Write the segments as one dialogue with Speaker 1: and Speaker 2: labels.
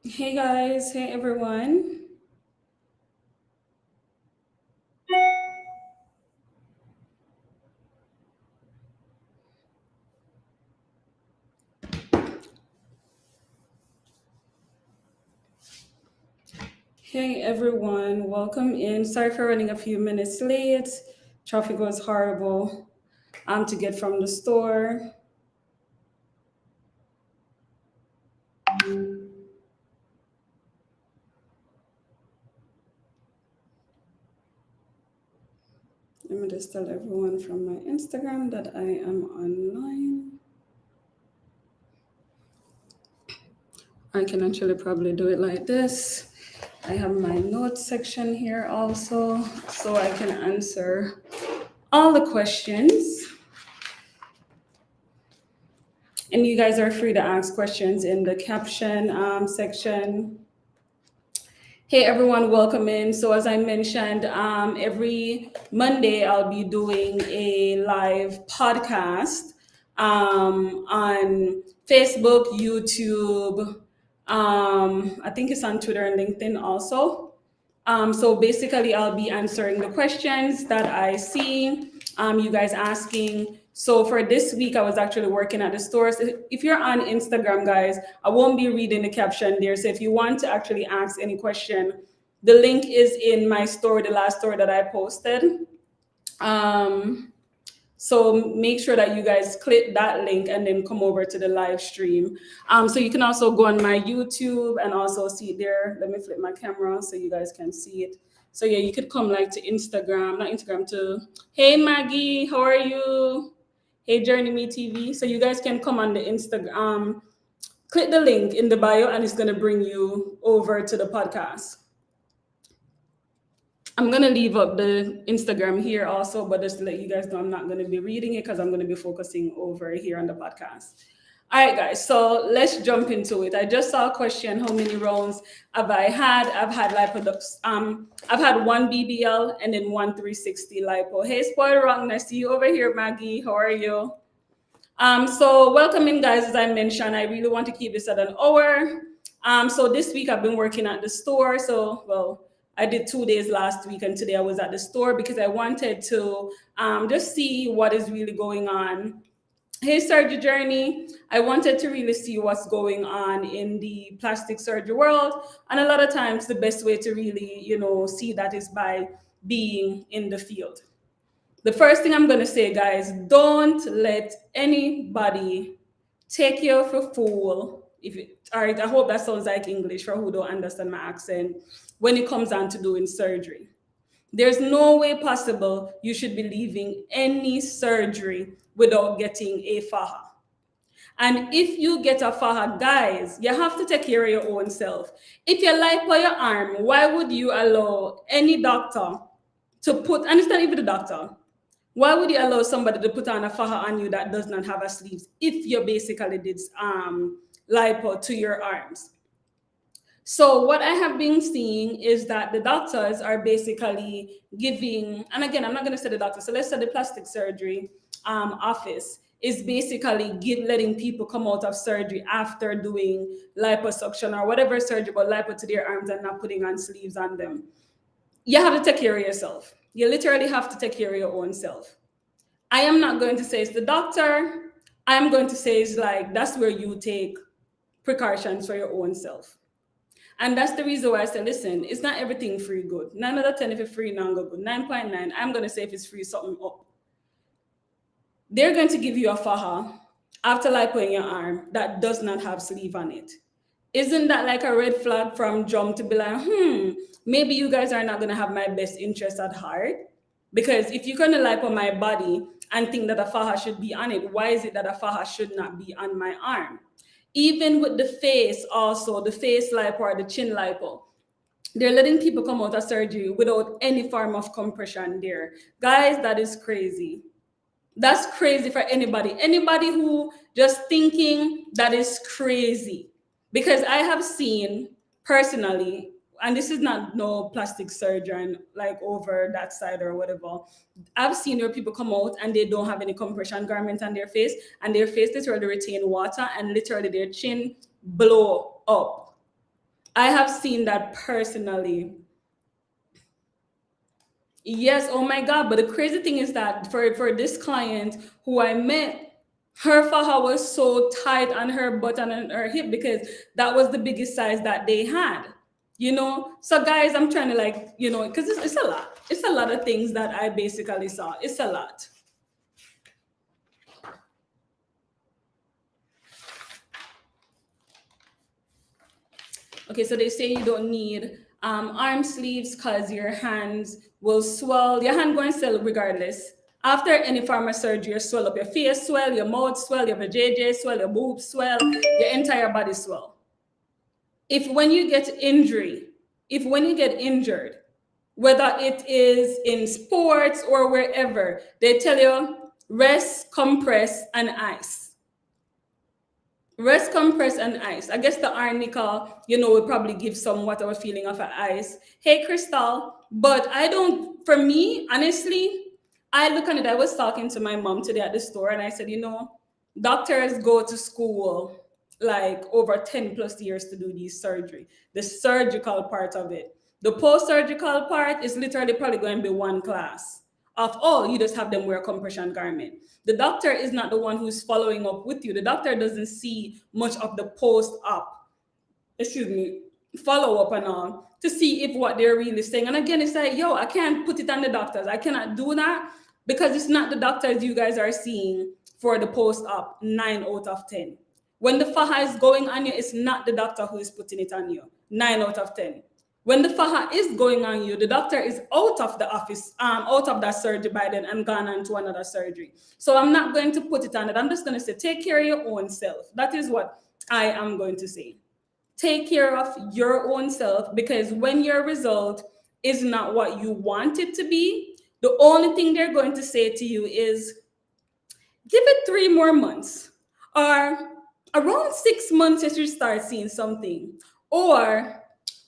Speaker 1: Hey guys, hey everyone. Hey everyone, welcome in. Sorry for running a few minutes late. Traffic was horrible to get from the store. Let me just tell everyone from my Instagram that I am online. I can actually probably do it like this. I have my notes section here also, so I can answer all the questions. And you guys are free to ask questions in the caption section. Hey everyone, welcome in. So as I mentioned, every Monday I'll be doing a live podcast on Facebook, YouTube. I think it's on Twitter and LinkedIn also. So basically, I'll be answering the questions that I see you guys asking. So for this week, I was actually working at the store. So if you're on Instagram, guys, I won't be reading the caption there. So if you want to actually ask any question, the link is in my story, the last story that I posted. Um, so make sure that you guys click that link and then come over to the live stream. So you can also go on my YouTube and also see it there. Let me flip my camera so you guys can see it. So yeah, you could come like to Instagram, not Instagram, to Hey Maggie, how are you? Hey Journey Me TV. So you guys can come on the Instagram, click the link in the bio, and it's gonna bring you over to the podcast. I'm gonna leave up the Instagram here also, but just to let you guys know, I'm not gonna be reading it because I'm gonna be focusing over here on the podcast. All right, guys. So let's jump into it. I just saw a question: how many rounds have I had? I've had lipoducts. I've had one BBL and then one 360 lipo. Hey, spoil wrong. I see you over here, Maggie. How are you? So welcome in, guys. As I mentioned, I really want to keep this at an hour. So this week I've been working at the store. So well, I did 2 days last week, and today I was at the store because I wanted to just see what is really going on. Hey, surgery journey. I wanted to really see what's going on in the plastic surgery world, and a lot of times the best way to really, see that is by being in the field. The first thing I'm going to say, guys, don't let anybody take you for a fool. All right, I hope that sounds like English for who don't understand my accent when it comes down to doing surgery. There's no way possible you should be leaving any surgery without getting a faha. And if you get a faha, guys, you have to take care of your own self. If you like for your arm, why would you allow any doctor to put, and it's not even the doctor, why would you allow somebody to put on a faja on you that does not have a sleeves if you basically did lipo to your arms? So what I have been seeing is that the doctors are basically giving, and again, I'm not going to say the doctor. So let's say the plastic surgery office is basically letting people come out of surgery after doing liposuction or whatever surgery, but lipo to their arms and not putting on sleeves on them. You have to take care of yourself. You literally have to take care of your own self. I am not going to say it's the doctor. I am going to say it's like that's where you take precautions for your own self. And that's the reason why I say, listen, it's not everything free good. 9 out of 10 if it's free, non good. 9.9, I'm going to say if it's free, something up. They're going to give you a faja after lipo in your arm that does not have sleeve on it. Isn't that like a red flag from Jump to be like, maybe you guys are not going to have my best interest at heart? Because if you're going to lipo my body and think that a faja should be on it, why is it that a faja should not be on my arm? Even with the face also, the face lipo or the chin lipo, they're letting people come out of surgery without any form of compression there. Guys, that is crazy. That's crazy for anybody. Anybody who just thinking that is crazy. Because I have seen personally, and this is not no plastic surgeon like over that side or whatever. I've seen where people come out and they don't have any compression garment on their face, and their face literally retain water and literally their chin blow up. I have seen that personally. Yes, oh my God. But the crazy thing is that for this client who I met, her faja was so tight on her butt and on her hip because that was the biggest size that they had. So guys, I'm trying to because it's a lot. It's a lot of things that I basically saw. It's a lot. Okay, so they say you don't need arm sleeves because your hands will swell. Your hand going to swell regardless. After any pharma surgery, you swell up. Your face swell, your mouth swell, your JJ swell, your boobs swell, your entire body swell. If when you get injured, whether it is in sports or wherever, they tell you rest, compress, and ice. Rest, compress, and ice. I guess the arnica, would probably give somewhat of a feeling of an ice. Hey, Crystal. But I don't, for me, honestly, I look at it. I was talking to my mom today at the store and I said, doctors go to school like over 10 plus years to do these surgery, the surgical part of it. The post-surgical part is literally probably going to be one class of all. You just have them wear a compression garment. The doctor is not the one who's following up with you. The doctor doesn't see much of the post-op, follow up and all to see if what they're really saying. And again, it's like, I can't put it on the doctors. I cannot do that because it's not the doctors you guys are seeing for the post-op 9 out of 10. When the faja is going on you, it's not the doctor who is putting it on you 9 out of 10. When the faja is going on you, the doctor is out of the office, out of that surgery by then and gone on to another surgery. So I'm not going to put it on it. I'm just going to say, take care of your own self. That is what I am going to say. Take care of your own self, because when your result is not what you want it to be, the only thing they're going to say to you is, give it 3 more months, or around 6 months you should start seeing something, or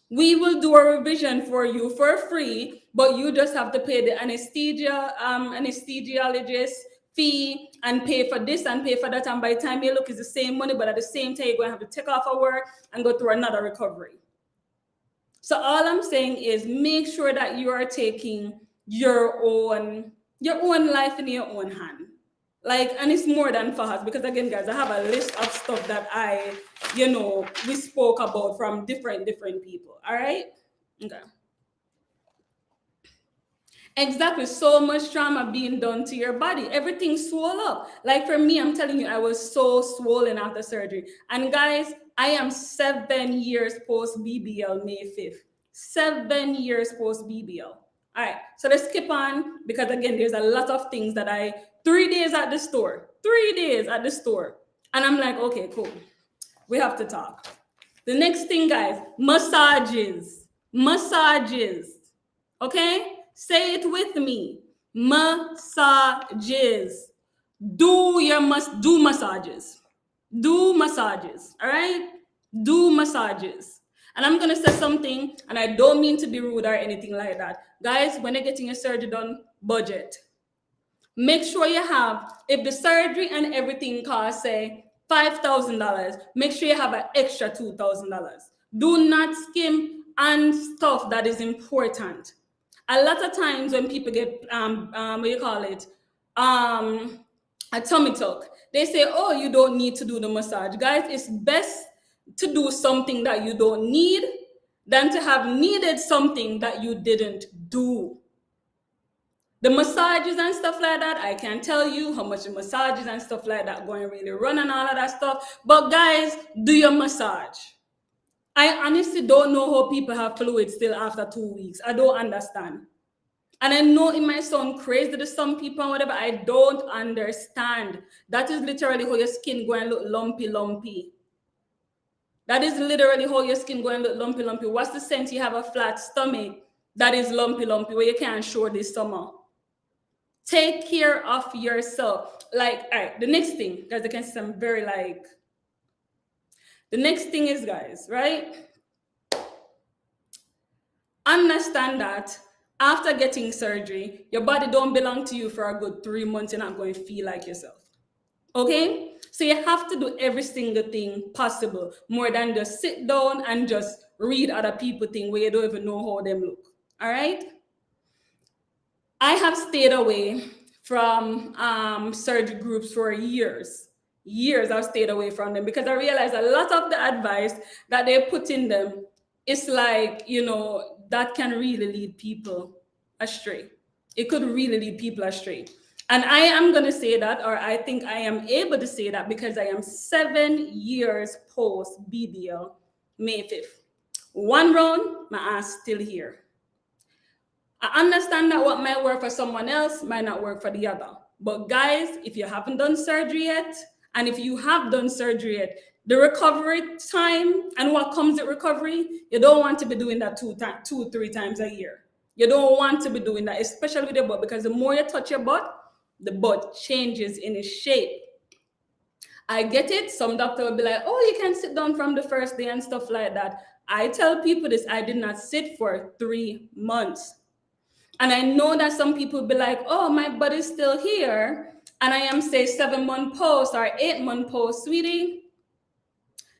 Speaker 1: we will do a revision for you for free, but you just have to pay the anesthesiologist fee and pay for this and pay for that. And by the time you look, it's the same money, but at the same time, you're going to have to take off of work and go through another recovery. So all I'm saying is make sure that you are taking your own life in your own hand. And it's more than fajas, because again, guys, I have a list of stuff that we spoke about from different people. All right. Okay. Exactly. So much trauma being done to your body. Everything swole up. Like for me, I'm telling you, I was so swollen after surgery. And guys, I am 7 years post BBL May 5th. 7 years post BBL. All right. So let's skip on, because again, there's a lot of things that 3 days at the store. 3 days at the store. And I'm like, okay, cool. We have to talk. The next thing, guys, massages. Massages. Okay? Say it with me. Massages. Do massages. Do massages. All right? Do massages. And I'm going to say something, and I don't mean to be rude or anything like that. Guys, when you're getting your surgery done, budget. Make sure you have, if the surgery and everything costs, say, $5,000, make sure you have an extra $2,000. Do not skim on stuff that is important. A lot of times when people get, what do you call it, a tummy tuck, they say, oh, you don't need to do the massage. Guys, it's best to do something that you don't need than to have needed something that you didn't do. The massages and stuff like that, I can't tell you how much the massages and stuff like that going to really run and all of that stuff. But guys, do your massage. I honestly don't know how people have fluid still after 2 weeks. I don't understand. And I know it might sound crazy to some people and whatever. I don't understand. That is literally how your skin going to look lumpy. That is literally how your skin going to look lumpy. What's the sense you have a flat stomach that is lumpy, where you can't show this summer? Take care of yourself. All right, the next thing, guys, I can see some very the next thing is, guys, right? Understand that after getting surgery, your body don't belong to you for a good 3 months. You're not going to feel like yourself. Okay? So you have to do every single thing possible, more than just sit down and just read other people thing where you don't even know how them look. All right. I have stayed away from surgery groups for years. Years I've stayed away from them because I realized a lot of the advice that they put in them is like, that can really lead people astray. It could really lead people astray. And I am going to say that, or I think I am able to say that because I am 7 years post BBL May 5th. One round, my ass still here. I understand that what might work for someone else might not work for the other. But guys, if you haven't done surgery yet, and if you have done surgery yet, the recovery time and what comes with recovery, you don't want to be doing that 3 times a year. You don't want to be doing that, especially with your butt, because the more you touch your butt, the butt changes in its shape. I get it. Some doctor will be like, oh, you can sit down from the first day and stuff like that. I tell people this, I did not sit for 3 months. And I know that some people will be like, oh, my butt is still here. And I am, say, 7-month post or 8-month post, sweetie.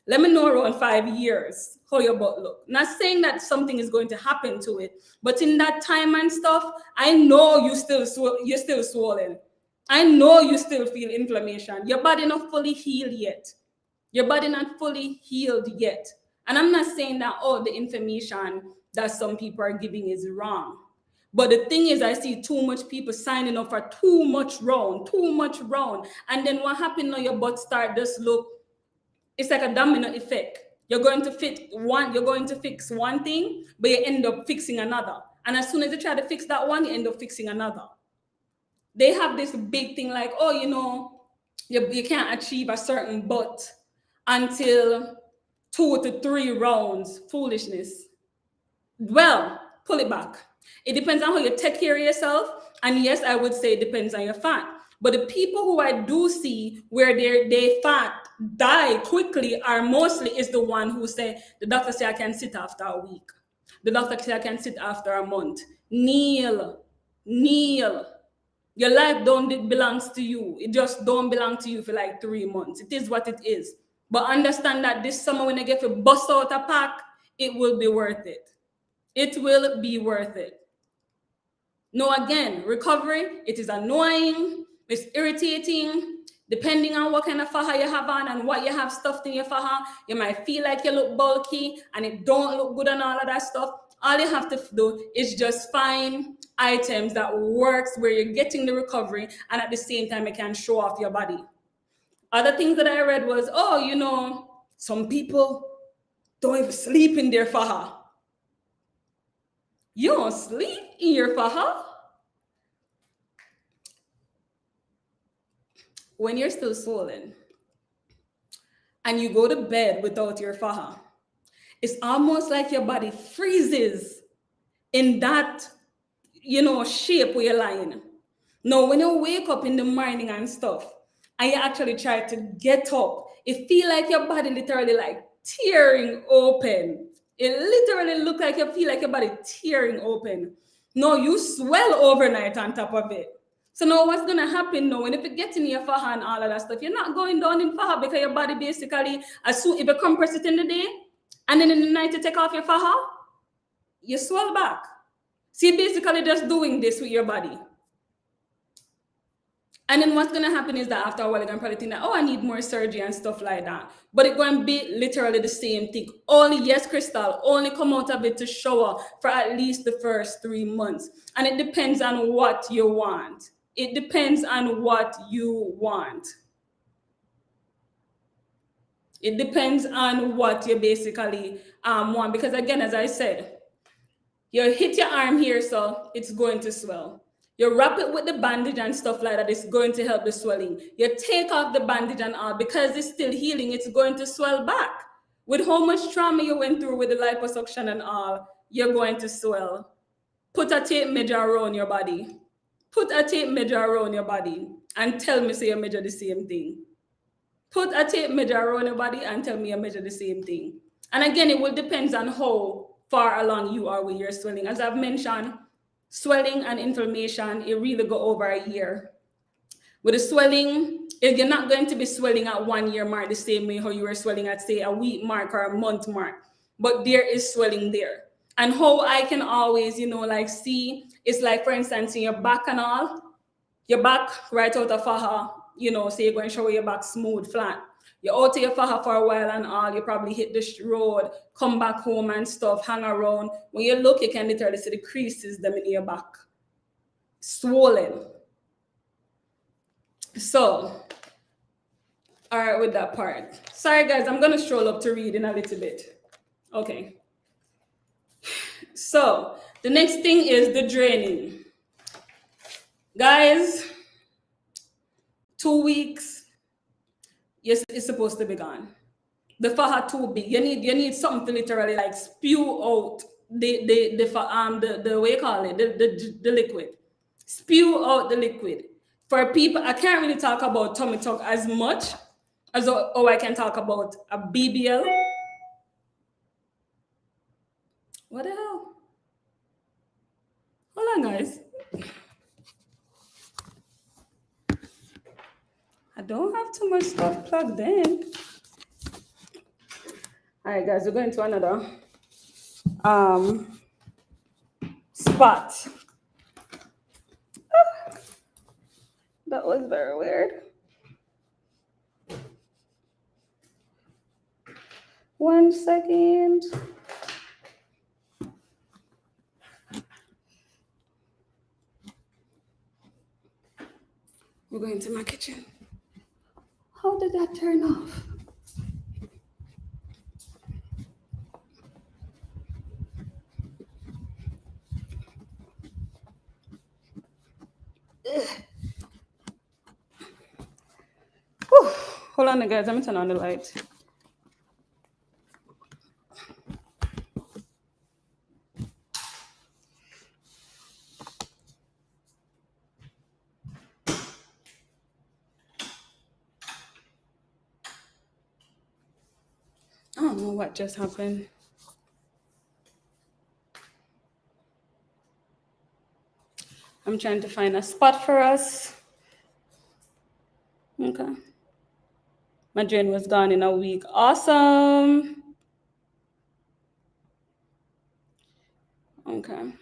Speaker 1: Let me know around 5 years how your butt look. Not saying that something is going to happen to it, but in that time and stuff, I know you're still swollen. I know you still feel inflammation. Your body not fully healed yet. Your body not fully healed yet. And I'm not saying that, the information that some people are giving is wrong. But the thing is, I see too much people signing up for too much round. And then what happened now, your butt start just look, it's like a domino effect. You're going to fix one thing, but you end up fixing another. And as soon as you try to fix that one, you end up fixing another. They have this big thing like, you can't achieve a certain butt until 2 to 3 rounds. Foolishness. Well, pull it back. It depends on how you take care of yourself. And yes, I would say it depends on your fat. But the people who I do see where their fat die quickly are mostly is the one who say, the doctor say I can sit after a week. The doctor say I can sit after a month. Kneel. Your life don't belongs to you. It just don't belong to you for like 3 months. It is what it is. But understand that this summer when I get to bust out a pack, it will be worth it. It will be worth it. No, again, recovery, it is annoying, it's irritating. Depending on what kind of faja you have on and what you have stuffed in your faja, you might feel like you look bulky and it don't look good and all of that stuff. All you have to do is just find items that works where you're getting the recovery and at the same time it can show off your body. Other things that I read was, some people don't even sleep in their faja. You don't sleep in your faja? When you're still swollen and you go to bed without your faja, it's almost like your body freezes in that, shape where you're lying. Now, when you wake up in the morning and stuff, and you actually try to get up, it feel like your body literally like tearing open. It literally look like you feel like your body tearing open. No, you swell overnight on top of it. So now what's going to happen now, when if you get in your faja and all of that stuff, you're not going down in faja because your body basically, as soon if you compress it in the day, and then in the night you take off your faja, you swell back. So you're basically just doing this with your body. And then what's going to happen is that after a while, you're going to probably think that, I need more surgery and stuff like that. But it's going to be literally the same thing. Only, yes, Crystal, only come out of it to shower for at least the first 3 months. And it depends on what you want. It depends on what you want. It depends on what you basically want. Because again, as I said, you hit your arm here, so it's going to swell. You wrap it with the bandage and stuff like that, it's going to help the swelling. You take off the bandage and all, because it's still healing, it's going to swell back. With how much trauma you went through with the liposuction and all, you're going to swell. Put a tape measure around your body. Put a tape measure around your body and tell me say you measure the same thing. Put a tape measure around your body and tell me you measure the same thing. And again, it will depend on how far along you are with your swelling. As I've mentioned, swelling and inflammation, it really go over a year. With the swelling, you're not going to be swelling at 1 year mark the same way how you were swelling at, say, a week mark or a month mark. but there is swelling there. And how I can always, like see, it's like, for instance, in your back and all, your back right out of faja, say you're going to show your back smooth, flat. You're out of your faja for a while and all, you probably hit the road, come back home and stuff, hang around. When you look, you can literally see the creases them in your back, swollen. So, all right, with that part. Sorry, guys, I'm going to stroll up to read in a little bit. Okay. So, the next thing is the draining. Guys, 2 weeks, yes, it's supposed to be gone. The faja too big. You need something to literally like spew out the way you call it, the liquid. Spew out the liquid. For people, I can't really talk about tummy tuck as much as I can talk about a BBL. What the hell? Hold on, guys. I don't have too much stuff plugged in. All right, guys, we're going to another spot. That was very weird. 1 second. We're going to my kitchen. How did that turn off? Hold on, guys. Let me turn on the light. I don't know what just happened. I'm trying to find a spot for us. Okay. My drain was gone in a week. Awesome. Okay.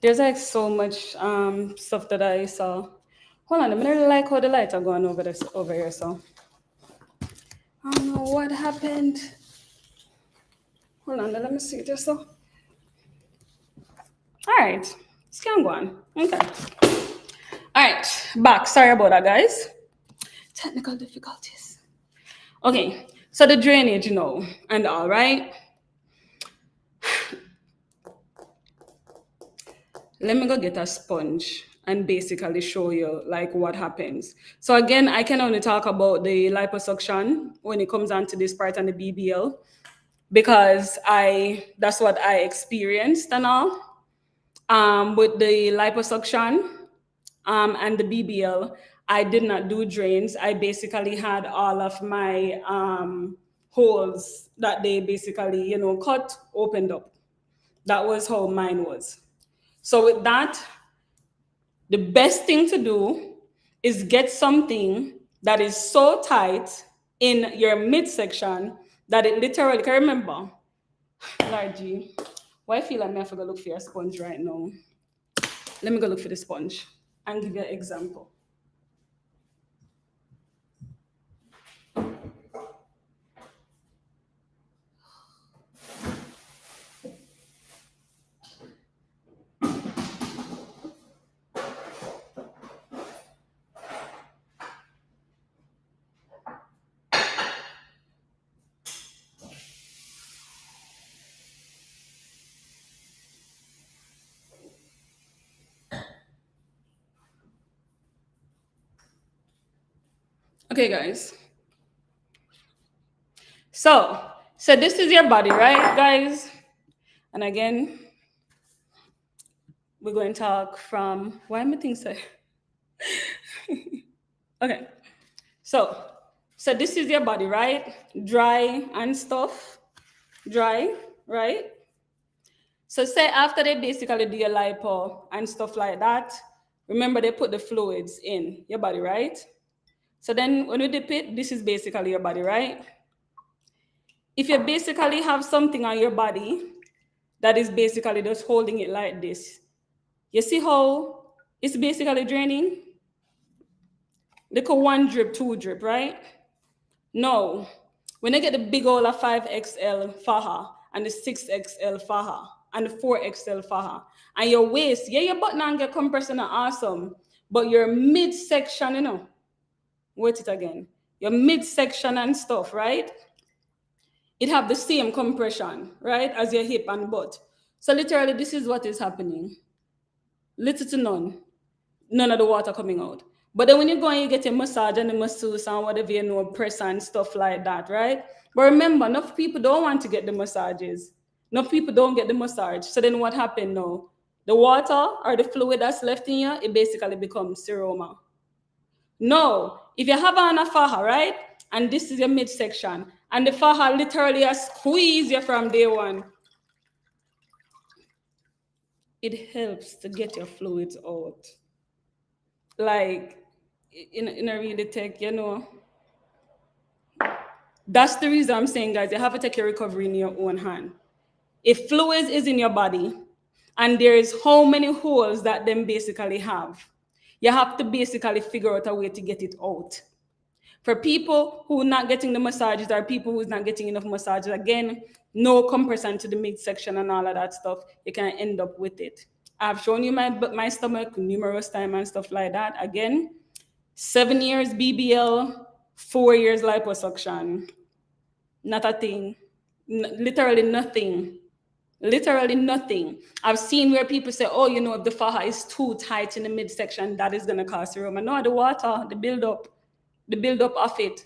Speaker 1: There's like so much stuff that I saw. Hold on, I really like how the lights are going over here. So I don't know what happened. Hold on, let me see this. So, all right, it's can go on. Okay. All right, back. Sorry about that, guys. Technical difficulties. Okay, so the drainage, and all right. Let me go get a sponge and basically show you like what happens. So again, I can only talk about the liposuction when it comes down to this part and the BBL because that's what I experienced and all. With the liposuction and the BBL, I did not do drains. I basically had all of my holes that they basically, cut, opened up. That was how mine was. So with that, the best thing to do is get something that is so tight in your midsection that it literally, can remember, Largy, why I feel like I have to go look for a sponge right now. Let me go look for the sponge and give you an example. Okay, guys. So this is your body, right, guys? And again, we're going to talk from, why am I thinking so? Okay, so this is your body, right? Dry and stuff, dry, right? So say after they basically do your lipo and stuff like that, remember they put the fluids in your body, right? So then when you dip it, this is basically your body, right? if you basically have something on your body that is basically just holding it like this, you see how it's basically draining? Look at one drip, two drip, right? No. When I get the big old 5XL faja and the 6XL faja and the 4XL faja, and your waist, yeah, your butt now get compression are awesome, but your midsection, wait it again. Your midsection and stuff, right? It have the same compression, right, as your hip and butt. So literally, this is what is happening. Little to none of the water coming out. But then when you go and you get a massage and a masseuse and whatever, press and stuff like that, right? But remember, enough people don't want to get the massages. Enough people don't get the massage. So then what happened now? The water or the fluid that's left in you, it basically becomes seroma. No, if you have on a faja, right? And this is your midsection, and the faja literally squeeze you from day one, it helps to get your fluids out. Like, in a really tech, That's the reason I'm saying, guys, you have to take your recovery in your own hand. If fluids is in your body, and there is how many holes that them basically have, you have to basically figure out a way to get it out. For people who are not getting the massages or people who's not getting enough massages, again, no compression to the midsection and all of that stuff, you can end up with it. I've shown you my stomach numerous times and stuff like that. Again, 7 years BBL, 4 years liposuction. Not a thing. Literally nothing. Literally nothing. I've seen where people say, oh, if the faja is too tight in the midsection, that is going to cause seroma. No, the water, the buildup of it.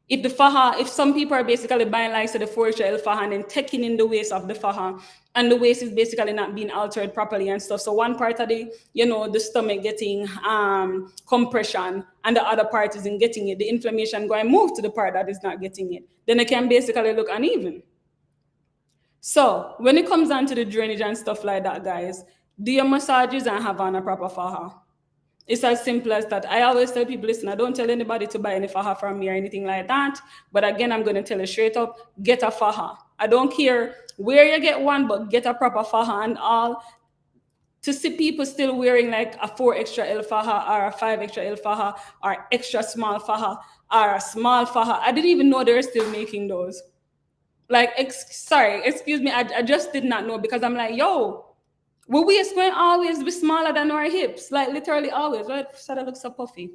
Speaker 1: If some people are basically buying like the 4XL faja and then taking in the waist of the faja, and the waist is basically not being altered properly and stuff. So one part of the stomach getting compression, and the other part isn't getting it. The inflammation going to move to the part that is not getting it. Then it can basically look uneven. So when it comes down to the drainage and stuff like that, guys, do your massages and have on a proper faja. It's as simple as that. I always tell people, listen, I don't tell anybody to buy any faja from me or anything like that. But again, I'm going to tell you straight up, get a faja. I don't care where you get one, but get a proper faja and all. To see people still wearing like a 4XL faja or a 5XL faja or extra small faja or a small faja. I didn't even know they're still making those. Like, excuse me, I just did not know, because I'm like, yo, will waist going always be smaller than our hips? Like literally always, right? So that looks so puffy.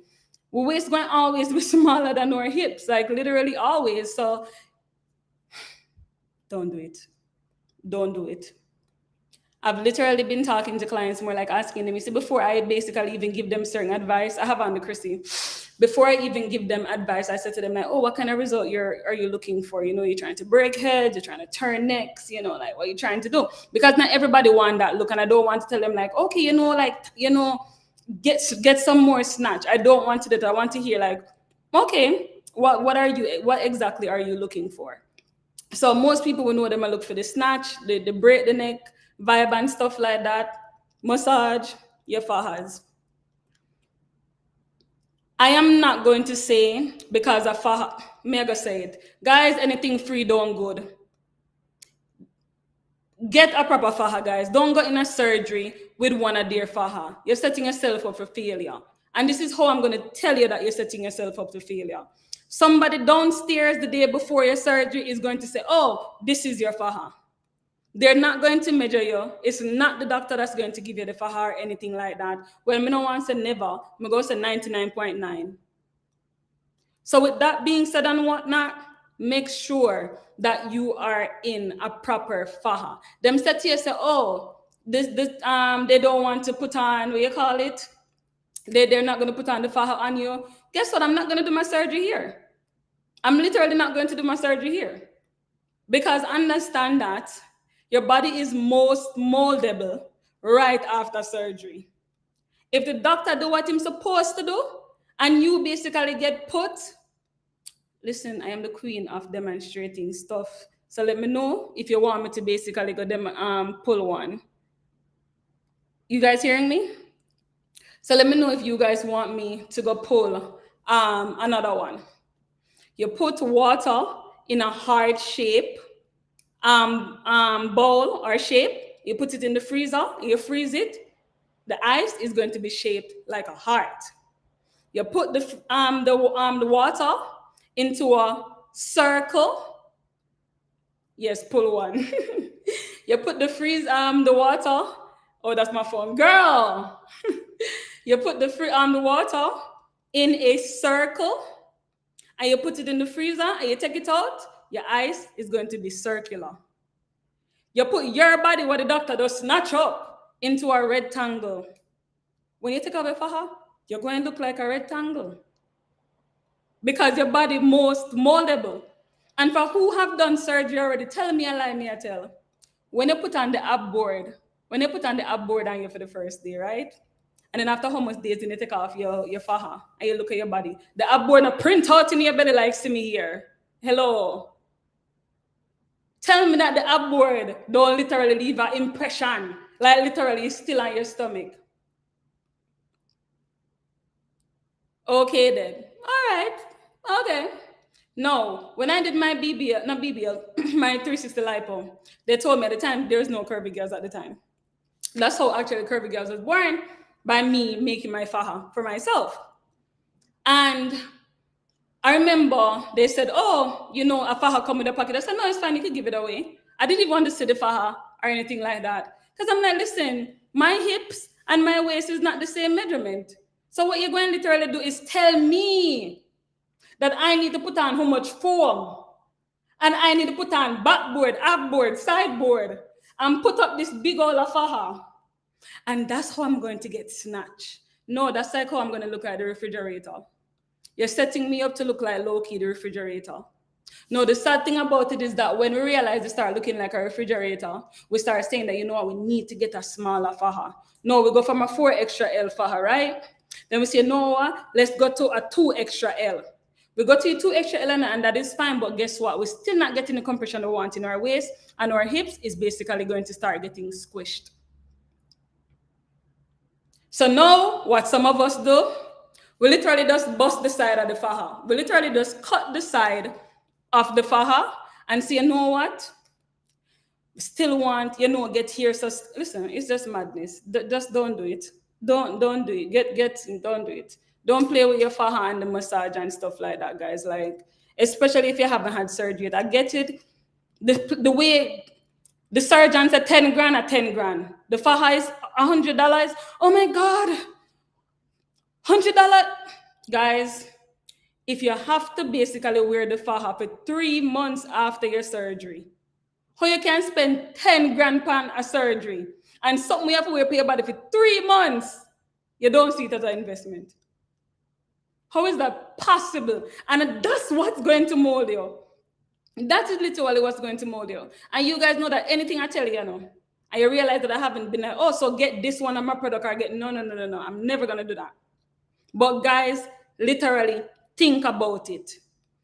Speaker 1: Will waist going always be smaller than our hips? Like literally always. So don't do it. Don't do it. I've literally been talking to clients more, like asking them, you see, before I basically even give them certain advice, I have on the Chrissy. Before I even give them advice, I said to them, like, oh, what kind of result are you looking for? You're trying to break heads, you're trying to turn necks, like what you're trying to do. Because not everybody want that look. And I don't want to tell them like, okay, get some more snatch. I don't want to do that. I want to hear like, okay, what exactly are you looking for? So most people will know them, I look for the snatch, the break the neck, vibe and stuff like that. Massage your fajas. I am not going to say because of faja, mega say it. Guys, anything free don't good. Get a proper faja, guys. Don't go in a surgery with one of their faja. You're setting yourself up for failure. And this is how I'm going to tell you that you're setting yourself up for failure. Somebody downstairs the day before your surgery is going to say, oh, this is your faja. They're not going to measure you. It's not the doctor that's going to give you the faja or anything like that. Well, me no want to say never. I'm going to say 99.9. So with that being said and whatnot, make sure that you are in a proper faja. Them said to you, say, oh, this they don't want to put on, what you call it? They're not going to put on the faja on you. Guess what? I'm not going to do my surgery here. I'm literally not going to do my surgery here. Because understand that your body is most moldable right after surgery. If the doctor do what he's supposed to do, and you basically get put, listen, I am the queen of demonstrating stuff. So let me know if you want me to basically go pull one. You guys hearing me? So let me know if you guys want me to go pull another one. You put water in a heart shape bowl or shape. You put it in the freezer, you freeze it. The ice is going to be shaped like a heart. You put the water into a circle. Yes, pull one. You put the water. Oh, that's my phone, girl. You put the water in a circle, and you put it in the freezer, and you take it out. Your ice is going to be circular. You put your body, what the doctor does, snatch up into a rectangle. When you take out a faja, you're going to look like a rectangle because your body most moldable. And for who have done surgery already, tell me a lie, me I tell. When you put on the ab board, on you for the first day, right? And then after how much days, then you take off your faja and you look at your body. The ab board print out in your belly like, see me here. Hello. Tell me that the ab board don't literally leave an impression, like literally it's still on your stomach. Okay then. All right. Okay. No, when I did my BBL, not BBL, my 360 lipo, they told me at the time there's no curvy girls at the time. That's how actually curvy girls was born, by me making my faja for myself. And I remember they said, oh, a faja come with a pocket. I said, no, it's fine, you can give it away. I didn't even want to see the faja or anything like that. Because I'm like, listen, my hips and my waist is not the same measurement. So what you're going to literally do is tell me that I need to put on how much foam, and I need to put on backboard, abboard, sideboard, and put up this big old faja. And that's how I'm going to get snatched. No, that's like how I'm going to look at the refrigerator. You're setting me up to look like Loki, the refrigerator. No, the sad thing about it is that when we realize we start looking like a refrigerator, we start saying that, we need to get a smaller faja. No, we go from a 4 extra L faja, right? Then we say, no, let's go to a 2 extra L. We go to a 2 extra L and that is fine, but guess what? We're still not getting the compression we want in our waist, and our hips is basically going to start getting squished. So now, what some of us do, we literally just bust the side of the faja. We literally just cut the side of the faja and say, you know what? We still want, get here. So listen, it's just madness. Just don't do it. Don't do it. Don't do it. Don't play with your faja and the massage and stuff like that, guys. Like, especially if you haven't had surgery. I get it. The way the surgeons are 10 grand at 10 grand. The faja is $100. Oh my God. $100. Guys, if you have to basically wear the faja for 3 months after your surgery, how you can spend 10 grand on a surgery and something you have to wear for your body for 3 months, you don't see it as an investment. How is that possible? And that's what's going to mold you. That is literally what's going to mold you. And you guys know that anything I tell you, and you realize that I haven't been like, oh, so get this one on my product or get, no. I'm never going to do that. But guys, literally think about it.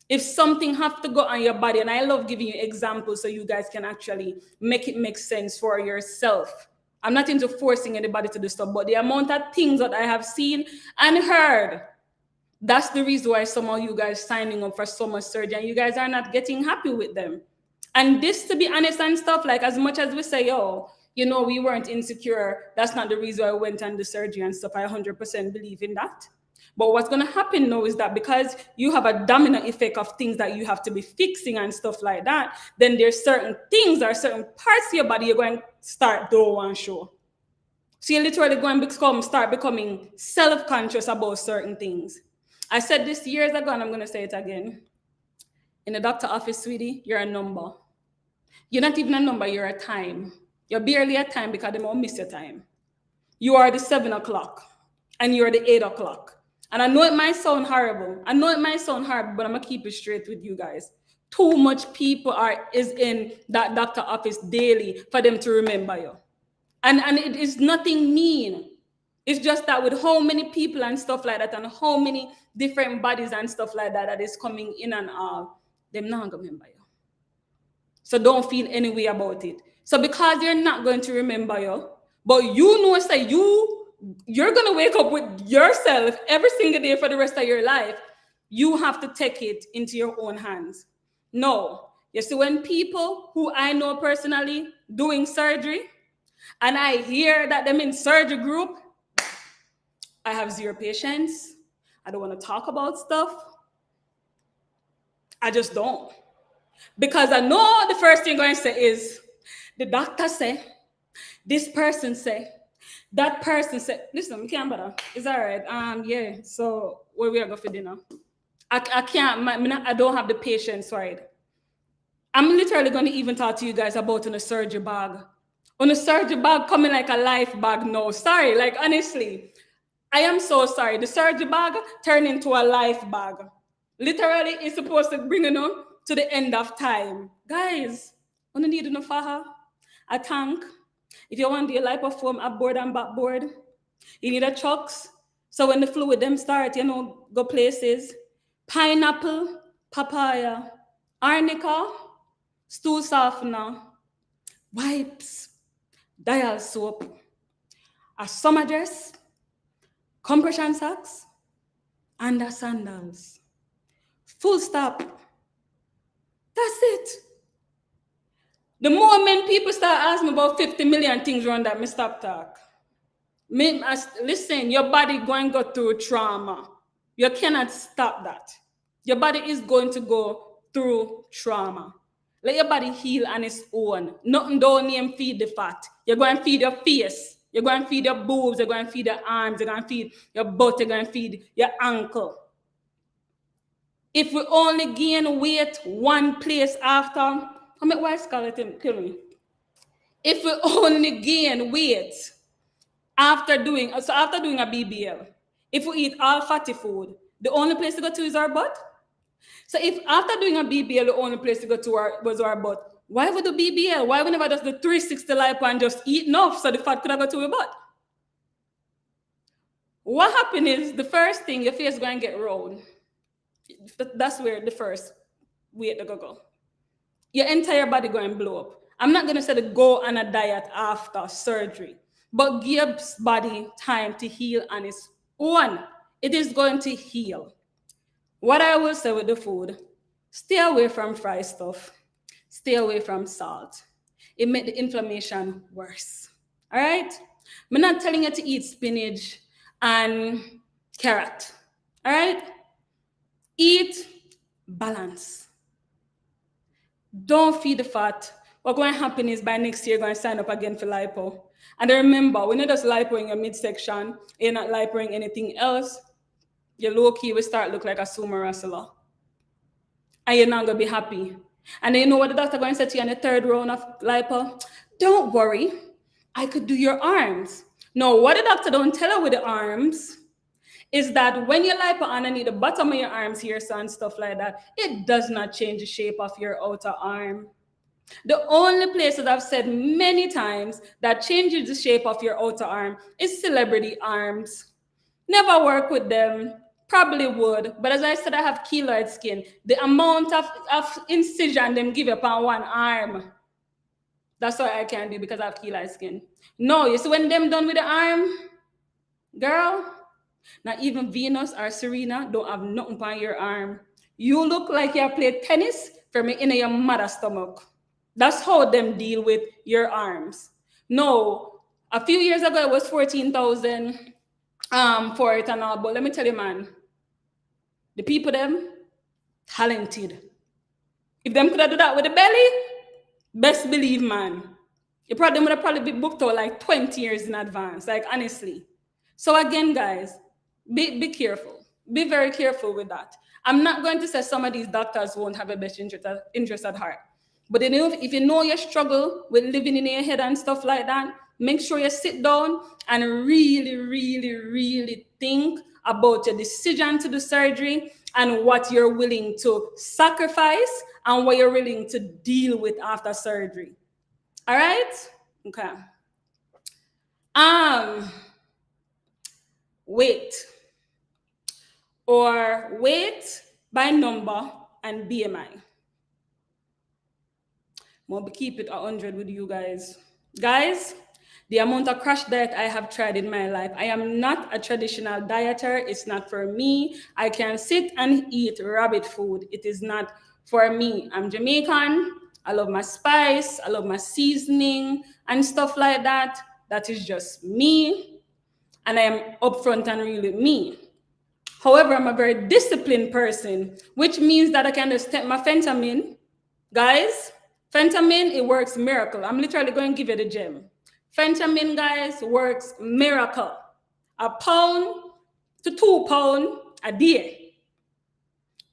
Speaker 1: If something have to go on your body, and I love giving you examples so you guys can actually make it make sense for yourself. I'm not into forcing anybody to do stuff, but the amount of things that I have seen and heard, that's the reason why some of you guys signing up for so much surgery and you guys are not getting happy with them. And this, to be honest and stuff, like as much as we say, we weren't insecure, that's not the reason why we went on the surgery and stuff. I 100% believe in that. But what's going to happen now is that because you have a domino effect of things that you have to be fixing and stuff like that, then there's certain things or certain parts of your body you're going to start doing and show. So you're literally going to start becoming self-conscious about certain things. I said this years ago, and I'm going to say it again. In the doctor office, sweetie, you're a number. You're not even a number, you're a time. You're barely a time because they won't miss your time. You are the 7 o'clock, and you're the 8 o'clock. And I know it might sound horrible. but I'm going to keep it straight with you guys. Too much people is in that doctor office daily for them to remember you. And it is nothing mean. It's just that with how many people and stuff like that and how many different bodies and stuff like that is coming in and out, they're not going to remember you. So don't feel any way about it. So because they're not going to remember you, but say you're going to wake up with yourself every single day for the rest of your life, you have to take it into your own hands. No. You see, when people who I know personally doing surgery, and I hear that them in surgery group, I have zero patience. I don't want to talk about stuff. I just don't. Because I know the first thing I'm going to say is, the doctor say, this person say, that person said, listen, we can't bother. It's all right. Yeah. So where we are going for dinner? I can't. I don't have the patience, right? I'm literally going to even talk to you guys about on a surgery bag. On a surgery bag coming like a life bag. No, sorry. Like honestly, I am so sorry. The surgery bag turned into a life bag. Literally, it's supposed to bring you to the end of time. Guys, you don't need enough faha, a tank. If you want the lipoform upboard and backboard, you need a chucks. So when the fluid them start, go places. Pineapple, papaya, arnica, stool softener, wipes, dial soap, a summer dress, compression socks, and a sandals. Full stop. That's it. The moment people start asking about 50 million things around that, me stop talk. Listen, your body going to go through trauma. You cannot stop that. Your body is going to go through trauma. Let your body heal on its own. Nothing don't name feed the fat. You're going to feed your face. You're going to feed your boobs. You're going to feed your arms. You're going to feed your butt. You're going to feed your ankle. If we only gain weight one place after, I mean, why Scarlett kill me? If we only gain weight after doing a BBL, if we eat all fatty food, the only place to go to is our butt. So if after doing a BBL, the only place to go to was our butt, why would the BBL? Why we never just the 360 lipo and just eat enough so the fat could have got to your butt? What happened is the first thing, your face is going to get rolled. That's where the first weight to go. Your entire body going to blow up. I'm not going to say to go on a diet after surgery, but give body time to heal on its own. It is going to heal. What I will say with the food, stay away from fried stuff. Stay away from salt. It makes the inflammation worse. All right? I'm not telling you to eat spinach and carrot. All right? Eat balance. Don't feed the fat. What's going to happen is by next year, you're going to sign up again for lipo. And remember, when you're just lipoing your midsection, you're not lipoing anything else, your low key will start look like a sumo wrestler. And you're not going to be happy. And then you know what the doctor going to say to you in the third round of lipo? Don't worry, I could do your arms. No, what the doctor don't tell her with the arms is that when you lipo underneath the bottom of your arms here, so and stuff like that, it does not change the shape of your outer arm. The only places I've said many times that changes the shape of your outer arm is celebrity arms. Never work with them. Probably would, but as I said, I have keloid skin. The amount of incision them give up on one arm, that's what I can do because I have keloid skin. No, you see when them done with the arm, girl, not even Venus or Serena don't have nothing on your arm. You look like you played tennis from in your mother's stomach. That's how them deal with your arms. No, a few years ago it was 14,000 for it and all, but let me tell you, man, the people them talented. If them could have do that with the belly, best believe, man, you probably would have probably be booked out like 20 years in advance, like honestly. So again, guys, be careful. Be very careful with that. I'm not going to say some of these doctors won't have a best interest at heart. But if you know you struggle with living in your head and stuff like that, make sure you sit down and really, really, really think about your decision to do surgery and what you're willing to sacrifice and what you're willing to deal with after surgery. All right? Okay. Weight or weight by number and BMI. Maybe keep it 100 with you guys. Guys, the amount of crash diet I have tried in my life, I am not a traditional dieter. It's not for me. I can sit and eat rabbit food. It is not For me, I'm Jamaican. I love my spice. I love my seasoning and stuff like that. That is just me. And I am upfront and real with me. However, I'm a very disciplined person, which means that I can just take my fentanyl. Guys, fentanyl, it works miracle. I'm literally going to give you the gem. Fentanyl, guys, works miracle. A pound to 2 pounds a day.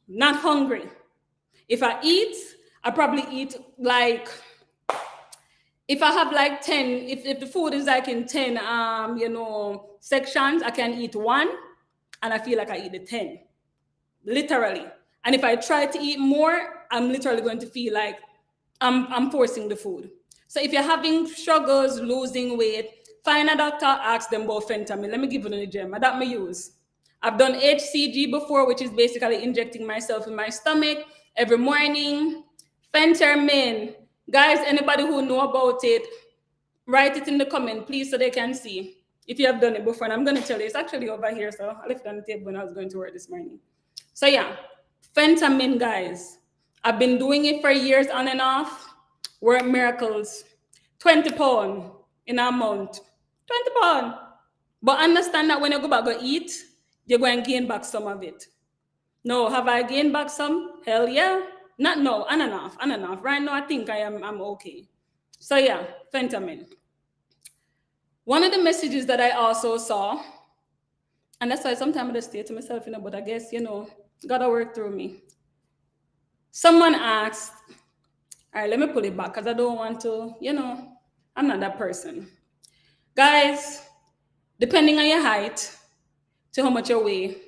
Speaker 1: Not hungry. If I eat, I probably eat like, if I have like 10, if the food is like in 10 sections, I can eat one and I feel like I eat the 10. Literally. And if I try to eat more, I'm literally going to feel like I'm forcing the food. So if you're having struggles losing weight, find a doctor, ask them about fentanyl. Let me give you the gem that I use. I've done HCG before, which is basically injecting myself in my stomach every morning. Fentanyl. Guys, anybody who know about it, write it in the comment, please, so they can see if you have done it before. And I'm going to tell you, it's actually over here. So I left it on the table when I was going to work this morning. So yeah, fentanyl, guys. I've been doing it for years on and off. Work miracles. 20 pounds in a month. 20 pounds. But understand that when you go back to eat, you're going to gain back some of it. No, have I gained back some? Hell yeah. Not no, on and off. Right now, I think I'm okay. So yeah, fentanyl. One of the messages that I also saw, and that's why sometimes I just stay to myself, but I guess, gotta work through me. Someone asked, all right, let me pull it back because I don't want to, I'm not that person. Guys, depending on your height, to how much you weigh,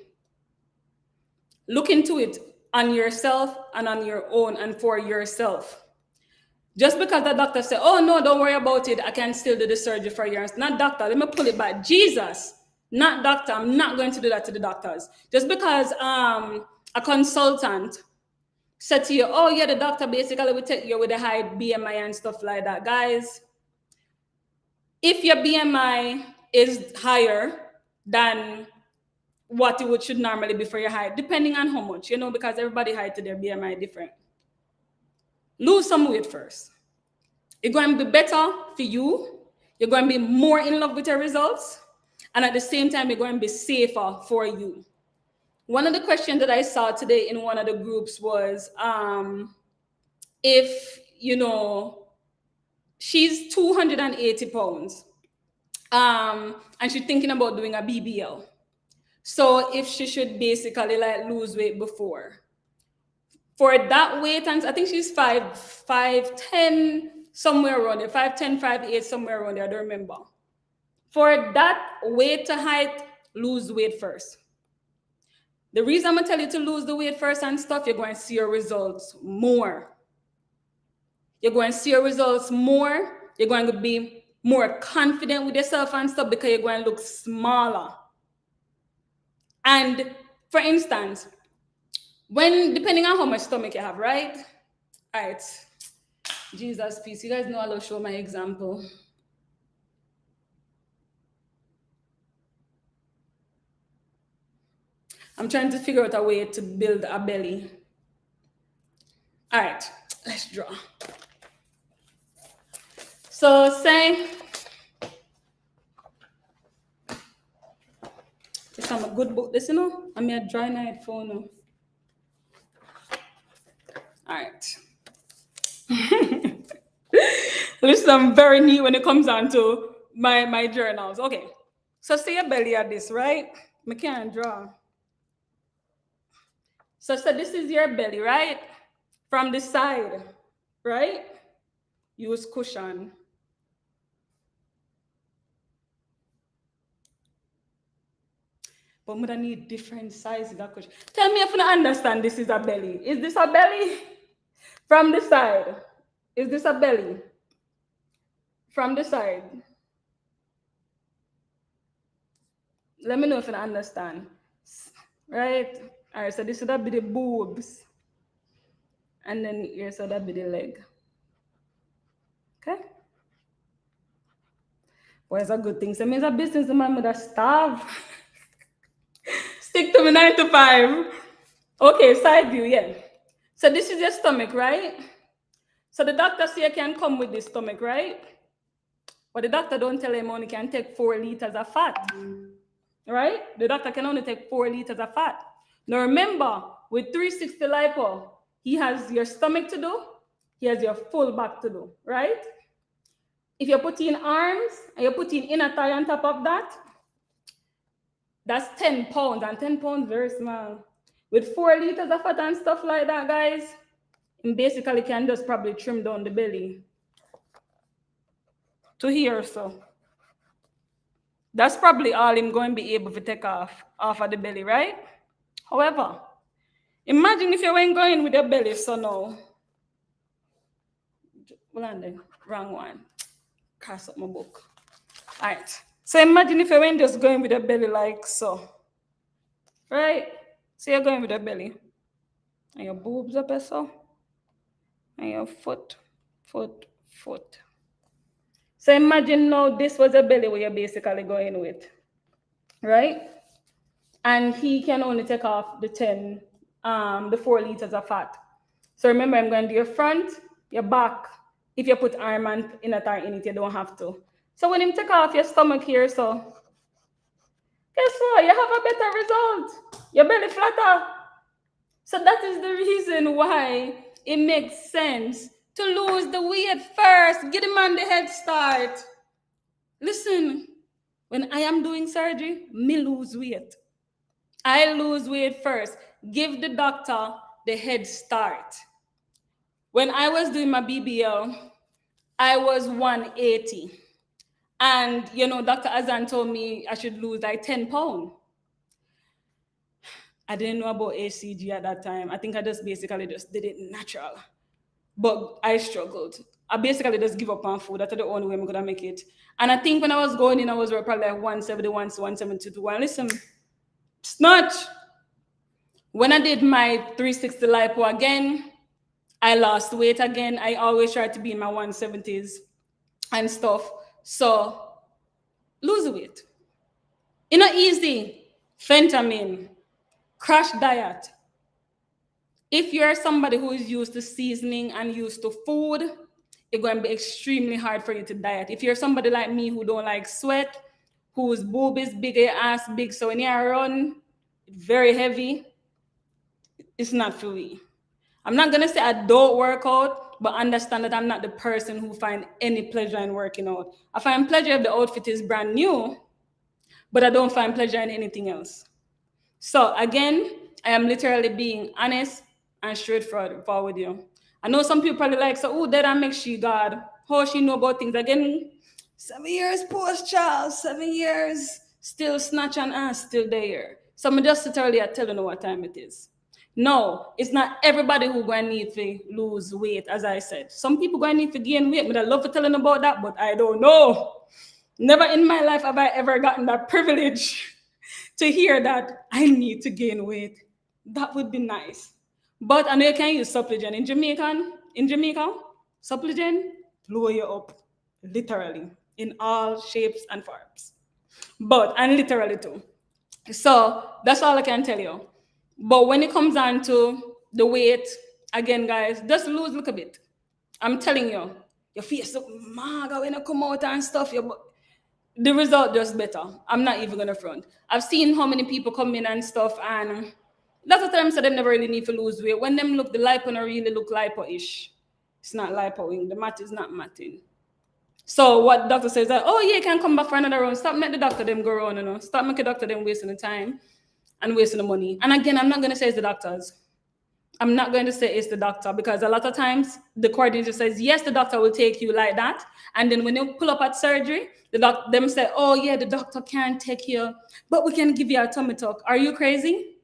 Speaker 1: look into it on yourself and on your own and for yourself. Just because the doctor said, oh no, don't worry about it, I can still do the surgery for you. Not doctor, let me pull it back. Jesus, not doctor, I'm not going to do that to the doctors. Just because a consultant said to you, oh yeah, the doctor basically will take you with a high BMI and stuff like that. Guys, if your BMI is higher than what it should normally be for your height, depending on how much, because everybody height to their BMI different. Lose some weight first. It's going to be better for you. You're going to be more in love with your results. And at the same time, you're going to be safer for you. One of the questions that I saw today in one of the groups was, if, she's 280 pounds and she's thinking about doing a BBL. So if she should basically like lose weight before. For that weight, and I think she's 5'10", somewhere around there, 5'10", 5'8", somewhere around there, I don't remember. For that weight to height, lose weight first. The reason I'm gonna tell you to lose the weight first and stuff, you're going to see your results more. You're going to see your results more. You're going to be more confident with yourself and stuff because you're going to look smaller. And for instance, depending on how much stomach you have, right? All right. Jesus, peace. You guys know I'll show my example. I'm trying to figure out a way to build a belly. All right, let's draw. So say, it's a good book, this, I'm a dry night phone. All right. Listen, I'm very new when it comes down to my journals. Okay. So say your belly at this, right? I can't draw. So this is your belly, right? From the side, right? Use cushion. But I'm gonna need different sizes of cushion. Tell me if you understand this is a belly. Is this a belly? From the side. Is this a belly? From the side. Let me know if you understand. Right? All right, so this would be the boobs. And then here, so that'd be the leg. Okay? Well, it's a good thing. So it means a business man would have starved. Stick to me 9 to 5. Okay, side view, yeah. So this is your stomach, right? So the doctor say you can come with this stomach, right? But the doctor don't tell him only can take 4 liters of fat, right? The doctor can only take 4 liters of fat. Now remember, with 360 lipo, he has your stomach to do, he has your full back to do, right? If you put in arms and you put in inner thigh on top of that, that's 10 pounds, and 10 pounds very small. With 4 liters of fat and stuff like that, guys, and basically can just probably trim down the belly to here. So that's probably all I'm going to be able to take off of the belly, right? However, imagine if you weren't going with your belly, so no. Well, and then wrong one. Cross up my book. All right. So imagine if you weren't just going with your belly like so, right? So you're going with your belly, and your boobs up so, and your foot. So imagine now this was a belly where you're basically going with, right? And he can only take off the 4 liters of fat. So remember, I'm going to do your front, your back. If you put arm and inner thigh in it, you don't have to. So when him take off your stomach here, so guess what? You have a better result. Your belly flatter. So that is the reason why it makes sense to lose the weight first. Get him on the head start. Listen, when I am doing surgery, me lose weight. I lose weight first. Give the doctor the head start. When I was doing my BBL, I was 180. And, Dr. Azan told me I should lose like 10 pounds. I didn't know about ACG at that time. I think I just basically just did it natural. But I struggled. I basically just give up on food. That's the only way I'm going to make it. And I think when I was going in, I was probably like 171 to 172. And listen, snatch. When I did my 360 lipo again, I lost weight again. I always try to be in my 170s and stuff. So lose weight. It's not easy. Fentanyl, crash diet. If you're somebody who is used to seasoning and used to food, it's going to be extremely hard for you to diet. If you're somebody like me who don't like sweat, whose boob is big, your ass big, so when you run, it's very heavy, it's not for me. I'm not going to say I don't work out, but understand that I'm not the person who finds any pleasure in working out. I find pleasure if the outfit is brand new, but I don't find pleasure in anything else. So again, I am literally being honest and straightforward with you. I know some people probably like, so, oh, that makes she God. How she know about things? Again, 7 years post-child, 7 years, still snatch and ass, still there. So I'm just literally telling you what time it is. No, it's not everybody who going to need to lose weight, as I said. Some people going to need to gain weight, but I love to telling about that, but I don't know. Never in my life have I ever gotten that privilege to hear that I need to gain weight. That would be nice. But I know you can use supplement. In Jamaica, supplement blow you up, literally, in all shapes and forms. And literally too. So that's all I can tell you. But when it comes down to the weight, again, guys, just lose a little bit. I'm telling you, your face look maga when you come out and stuff. The result just better. I'm not even gonna front. I've seen how many people come in and stuff, and lots of times they never really need to lose weight. When them look, the lipo don't really look lipo-ish. It's not lipoing. The mat is not matting. So what doctor says that, oh yeah, you can come back for another round. Stop making the doctor them go around, Stop making the doctor them wasting the time and wasting the money. And again, I'm not gonna say it's the doctors. I'm not going to say it's the doctor, because a lot of times the coordinator says, yes, the doctor will take you like that. And then when you pull up at surgery, them say, oh yeah, the doctor can't take you, but we can give you a tummy tuck. Are you crazy?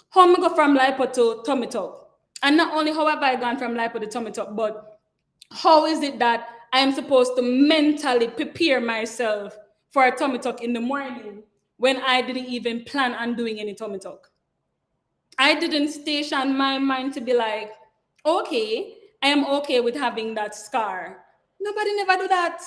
Speaker 1: How am I go from lipo to tummy tuck? And not only how have I gone from lipo to tummy tuck, but how is it that I am supposed to mentally prepare myself for a tummy tuck in the morning when I didn't even plan on doing any tummy tuck? I didn't station my mind to be like, okay, I am okay with having that scar. Nobody never do that.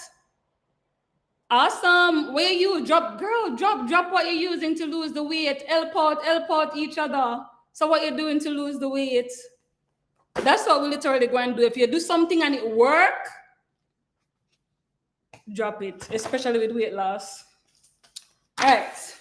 Speaker 1: Awesome. Where you drop, girl, drop what you're using to lose the weight. Help out each other. So what you're doing to lose the weight? That's what we literally go and do. If you do something and it work, drop it, especially with weight loss. All right.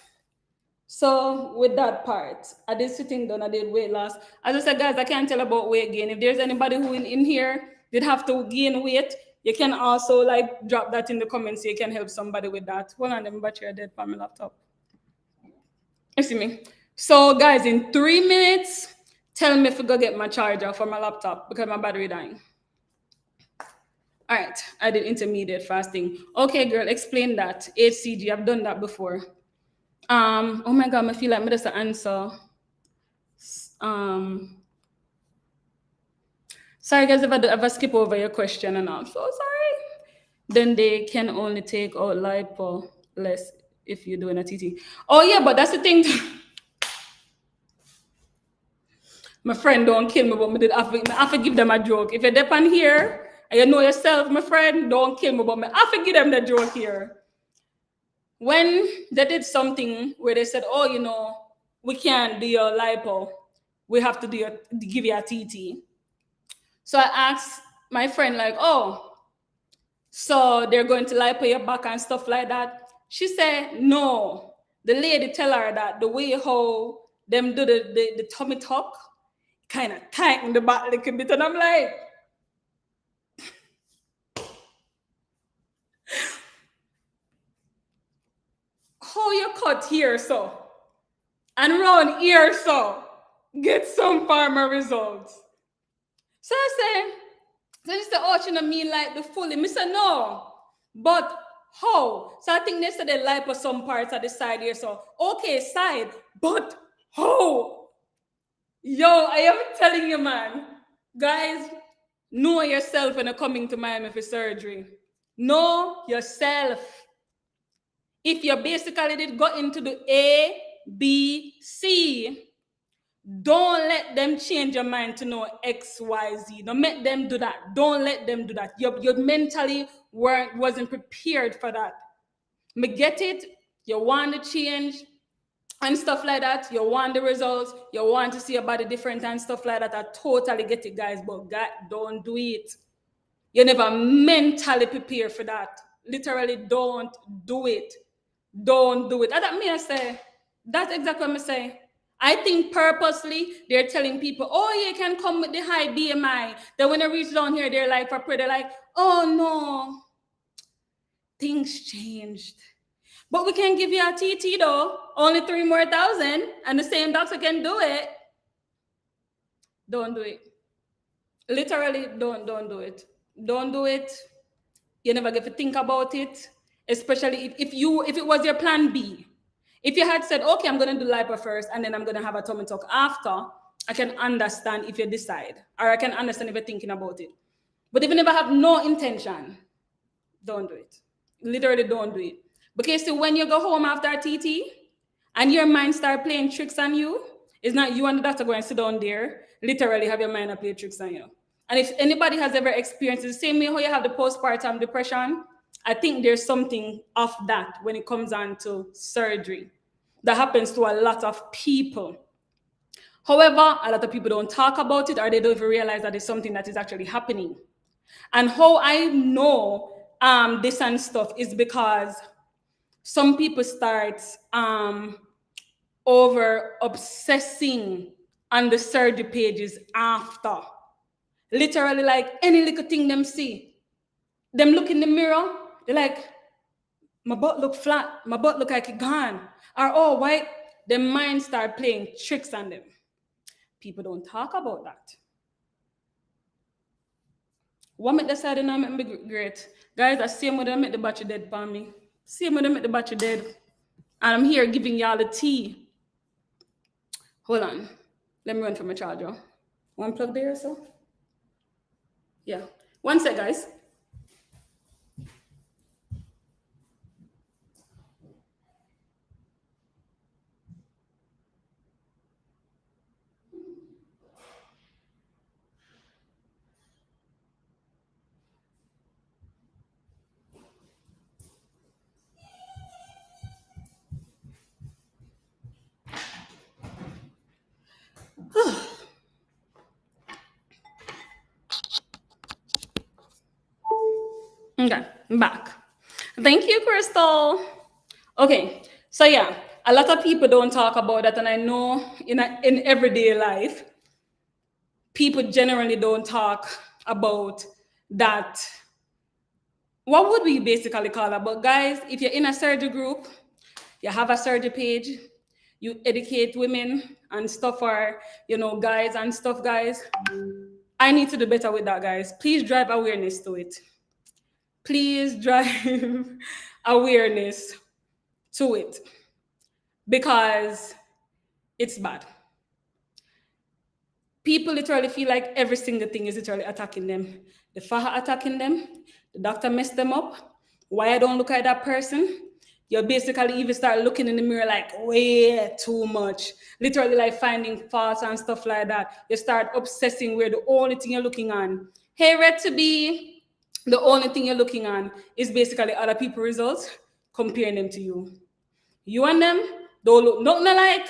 Speaker 1: So with that part, I did sitting down, I did weight loss. As I said, guys, I can't tell about weight gain. If there's anybody who in here did have to gain weight, you can also like drop that in the comments so you can help somebody with that. Hold on, let me battery dead on my laptop. You see me? So guys, in 3 minutes, tell me if I go get my charger for my laptop because my battery dying. All right, I did intermediate fasting. Okay, girl, explain that. HCG, I've done that before. Oh my God, I feel like I just answer. Sorry guys if I skip over your question and I'm so sorry. Then they can only take out lipo less if you're doing a TT. Oh yeah, but that's the thing. My friend don't kill me, but I have to give them a joke. If you're depend here and you know yourself, my friend, don't kill me, but I have to give them the joke here. When they did something where they said, oh, you know, we can't do your lipo, we have to give you a TT. So I asked my friend, like, oh, so they're going to lipo your back and stuff like that. She said, no. The lady tell her that the way how them do the tummy tuck, kind of tighten the back a little bit. And I'm like, how you cut here so? And round here so? Get some farmer results. So I say, so she said, oh, she don't mean like the fully. I said, no. But how? So I think they said they lipo some parts at the side here. So, okay, side. But how? Yo, I am telling you, man. Guys, know yourself when you're coming to Miami for surgery. Know yourself. If you basically did go into the A, B, C, don't let them change your mind to know X, Y, Z. Don't make them do that. Don't let them do that. You mentally wasn't prepared for that. Me get it. You want to change and stuff like that. You want the results. You want to see your body different and stuff like that. I totally get it, guys. But God, don't do it. You never mentally prepare for that. Literally, don't do it. Don't do it. And that means I say, that's exactly what I say. I think purposely they're telling people, oh, you can come with the high BMI. Then when they reach down here, they're like, they're like, oh no, things changed. But we can give you a TT though, only 3 more thousand, and the same doctor can do it. Don't do it. Literally, don't do it. Don't do it. You never get to think about it, especially if it was your plan B. If you had said, okay, I'm going to do lipo first and then I'm going to have a tummy tuck after, I can understand if you decide, or I can understand if you're thinking about it. But if you never have no intention, don't do it. Literally don't do it. Because see, when you go home after a TT and your mind start playing tricks on you, it's not you and the doctor going to sit down there, literally have your mind play tricks on you. And if anybody has ever experienced the same way how you have the postpartum depression, I think there's something of that when it comes on to surgery. That happens to a lot of people. However, a lot of people don't talk about it or they don't even realize that it's something that is actually happening. And how I know this and stuff is because some people start over obsessing on the surgery pages after. Literally, like any little thing them see. Them look in the mirror, they're like, my butt look flat, my butt look like it gone. Or oh, why? Their mind start playing tricks on them. People don't talk about that. What make the side and I make me great? Guys, I same with them make the battery dead for me. Same with them make the battery dead. And I'm here giving y'all the tea. Hold on. Let me run for my charger. One plug there or so? Yeah. One sec, guys. Okay, I'm back. Thank you, Crystal. Okay, so yeah, a lot of people don't talk about that, and I know in everyday life, people generally don't talk about that. What would we basically call it? But guys, if you're in a surgery group, you have a surgery page, you educate women and stuff, or guys and stuff, guys. I need to do better with that, guys. Please drive awareness to it. Please drive awareness to it, because it's bad. People literally feel like every single thing is literally attacking them. The Faha attacking them, the doctor messed them up. Why I don't look at that person? You basically even start looking in the mirror like way too much. Literally like finding faults and stuff like that. You start obsessing where the only thing you're looking on. Hey, Red to be, the only thing you're looking on is basically other people's results, comparing them to you. You and them don't look nothing alike,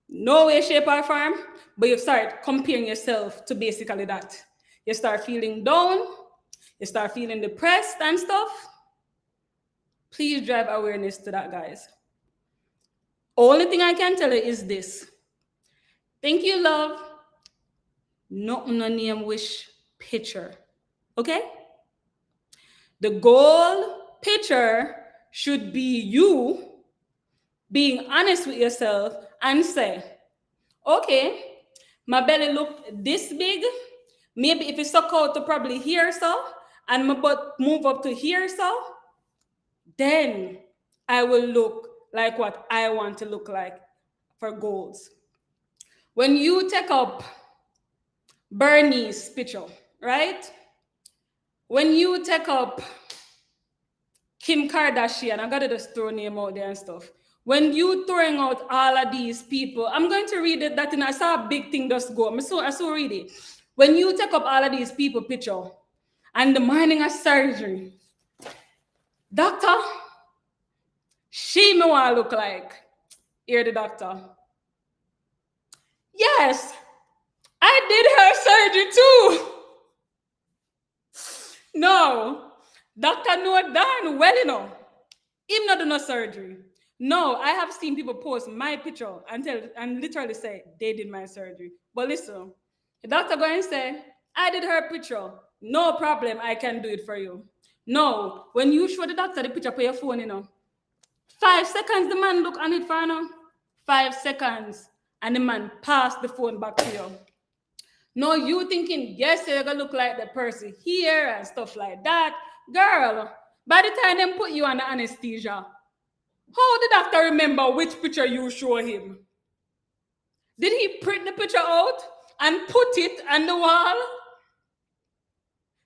Speaker 1: no way, shape, or form, but you start comparing yourself to basically that. You start feeling down, you start feeling depressed and stuff. Please drive awareness to that, guys. Only thing I can tell you is this. Thank you, love. Nothing no name wish picture. Okay? The goal picture should be you being honest with yourself and say, okay, my belly look this big. Maybe if it suck out to probably here so, and my butt move up to here so, then I will look like what I want to look like for goals. When you take up Bernie's picture, right? When you take up Kim Kardashian, I gotta just throw name out there and stuff. When you throwing out all of these people, I'm going to read it. That in I saw a big thing just go. I saw read it. When you take up all of these people picture and the morning of surgery, doctor, she me want to look like. Hear the doctor. Yes, I did her surgery too. No, doctor no done well enough. Him not do no surgery. No, I have seen people post my picture and literally say they did my surgery. But listen, the doctor go and say, I did her picture. No problem, I can do it for you. No, when you show the doctor the picture for your phone, 5 seconds the man look on it for now. 5 seconds. And the man pass the phone back to you. No, you thinking, yes, you're gonna look like the person here and stuff like that. Girl, by the time they put you under anesthesia, how did the doctor remember which picture you show him? Did he print the picture out and put it on the wall?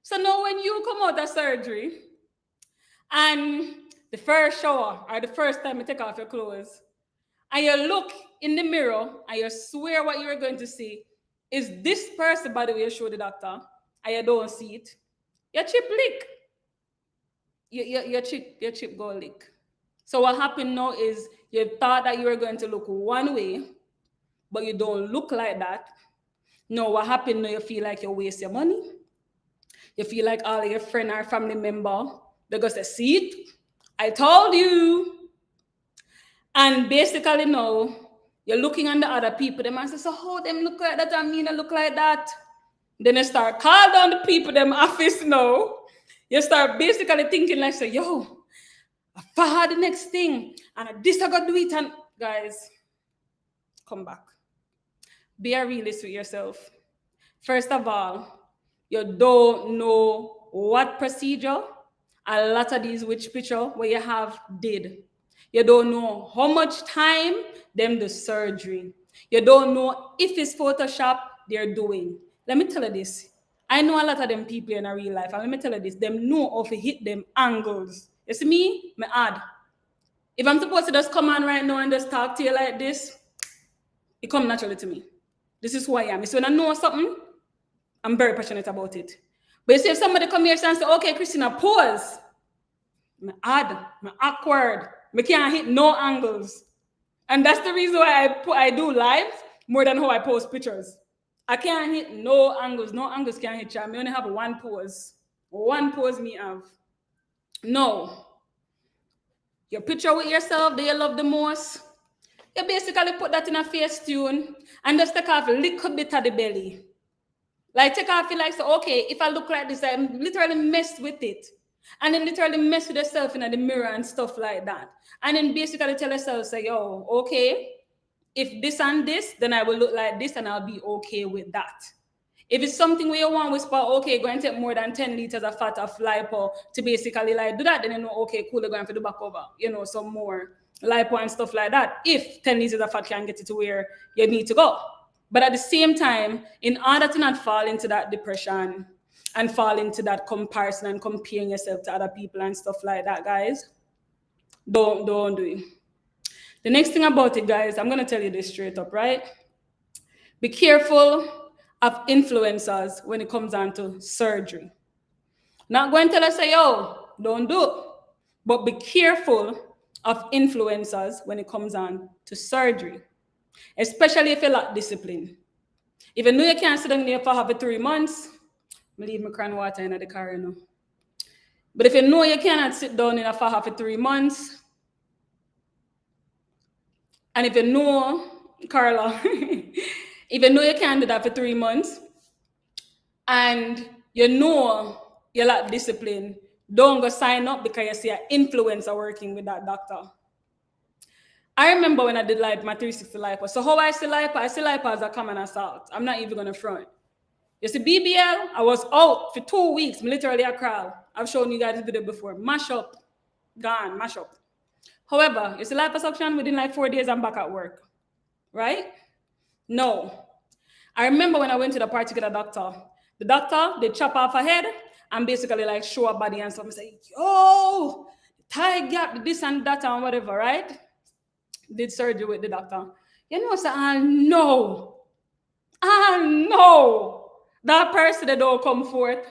Speaker 1: So now when you come out of surgery and the first shower or the first time you take off your clothes and you look in the mirror and you swear what you're going to see is this person, by the way, you show the doctor and you don't see it, your chip lick. Your chip go lick. So what happened now is you thought that you were going to look one way, but you don't look like that. No, what happened now, you feel like you waste your money. You feel like all your friend or family member, they're going to say, see it? I told you. And basically now, you're looking at the other people, them and say, so how them look like that and me not look like that? Then you start call down the people, them office now. You start basically thinking like, say, yo, I had the next thing, and this I got to do it. And guys, come back. Be a realist with yourself. First of all, you don't know what procedure a lot of these which picture where you have did. You don't know how much time them the surgery. You don't know if it's Photoshop they're doing. Let me tell you this. I know a lot of them people in a real life, and let me tell you this, them know how to hit them angles. You see me add. If I'm supposed to just come on right now and just talk to you like this, it comes naturally to me. This is who I am. So when I know something, I'm very passionate about it. But you see, if somebody come here and say, okay, Christina, pause. I'm odd, I'm awkward. I can't hit no angles. And that's the reason why I do live more than how I post pictures. I can't hit no angles. No angles can't hit you. I only have one pose. One pose me have. No. Your picture with yourself that you love the most, you basically put that in a face tune and just take off a little bit of the belly. Like take off it like, so okay, if I look like this, I literally mess with it. And then literally mess with yourself in the mirror and stuff like that. And then basically tell yourself, say, yo, okay, if this and this, then I will look like this and I'll be okay with that. If it's something where you want whisper, okay, go and take more than 10 liters of fat of lipo to basically like do that, then you know, okay, cool, you're going for the back over, you know, some more lipo and stuff like that. If 10 liters of fat can get you to where you need to go. But at the same time, in order to not fall into that depression and fall into that comparison and comparing yourself to other people and stuff like that, guys, don't do it. The next thing about it, guys, I'm going to tell you this straight up, right? Be careful of influencers when it comes down to surgery. Not going to tell us, say, yo, don't do it. But be careful of influencers when it comes on to surgery, especially if you lack discipline. If you know you can't sit down there for half 3 months, I leave my cran water in the car, you know. But if you know you cannot sit down in for half 3 months, and if you know, Carla, if you know you can't do that for 3 months, and you know you lack discipline, don't go sign up because you see an influencer working with that doctor. I remember when I did like my 360 lipo. So how I see lipo as a common assault. I'm not even gonna front. You see BBL, I was out for 2 weeks, literally a crawl. I've shown you guys the video before. Mash up, gone, mash up. However, you see liposuction, within like 4 days, I'm back at work, right? No. I remember when I went to the particular doctor. The doctor, they chop off her head and basically like show her body and stuff and say, yo, thigh gap, this and that and whatever, right? Did surgery with the doctor. You know, so I know that person that don't come forth.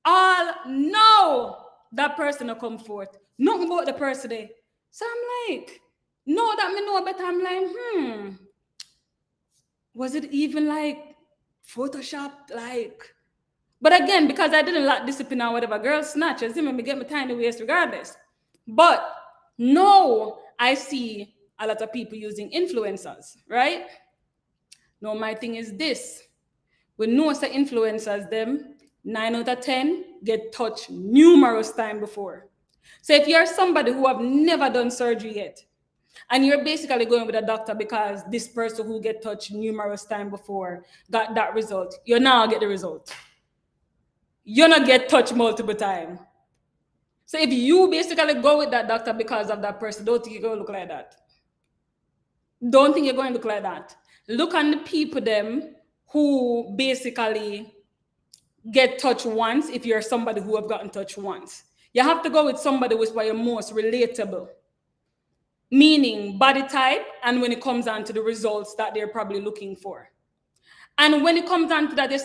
Speaker 1: All know that person will come forth. Nothing about the person there. So I'm like, no, that me know better. I'm like, was it even like Photoshop? Like, but again, because I didn't lack discipline or whatever, girl snatches, me get my tiny waist regardless. But no, I see a lot of people using influencers, right? No, my thing is this. We know the influencers, them 9 out of 10 get touched numerous times before. So if you're somebody who have never done surgery yet, and you're basically going with a doctor because this person who get touched numerous times before got that result, you now get the result. You're not get touched multiple times. So if you basically go with that doctor because of that person, don't think you're going to look like that. Don't think you're going to look like that. Look on the people them who basically get touched once if you're somebody who have gotten touched once. You have to go with somebody who's by your most relatable. Meaning body type and when it comes down to the results that they're probably looking for. And when it comes down to that, you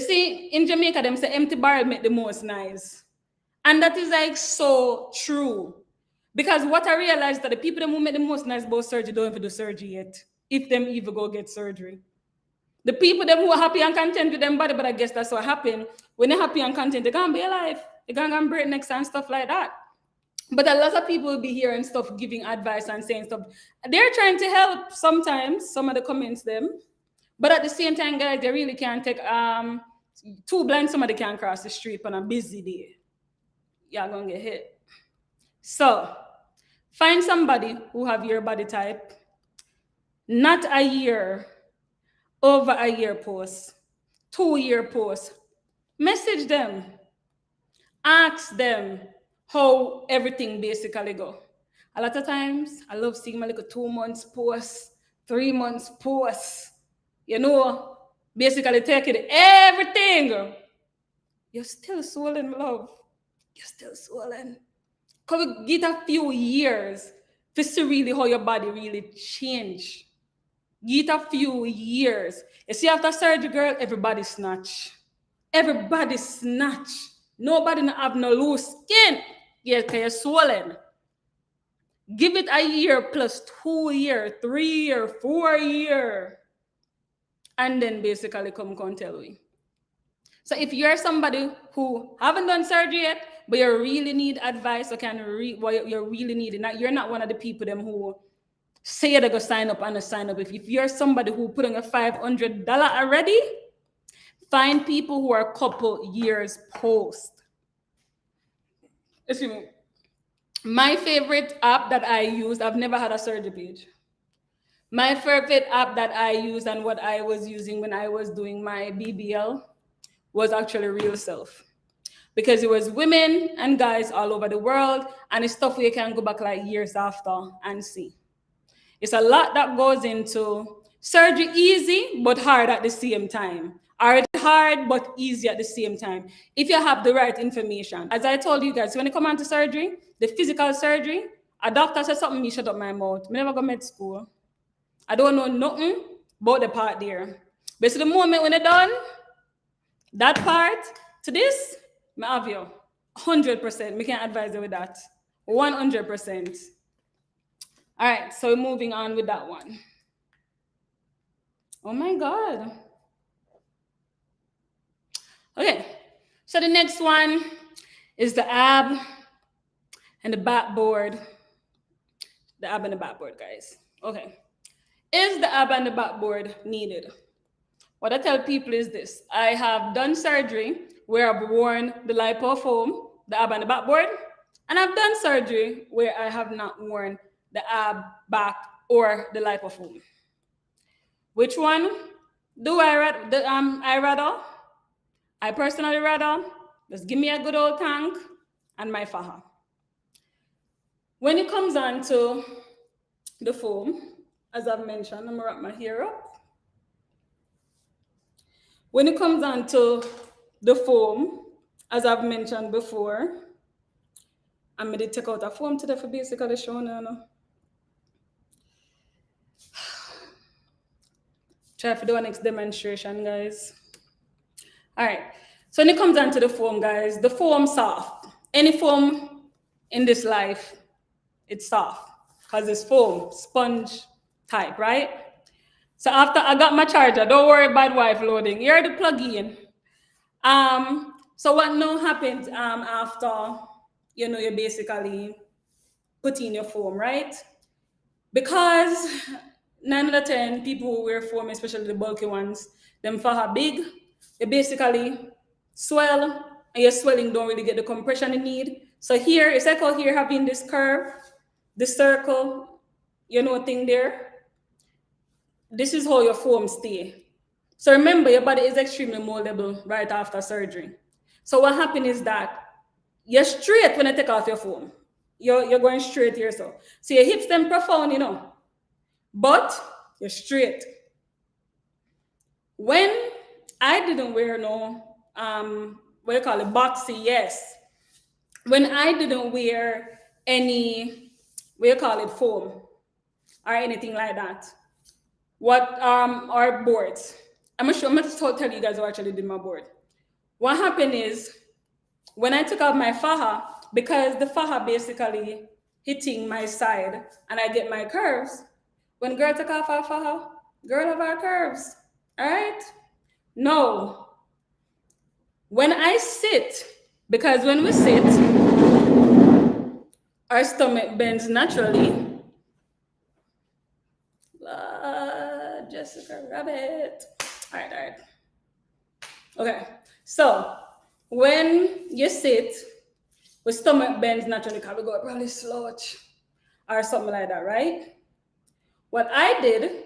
Speaker 1: see, in Jamaica, them say empty barrel make the most nice. And that is like so true. Because what I realized that the people that who make the most nice about surgery don't even do surgery yet. If them even go get surgery. The people them who are happy and content with them body, but I guess that's what happened. When they're happy and content, they're gonna be alive. They're gonna break necks and stuff like that. But a lot of people will be hearing stuff, giving advice and saying stuff. They're trying to help sometimes, some of the comments them. But at the same time, guys, they really can't take too blind somebody can't cross the street on a busy day. You're gonna get hit. So find somebody who have your body type, not a year, over a year post, 2-year post. Message them, ask them how everything basically go. A lot of times, I love seeing my little 2 months post, 3 months post. You know, basically take it everything. You're still swollen, love. You're still swollen. Because we get a few years to see really how your body really change. Get a few years. You see, after surgery, girl, everybody snatch. Everybody snatch. Nobody have no loose skin. Yeah, because you're swollen. Give it a year plus 2 years, 3 years, 4 years. And then basically come tell me. So if you're somebody who haven't done surgery yet, but you really need advice, or you're really needing that, you're not one of the people them who say they're gonna sign up and they sign up. If you're somebody who put on a $500 already, find people who are a couple years post. Excuse me. My favorite app that I used, I've never had a surgery page. My favorite app that I used and what I was using when I was doing my BBL was actually Real Self, because it was women and guys all over the world, and it's stuff where you can go back like years after and see. It's a lot that goes into surgery, easy but hard at the same time. Hard but easy at the same time if you have the right information. As I told you guys, when you come on to surgery, the physical surgery, a doctor said something, me shut up my mouth. I never go med school. I don't know nothing about the part there. But so the moment when they're done, that part to this, I have you 100%. We can advise you with that 100%. All right, so we're moving on with that one. Oh my God. Okay, so the next one is the ab and the backboard. The ab and the backboard, guys. Okay, is the ab and the backboard needed? What I tell people is this: I have done surgery where I've worn the lipofoam, the ab and the backboard, and I've done surgery where I have not worn the ab, back, or the lipofoam. Which one do I rather? I personally rather just give me a good old tank and my faja. When it comes on to the foam, as I've mentioned, I'm gonna wrap my hair up. When it comes on to the foam, as I've mentioned before, I'm gonna take out a foam today for basically showing you. Try to do a next demonstration, guys. All right, so when it comes down to the foam, guys, the foam soft. Any foam in this life, it's soft because it's foam, sponge type, right? So after I got my charger, don't worry about wife loading. You're the plug-in. So what now happens after, you basically put in your foam, right? Because 9 out of 10 people who wear foam, especially the bulky ones, them faja big, they basically swell, and your swelling don't really get the compression you need. So here, it's like out here having this curve, the circle, thing there. This is how your foam stay. So remember, your body is extremely moldable right after surgery. So what happens is that you're straight when you take off your foam. You're going straight here, so your hips them profound, but you're straight. When I didn't wear what you call it, boxy, yes. When I didn't wear any, what you call it, foam or anything like that, or boards. I'm gonna tell you guys who actually did my board. What happened is, when I took out my faja, because the faja basically hitting my side and I get my curves, when girl took off her faja, girl have our curves, all right? No. When I sit, because when we sit, our stomach bends naturally. Jessica Rabbit. All right. Okay, so when you sit, with stomach bends naturally, because we go probably slouch or something like that, right? What I did,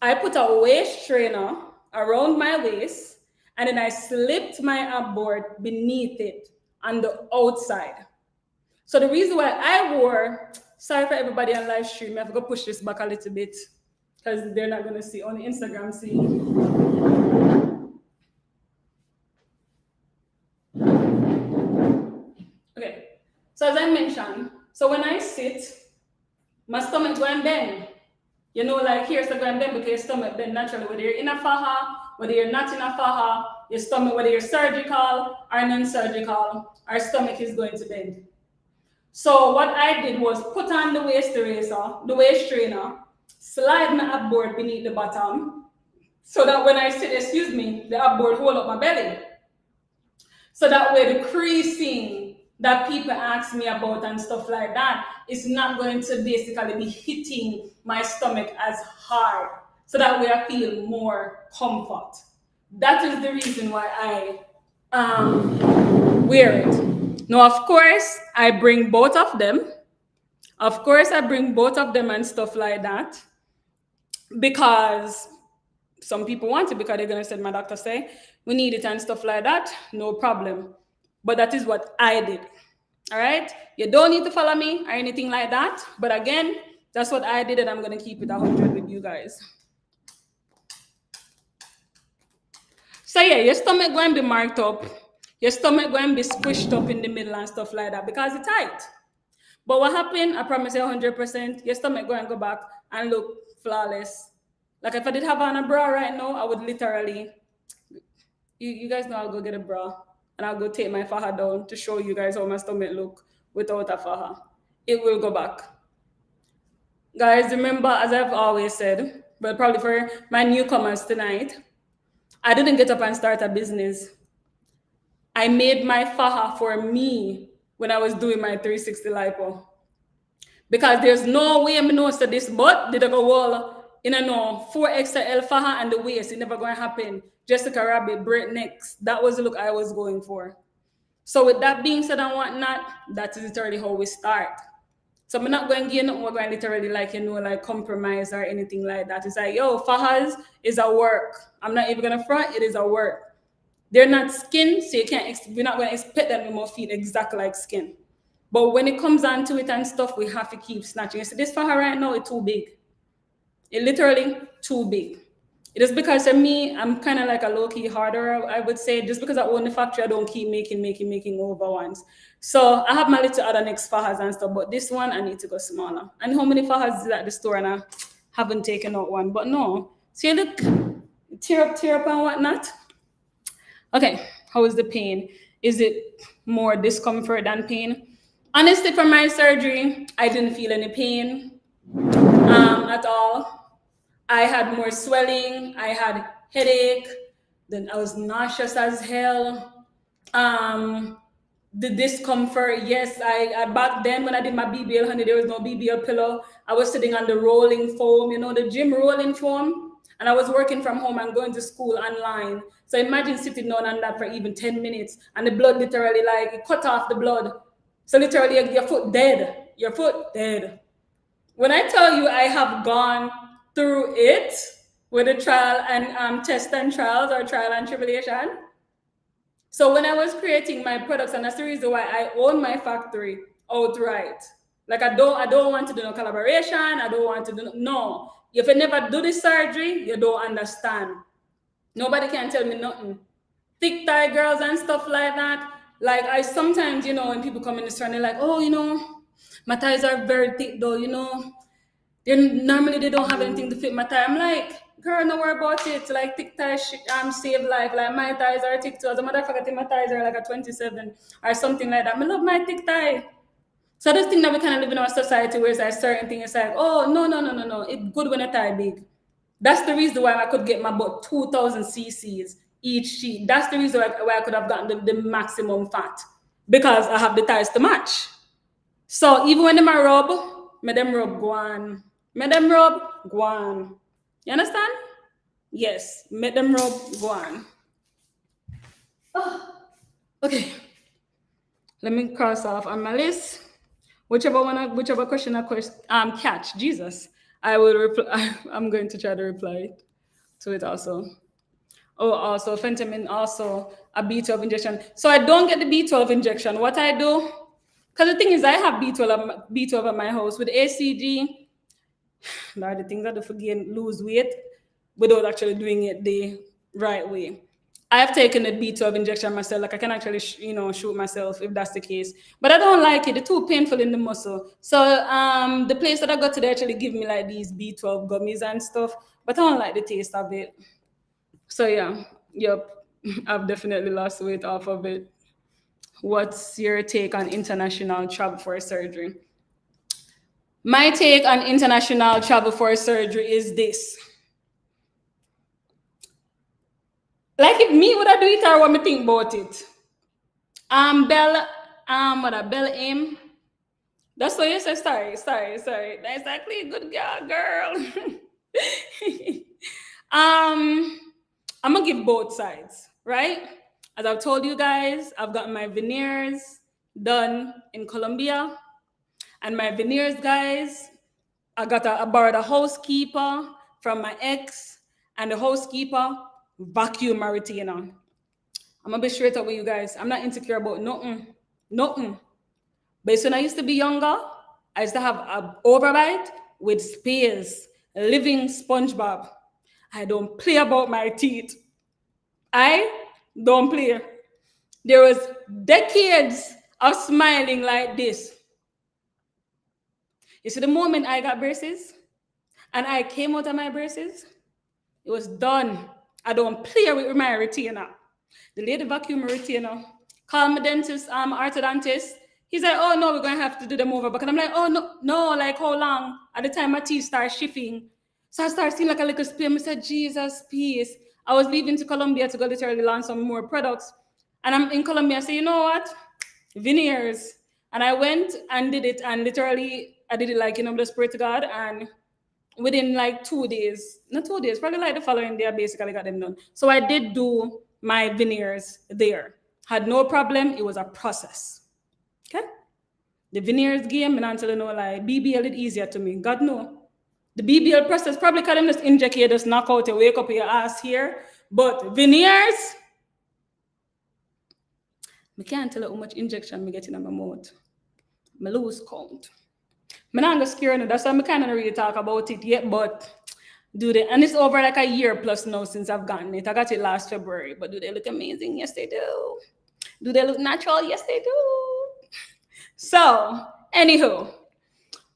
Speaker 1: I put a waist trainer around my waist, and then I slipped my ab board beneath it on the outside. So the reason why I wore, sorry for everybody on live stream, I have to push this back a little bit because they're not gonna see, on the Instagram see. Okay, so as I mentioned, so when I sit, my stomach go and bend. Like here's the go and bend because your stomach bend naturally, whether you're in a faja, whether you're not in a faja, your stomach, whether you're surgical or non-surgical, our stomach is going to bend. So what I did was put on the waist trainer, slide my ab board beneath the bottom, so that when I sit, the ab board hold up my belly. So that way the creasing that people ask me about and stuff like that is not going to basically be hitting my stomach as hard. So that way I feel more comfort. That is the reason why I wear it. Now, of course, I bring both of them. Of course, I bring both of them and stuff like that because some people want it because they're gonna say my doctor say we need it and stuff like that. No problem. But that is what I did. All right. You don't need to follow me or anything like that. But again, that's what I did, and I'm gonna keep it 100 with you guys. So yeah, your stomach going to be marked up. Your stomach going to be squished up in the middle and stuff like that because it's tight. But what happened? I promise you 100%. Your stomach going to go back and look flawless. Like if I did have on a bra right now, I would literally. You guys know I'll go get a bra and I'll go take my faja down to show you guys how my stomach look without a faja. It will go back. Guys, remember, as I've always said, but probably for my newcomers tonight, I didn't get up and start a business. I made my faja for me when I was doing my 360 lipo. Because there's no way I'm know that this butt did I go wall in a no 4XL faja and the waist. It never going to happen. Jessica Rabbit, Brett necks. That was the look I was going for. So with that being said and whatnot, that is literally how we start. So I'm not going to get nothing, we're going to literally like compromise or anything like that. It's like, yo, fajas is a work. I'm not even going to front, it is a work. They're not skin, so you're not going to expect them to more feel exactly like skin. But when it comes down to it and stuff, we have to keep snatching. So this faja right now, it's too big. It literally too big. It is because for me, I'm kind of like a low-key harder, I would say. Just because I own the factory, I don't keep making over ones. So I have my little other next fajas and stuff, but this one, I need to go smaller. And how many fajas is at the store and I haven't taken out one? But no. See, look, tear up and whatnot. Okay, how is the pain? Is it more discomfort than pain? Honestly, for my surgery, I didn't feel any pain at all. I had more swelling, I had headache, then I was nauseous as hell. The discomfort, yes, I back then when I did my BBL, honey, there was no BBL pillow. I was sitting on the rolling foam, the gym rolling foam, and I was working from home and going to school online. So imagine sitting down on that for even 10 minutes, and the blood literally it cut off the blood. So literally your foot dead, When I tell you I have gone through it with a trial and test and trials or trial and tribulation. So when I was creating my products, and that's the reason why I own my factory outright. Like I don't want to do no collaboration. I don't want to do no. If you never do the surgery, you don't understand. Nobody can tell me nothing. Thick thigh girls and stuff like that. Like I sometimes, when people come in the store, they're like, oh, my thighs are very thick though, Normally they don't have anything to fit my thigh. I'm like, girl, no worry about it. Like thick thighs save life. Like my thighs are thick too. As a matter of fact, I think my thighs are like a 27 or something like that. I love my thick thigh. So I just think that we kind of live in our society where it's like certain things. It's like, oh no. It's good when a thigh big. That's the reason why I could get my butt 2,000 cc's each sheet. That's the reason why I could have gotten the maximum fat because I have the thighs to match. So even when them are rub, me them rub go on. You understand? Yes, make them rub go on. Oh, okay. Let me cross off on my list. Whichever question I catch, Jesus, I will reply. I'm going to try to reply to it also. Oh, also fentanyl, also a B12 injection. So I don't get the B12 injection. What I do, because the thing is, I have B12 at my house with ACG. There are the things I do for lose weight without actually doing it the right way. I have taken a B12 injection myself. Like I can actually, shoot myself if that's the case. But I don't like it. It's too painful in the muscle. So the place that I got to, they actually give me like these B12 gummies and stuff. But I don't like the taste of it. So yeah, yep. I've definitely lost weight off of it. What's your take on international travel for surgery? My take on international travel for surgery is this. Like if me would I do it or what me think about it? Bell aim. That's what you said. Sorry. That's exactly a good girl. I'm gonna give both sides, right? As I've told you guys, I've gotten my veneers done in Colombia, and my veneers, guys, I borrowed a housekeeper from my ex, and the housekeeper vacuum my retainer. I'm gonna be straight up with you guys. I'm not insecure about nothing. But when I used to be younger, I used to have a overbite with space, a living SpongeBob. I don't play about my teeth. I don't play. There was decades of smiling like this. You see, the moment I got braces and I came out of my braces, it was done. I don't play with my retainer. The lady vacuum retainer. Call my dentist, orthodontist. He's like, oh no, we're gonna have to do them over. But I'm like, oh no, like how long? At the time my teeth start shifting. So I started seeing like a little spear. I said, Jesus, peace. I was leaving to Colombia to go literally launch some more products. And I'm in Colombia. I said, you know what? Veneers. And I went and did it. And literally, I did it like, just pray to God. And within like 2 days, not 2 days, probably like the following day, I basically got them done. So I did do my veneers there. Had no problem. It was a process. Okay? The veneers game, and until you know, like BBL it easier to me. God no. The BBL process probably can just inject you, just knock out, you wake up your ass here. But veneers, I can't tell you how much injection I get in my mouth. I lose count. I'm not gonna scare you. That's why I kind of really talk about it yet, but do they? And it's over like a year plus now since I've gotten it. I got it last February, but do they look amazing? Yes, they do. Do they look natural? Yes, they do. So, anywho,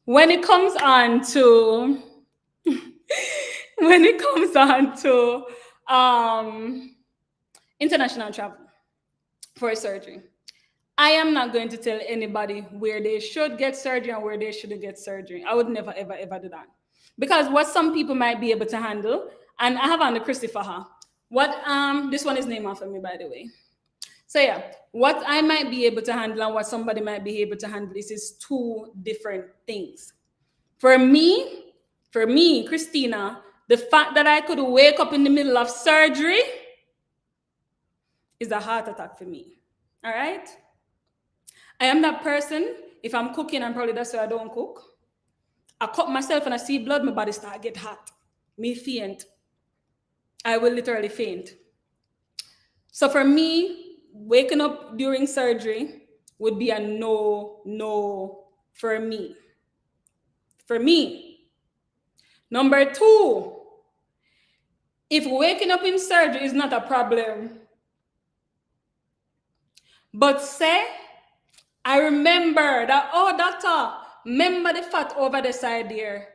Speaker 1: when it comes on to international travel for surgery, I am not going to tell anybody where they should get surgery and where they shouldn't get surgery. I would never, ever, ever do that. Because what some people might be able to handle, and I have on the Christopher, what this one is named after me, by the way. So yeah, what I might be able to handle and what somebody might be able to handle is two different things. For me, Christina, the fact that I could wake up in the middle of surgery is a heart attack for me. All right? I am that person, if I'm cooking, and probably that's why I don't cook. I cut myself and I see blood, my body start get hot. Me faint. I will literally faint. So for me, waking up during surgery would be a no for me. For me. Number two, if waking up in surgery is not a problem, but say, I remember that, oh, doctor, remember the fat over the side there.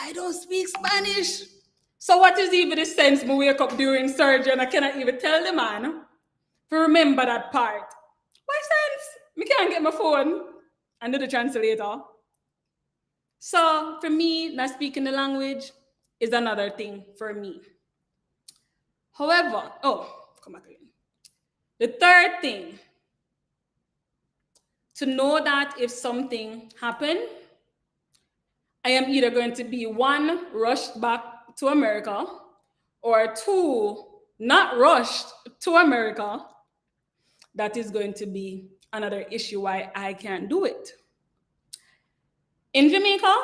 Speaker 1: I don't speak Spanish. So what is even the sense me wake up during surgery and I cannot even tell the man to remember that part? Why sense? Me can't get my phone and do the translator. So for me, not speaking the language is another thing for me. However, come back again. The third thing, to know that if something happened, I am either going to be one, rushed back to America, or two, not rushed to America. That is going to be another issue why I can't do it. In Jamaica,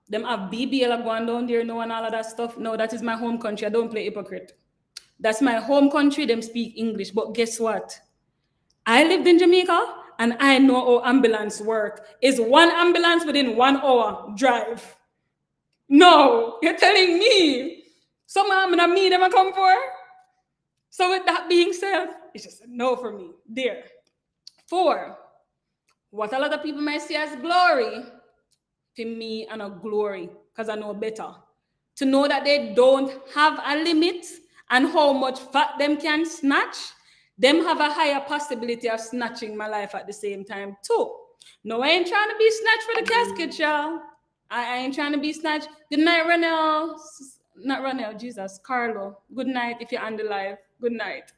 Speaker 1: them have BBL going down there, and all of that stuff. No, that is my home country. I don't play hypocrite. That's my home country. Them speak English. But guess what? I lived in Jamaica, and I know how ambulance work. Is one ambulance within 1 hour drive? No, you're telling me. Some I'm gonna meet them and come for. So with that being said, it's just a no for me. There. 4, what a lot of people might see as glory, to me and a glory, because I know better. To know that they don't have a limit and how much fat them can snatch, them have a higher possibility of snatching my life at the same time too. No, I ain't trying to be snatched for the casket, y'all. I ain't trying to be snatched. Good night, Ronell. Not Ronell, Jesus. Carlo. Good night if you're on the live. Good night.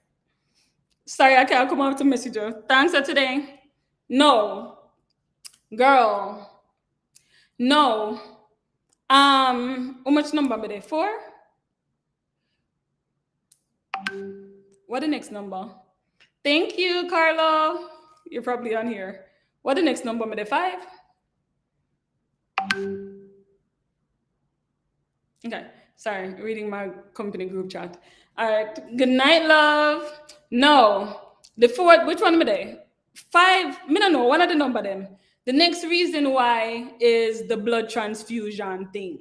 Speaker 1: Sorry, I can't come out to message you. Thanks for today. No. Girl. No. How much number am I there? 4? What the next number? Thank you, Carlo. You're probably on here. What the next number am I there? 5? Okay. Sorry, reading my company group chat. All right. Good night, love. No. The 4th, which one am I there? 5. Me don't know. One of the number them. The next reason why is the blood transfusion thing.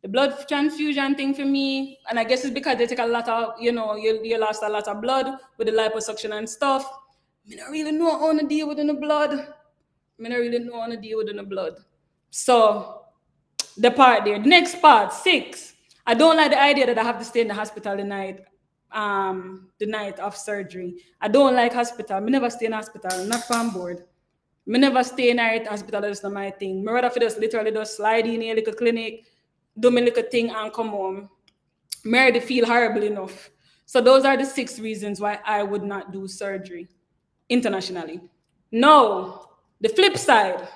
Speaker 1: The blood transfusion thing for me, and I guess it's because they take a lot of, you lost a lot of blood with the liposuction and stuff. I don't really know how to deal with the blood. I don't really know how to deal with the blood. So the part there. The next part, 6. I don't like the idea that I have to stay in the hospital the night of surgery. I don't like hospital. Me never stay in hospital, not from board. Me never stay in a hospital, that's not my thing. Me rather for just literally just slide in a little clinic, do my little thing and come home. Me already feel horrible enough. So those are the 6 reasons why I would not do surgery internationally. No, the flip side.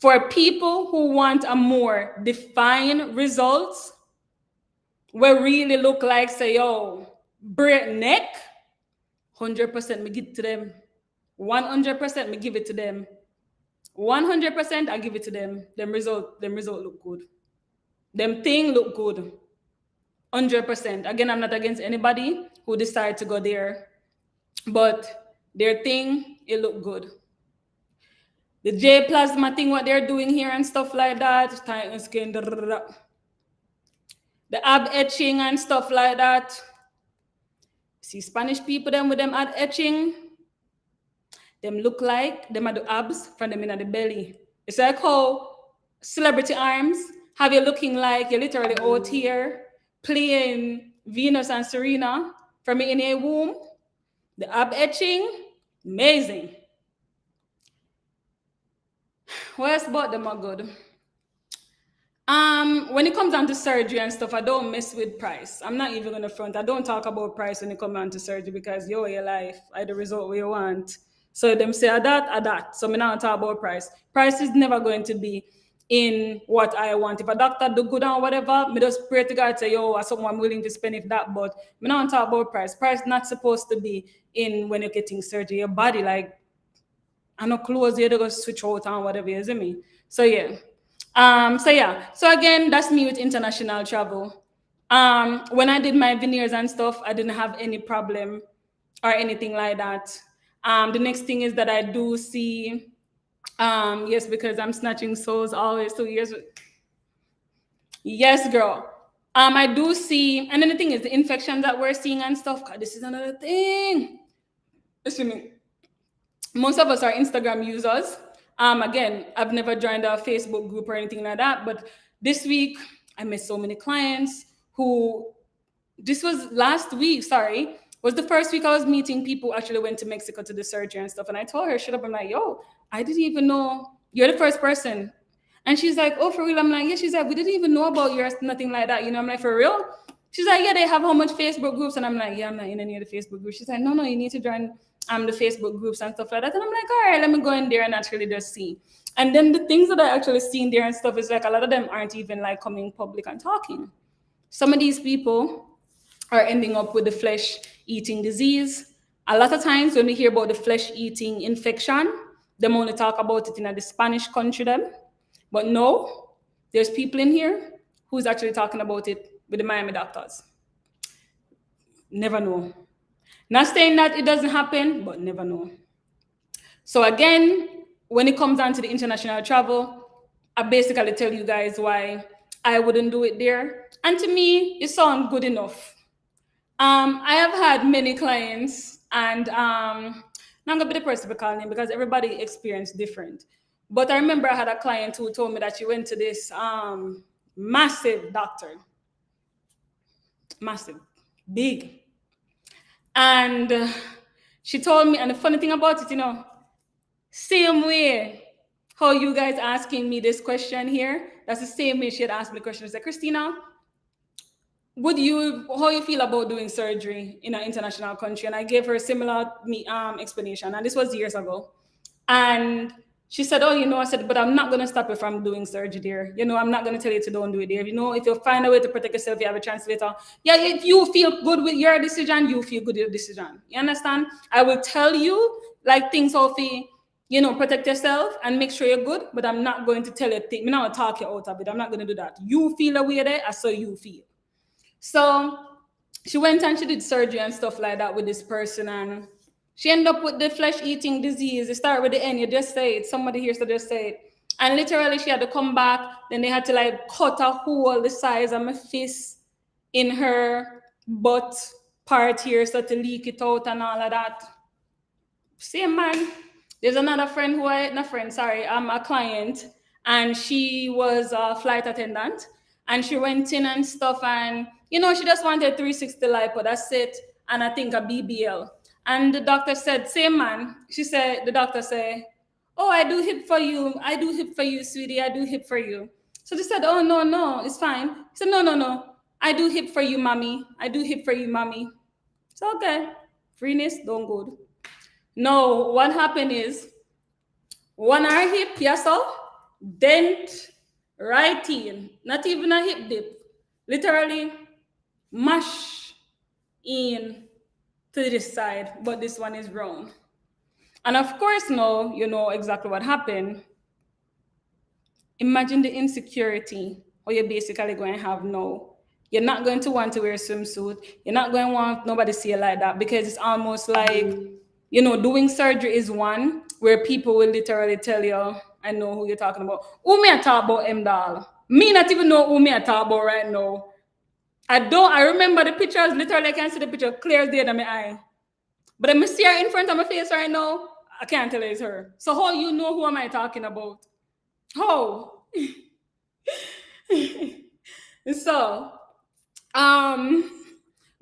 Speaker 1: For people who want a more defined results, where really look like, say, yo, break neck, 100% me give it to them. 100% me give it to them. 100% I give it to them. Them result look good. Them thing look good. 100%. Again, I'm not against anybody who decide to go there, but their thing, it look good. The J plasma thing, what they're doing here and stuff like that, tighten skin, the ab etching and stuff like that. See Spanish people them with them ab etching, them look like them are the abs from them in the belly. It's like how celebrity arms have you looking like you're literally out here playing Venus and Serena from in a womb. The ab etching, amazing. What else about them are good? When it comes down to surgery and stuff, I don't mess with price. I'm not even gonna front. I don't talk about price when it comes down to surgery because your life, I the result we want. So them say that. So me not talk about price. Price is never going to be in what I want. If a doctor do good and whatever, me just pray to God say, yo, someone willing to spend if that, but me not talk about price. Price not supposed to be in when you're getting surgery. Your body, like, I know clothes, you're gonna switch out and whatever, you see me? So yeah. So again, that's me with international travel. When I did my veneers and stuff, I didn't have any problem or anything like that. The next thing is that I do see, yes, because I'm snatching souls always 2 years. Yes, girl. I do see, and then the thing is the infections that we're seeing and stuff. God, this is another thing. Listen to me. Most of us are Instagram users. Again, I've never joined a Facebook group or anything like that, but this week I met so many clients who, this was last week, was the first week I was meeting people who actually went to Mexico to the surgery and stuff. And I told her, shut up, I'm like, yo, I didn't even know you're the first person. And she's like, oh, for real? I'm like, yeah. She's like, we didn't even know about yours, nothing like that. I'm like, for real? She's like, yeah, they have how much Facebook groups? And I'm like, yeah, I'm not in any of the Facebook groups. She's like, no, you need to join the Facebook groups and stuff like that. And I'm like, all right, let me go in there and actually just see. And then the things that I actually see in there and stuff is like a lot of them aren't even like coming public and talking. Some of these people are ending up with the flesh eating disease. A lot of times when we hear about the flesh eating infection, them only talk about it in the Spanish country them. But no, there's people in here who's actually talking about it with the Miami doctors. Never know. Not saying that it doesn't happen, but never know. So again, when it comes down to the international travel, I basically tell you guys why I wouldn't do it there. And to me, it sounds good enough. I have had many clients, and I'm gonna be the person to call name because everybody experienced different. But I remember I had a client who told me that she went to this massive doctor, massive, big, and she told me. And the funny thing about it, same way how you guys asking me this question here, that's the same way she had asked me the question. She said, Christina, how you feel about doing surgery in an international country? And I gave her a similar explanation, and this was years ago. And she said, oh, I said, but I'm not going to stop you from doing surgery there. I'm not going to tell you to don't do it there. If you find a way to protect yourself, you have a chance later. Yeah, if you feel good with your decision, you feel good with your decision. You understand? I will tell you like things how protect yourself and make sure you're good, but I'm not going to tell you things. I'm not going to talk you out of it. I'm not going to do that. You feel a way there, I saw you feel. So she went and she did surgery and stuff like that with this person, and she ended up with the flesh-eating disease. It started with the N. You just say it. Somebody here to just say it. And literally, she had to come back. Then they had to like cut a hole the size of my fist in her butt part here so to leak it out and all of that. Same man. There's another friend I'm a client, and she was a flight attendant, and she went in and stuff, and she just wanted 360 lipo, that's it, and I think a BBL. And the doctor said, same man, the doctor said, oh, I do hip for you, sweetie, I do hip for you. So they said, oh, no, it's fine. He said, no, I do hip for you, mommy. I do hip for you, mommy. So okay, freeness, don't good. No, what happened is one our hip, yes, so dent right in, not even a hip dip, literally mash in to this side, but this one is wrong. And of course, now you know exactly what happened. Imagine the insecurity or you're basically going to have now. You're not going to want to wear a swimsuit. You're not going to want nobody to see you like that, because it's almost like, doing surgery is one where people will literally tell you, I know who you're talking about. Who me I talk about Mdal? Me not even know who me I talk about right now. I remember the pictures, literally I can see the picture clear as day in my eye. But I see her in front of my face right now, I can't tell it's her. So how you know who am I talking about? How? So,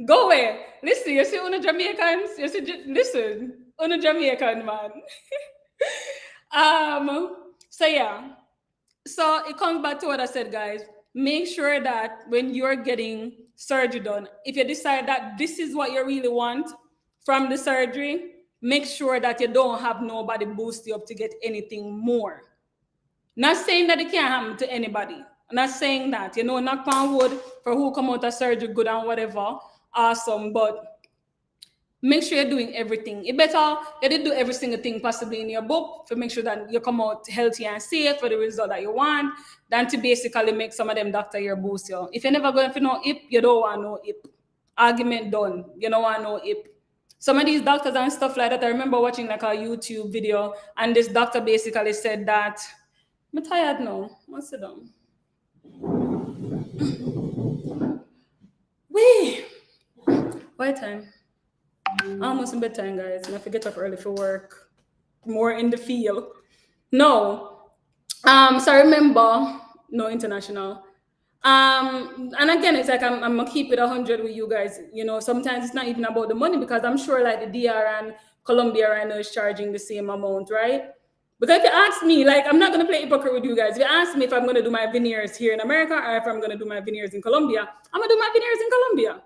Speaker 1: go away. Listen, you see on the Jamaicans, listen, on the Jamaican man. So yeah. So it comes back to what I said, guys. Make sure that when you're getting surgery done, if you decide that this is what you really want from the surgery, make sure that you don't have nobody boost you up to get anything more. Not saying that it can't happen to anybody. I'm not saying that, knock on wood for who come out of surgery good and whatever, awesome, but make sure you're doing everything. You did do every single thing possibly in your book to make sure that you come out healthy and safe for the result that you want, than to basically make some of them doctor your boost you. If you're never going for no hip, you don't want no hip. Argument done. You don't want no hip. Some of these doctors and stuff like that, I remember watching like a YouTube video, and this doctor basically said that, I'm tired now. I'll sit down. Wait. What time? Almost in bedtime, guys. And I have to get up early for work. More in the field. No. So I remember, no international. And again, it's like I'm gonna keep it 100 with you guys. Sometimes it's not even about the money, because I'm sure like the DR and Colombia right now is charging the same amount, right? Because if you ask me, like, I'm not going to play hypocrite with you guys. If you ask me if I'm going to do my veneers here in America or if I'm going to do my veneers in Colombia, I'm going to do my veneers in Colombia.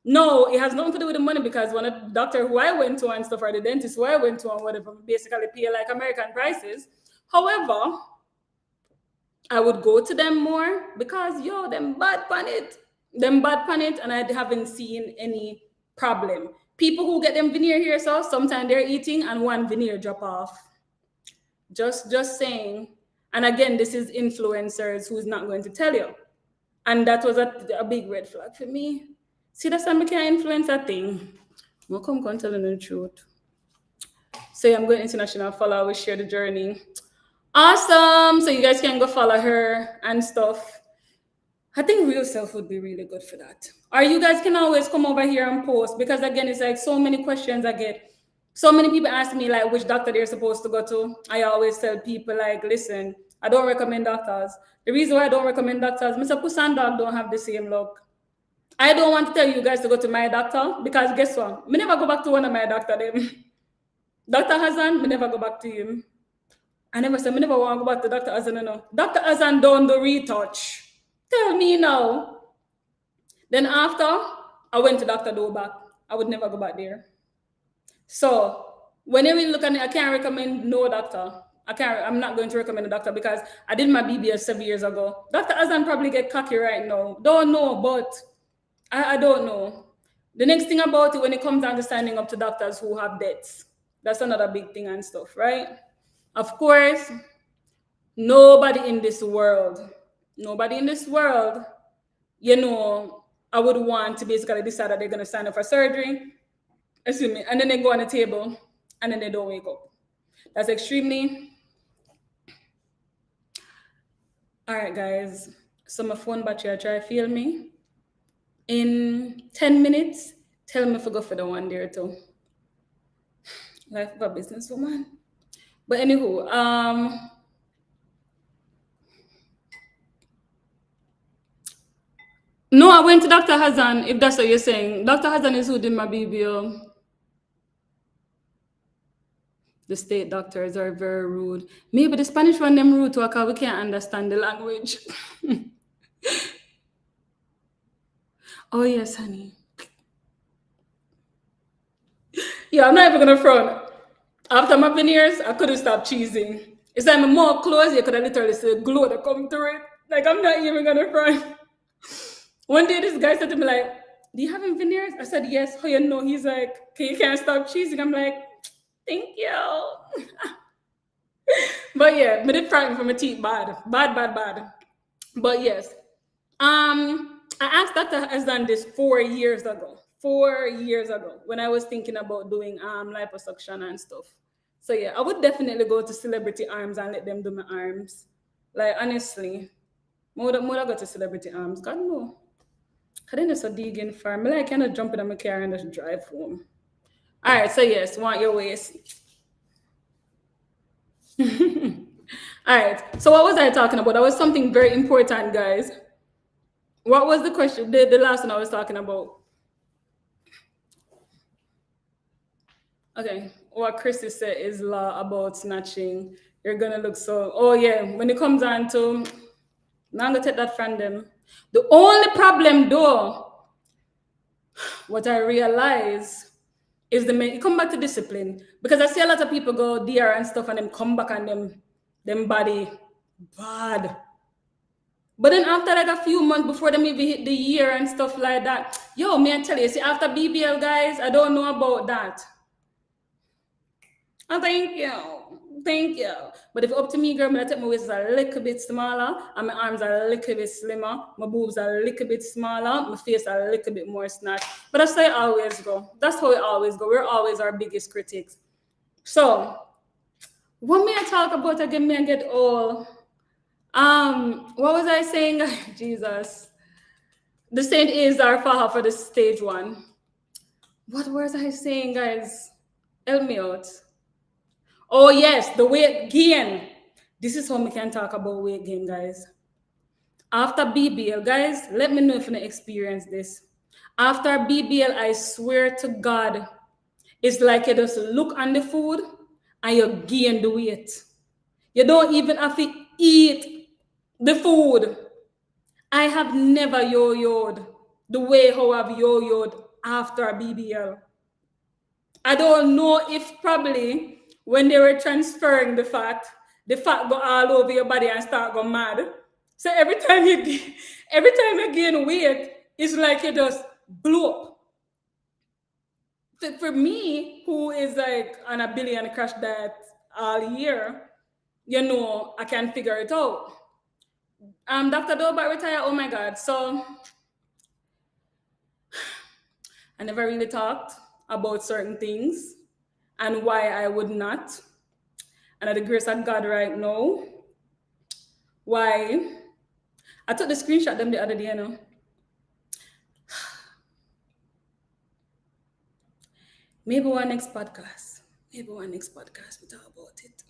Speaker 1: No, it has nothing to do with the money, because when a doctor who I went to and stuff, or the dentist who I went to and whatever, basically pay like American prices. However, I would go to them more because, them bad pan it. And I haven't seen any problem. People who get them veneer here, so sometimes they're eating and one veneer drop off. Just saying. And again, this is influencers who's not going to tell you. And that was a big red flag for me. See, that's why I can't influence that thing. I'm going to tell you the truth. So I'm going international, follow, we share the journey. Awesome. So you guys can go follow her and stuff. I think real self would be really good for that. Or you guys can always come over here and post, because again, it's like so many questions I get. So many people ask me like which doctor they're supposed to go to. I always tell people like, listen, I don't recommend doctors. The reason why I don't recommend doctors, Mr. Puss and Dog don't have the same luck. I don't want to tell you guys to go to my doctor, because guess what? Me never go back to one of my doctor them. Dr. Hassan, me never go back to him. I never said me never want to go back to Dr. Hassan, no. Dr. Hassan don't do retouch. Tell me now. Then after, I went to Dr. Dobak. I would never go back there. So when you really look at it, I can't recommend no doctor. I'm not going to recommend a doctor because I did my BBL 7 years ago. Dr. Azan probably get cocky right now. Don't know, but I don't know. The next thing about it, when it comes down to signing up to doctors who have debts, that's another big thing and stuff, right? Of course, nobody in this world, I would want to basically decide that they're going to sign up for surgery, excuse me, and then they go on the table and then they don't wake up. That's extremely. All right, guys. So my phone battery, I try to feel me. In 10 minutes, tell me if I go for the one there too. Life of a businesswoman. But anywho, no, I went to Dr. Hazan, if that's what you're saying. Dr. Hazan is who did my BBL. The state doctors are very rude. Maybe the Spanish one them rude too, because we can't understand the language. Oh yes, honey. Yeah, I'm not even gonna front. After my veneers, I couldn't stop cheesing. It's like my mouth closed, you could have literally see glow that come through it. Like I'm not even gonna front. One day this guy said to me like, "Do you have any veneers?" I said yes. How you know? He's like, "Okay, you can't stop cheesing." I'm like, "Thank you." But yeah, but it frightened from my teeth bad. But yes. I asked Dr. has done this 4 years ago. 4 years ago, when I was thinking about doing liposuction and stuff. So yeah, I would definitely go to Celebrity Arms and let them do my arms. Like honestly, more go to Celebrity Arms. God no. I didn't so digging for me. Like kind of jump in my car and just drive home. All right, so yes, want your waist. All right. So what was I talking about? That was something very important, guys. What was the question? The last one I was talking about. Okay. What Chrissy said is law about snatching. You're gonna look so. Oh yeah. When it comes on to, I'm gonna take that from them. The only problem though, what I realize is it come back to discipline, because I see a lot of people go DR and stuff and them come back and them body bad. But then after like a few months before them even hit the year and stuff like that, yo, may I tell you, see after BBL guys, I don't know about that. Oh, thank you. But if up to me, girl, I take my waist a little bit smaller, and my arms are a little bit slimmer, my boobs are a little bit smaller, my face a little bit more snatched. But that's how it always go. That's how it always go. We're always our biggest critics. So, what may I talk about again? May I get all? What was I saying? Jesus. The Saint is our Faha for the stage one. What was I saying, guys? Help me out. Oh yes, the weight gain. This is how we can talk about weight gain, guys. After BBL, guys, let me know if you experience this. After BBL, I swear to God, it's like you just look on the food and you gain the weight. You don't even have to eat the food. I have never yo-yoed the way how I've yo-yoed after BBL. I don't know if probably when they were transferring the fat go all over your body and start going mad. So every time you gain weight, it's like you just blow up. For me, who is like on a billion crash diet all year, I can figure it out. Dr. Doba retired. Oh my God. So I never really talked about certain things and why I would not. And at the grace of God right now, why I took the screenshot them the other day, Maybe one next podcast. We talk about it.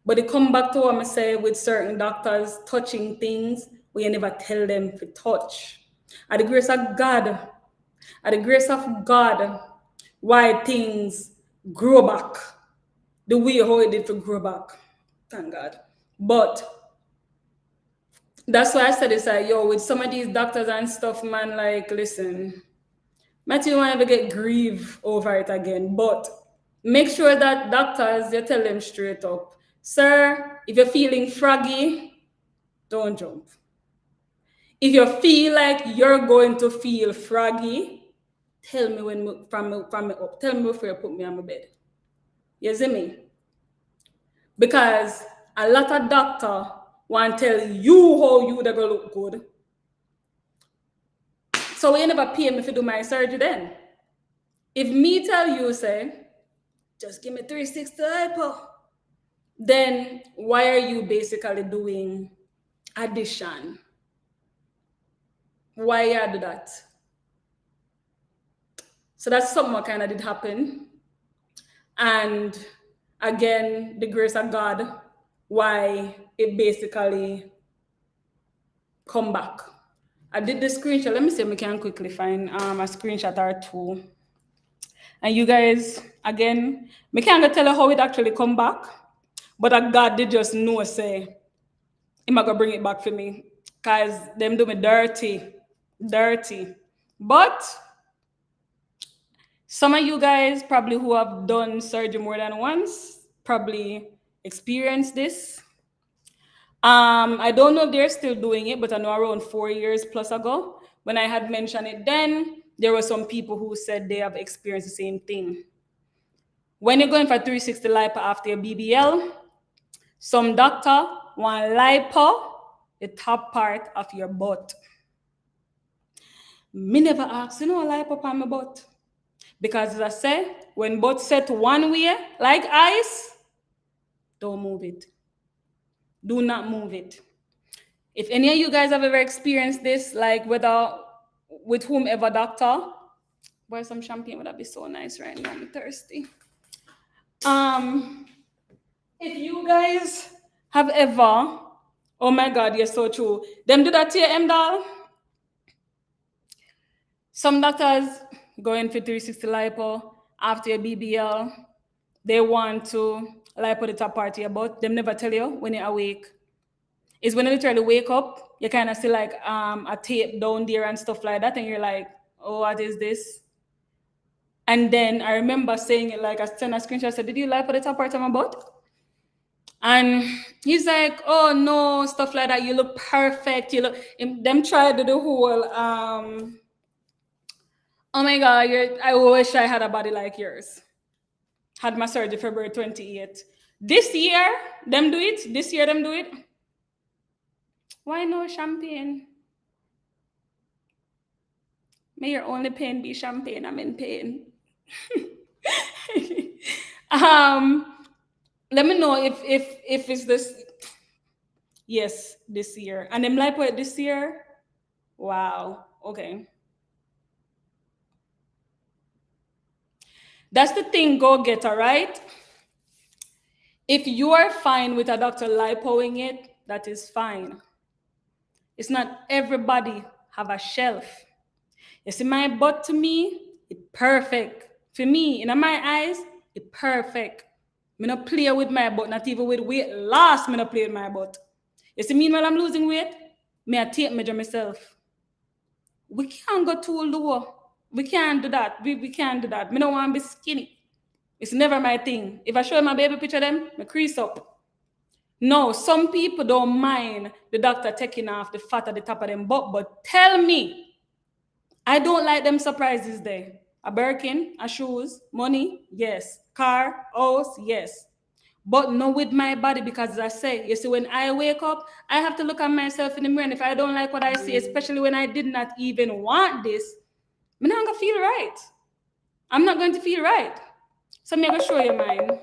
Speaker 1: But it come back to what I say with certain doctors touching things where you never tell them to touch. At the grace of God, why things grow back the way how it did to grow back. Thank God. But That's why I said it's like, yo, with some of these doctors and stuff, man, like, listen, Matthew won't ever get grieve over it again. But make sure that doctors, you tell them straight up, sir, if you're feeling froggy, don't jump. If you feel like you're going to feel froggy, tell me from me up. Tell me before you put me on my bed. You see me? Because a lot of doctor want to tell you how you they gonna look good. So you never pay me to do my surgery then. If me tell you, say, just give me 360 hypo, then why are you basically doing addition? Why you do that? So that's something what kind of did happen. And again, the grace of God, why it basically come back. I did the screenshot. Let me see if we can quickly find a screenshot or two. And you guys, again, I can't tell you how it actually come back, but God did just know, say, He might go bring it back for me. Because them do me dirty. But some of you guys probably who have done surgery more than once probably experienced this. I don't know if they're still doing it, but I know around 4 years plus ago, when I had mentioned it then, there were some people who said they have experienced the same thing. When you're going for 360 lipo after your BBL, some doctor want lipo the top part of your butt. Me never ask, lipo on my butt. Because as I say, when butt set one way, like ice, don't move it. Do not move it. If any of you guys have ever experienced this, like whether with whomever doctor, buy some champagne, would that be so nice right now? I'm thirsty. If you guys have ever, oh my God, you're so true. Them do that to your doll. Some doctors go in for 360 lipo after your BBL. They want to lipo the top part of your butt. Them never tell you when you're awake. Is when you literally wake up, you kind of see like a tape down there and stuff like that, and you're like, oh, what is this? And then I remember saying it like, I sent a screenshot, I said, did you lipo the top part of my butt? And he's like, oh no, stuff like that. You look perfect. You look. Them try to do the whole. Oh my God, I wish I had a body like yours. Had my surgery February 28th. This year, them do it. This year, them do it. Why no champagne? May your only pain be champagne. I'm in pain. Let me know if it's this. Yes, this year. And them lipo it this year. Wow. Okay. That's the thing, go getter, right? If you are fine with a doctor lipoing it, that is fine. It's not everybody have a shelf. You see, my butt to me, it's perfect. For me, in my eyes, it's perfect. Me not play with my butt, not even with weight loss, me not play with my butt. You see, meanwhile I'm losing weight, me I tape measure myself. We can't go too low. We can't do that. We can't do that. Me don't want to be skinny. It's never my thing. If I show my baby picture them, me crease up. No, some people don't mind the doctor taking off the fat at the top of them butt, but tell me, I don't like them surprises there. A Birkin, a shoes, money, yes. Car, house, yes. But not with my body, because as I say, you see, when I wake up, I have to look at myself in the mirror, and if I don't like what I see, especially when I did not even want this, I'm not gonna feel right. I'm not going to feel right. So I'm gonna show you mine.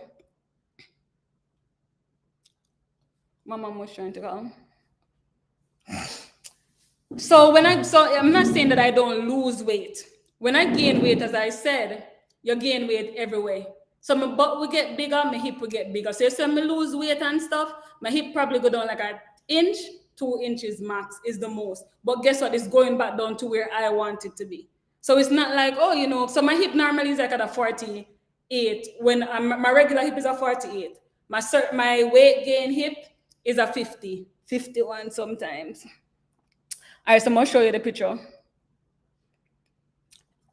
Speaker 1: My mom was trying to go. So I'm not saying that I don't lose weight. When I gain weight, as I said, you gain weight everywhere. So my butt will get bigger, my hip will get bigger. So if I lose weight and stuff, my hip probably go down like an inch, 2 inches max is the most. But guess what? It's going back down to where I want it to be. So it's not like, oh, so my hip normally is like at a 48. When my regular hip is a 48. My weight gain hip is a 50, 51 sometimes. All right, so I'm gonna show you the picture.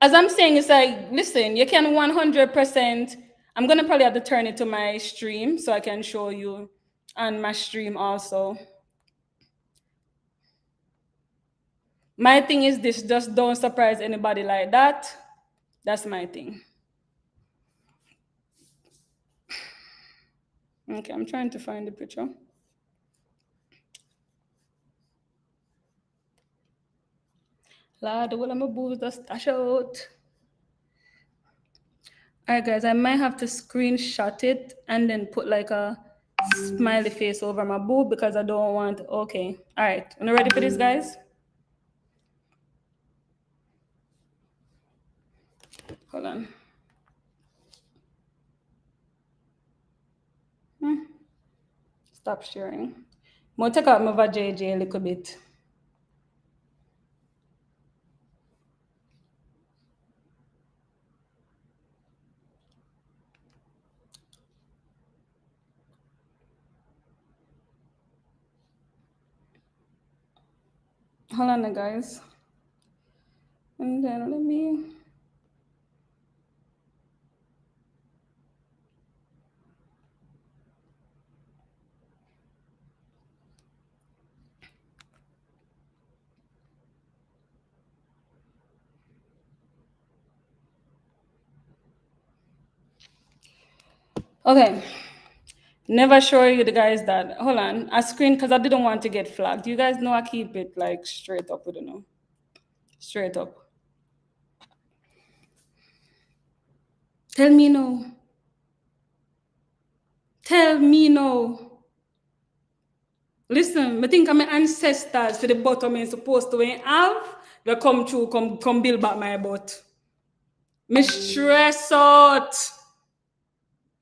Speaker 1: As I'm saying, it's like, listen, you can 100%. I'm gonna probably have to turn it to my stream so I can show you on my stream also. My thing is this, just don't surprise anybody like that. That's my thing. Okay, I'm trying to find the picture. Lord, the whole of my boobs just stash out. All right, guys, I might have to screenshot it and then put like a smiley face over my boob because I don't want, okay. All right, you ready for this, guys? Hold on. Stop sharing. I'm gonna take out my vajayjay a little bit. Hold on, guys. And then let me. Okay. Never show you the guys that. Hold on. I screen because I didn't want to get flagged. You guys know I keep it like straight up. I don't know. Straight up. Tell me no. Tell me no. Listen, I think my ancestors for the bottom is supposed to have. They come through, come build back my butt. Me stress out.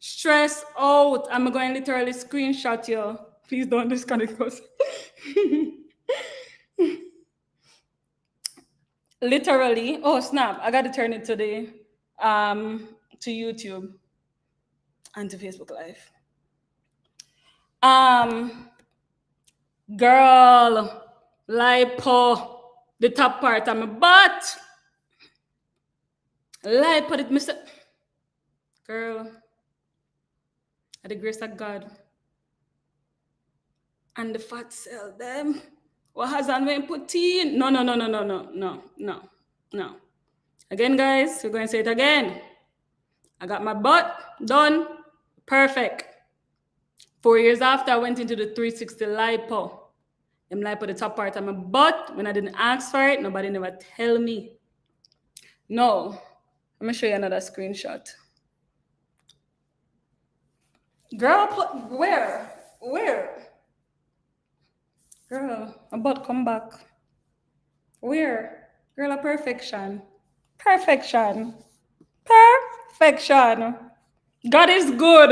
Speaker 1: Stress out. I'm going to literally screenshot you. Please don't disconnect us. Literally. Oh snap! I got to turn it to the to YouTube and to Facebook Live. Girl, lipo, the top part of my butt. Lipo, it miss. Girl, at the grace of God. And the fat cell, them. What has on when put in? No. Again, guys, we're going to say it again. I got my butt done. Perfect. 4 years after, I went into the 360 lipo. Them lipo the top part of my butt. When I didn't ask for it, nobody never tell me. No. I'm going to show you another screenshot. Girl, where? Where? Girl, my butt come back. Where? Girl, a perfection. Perfection. Perfection. God is good.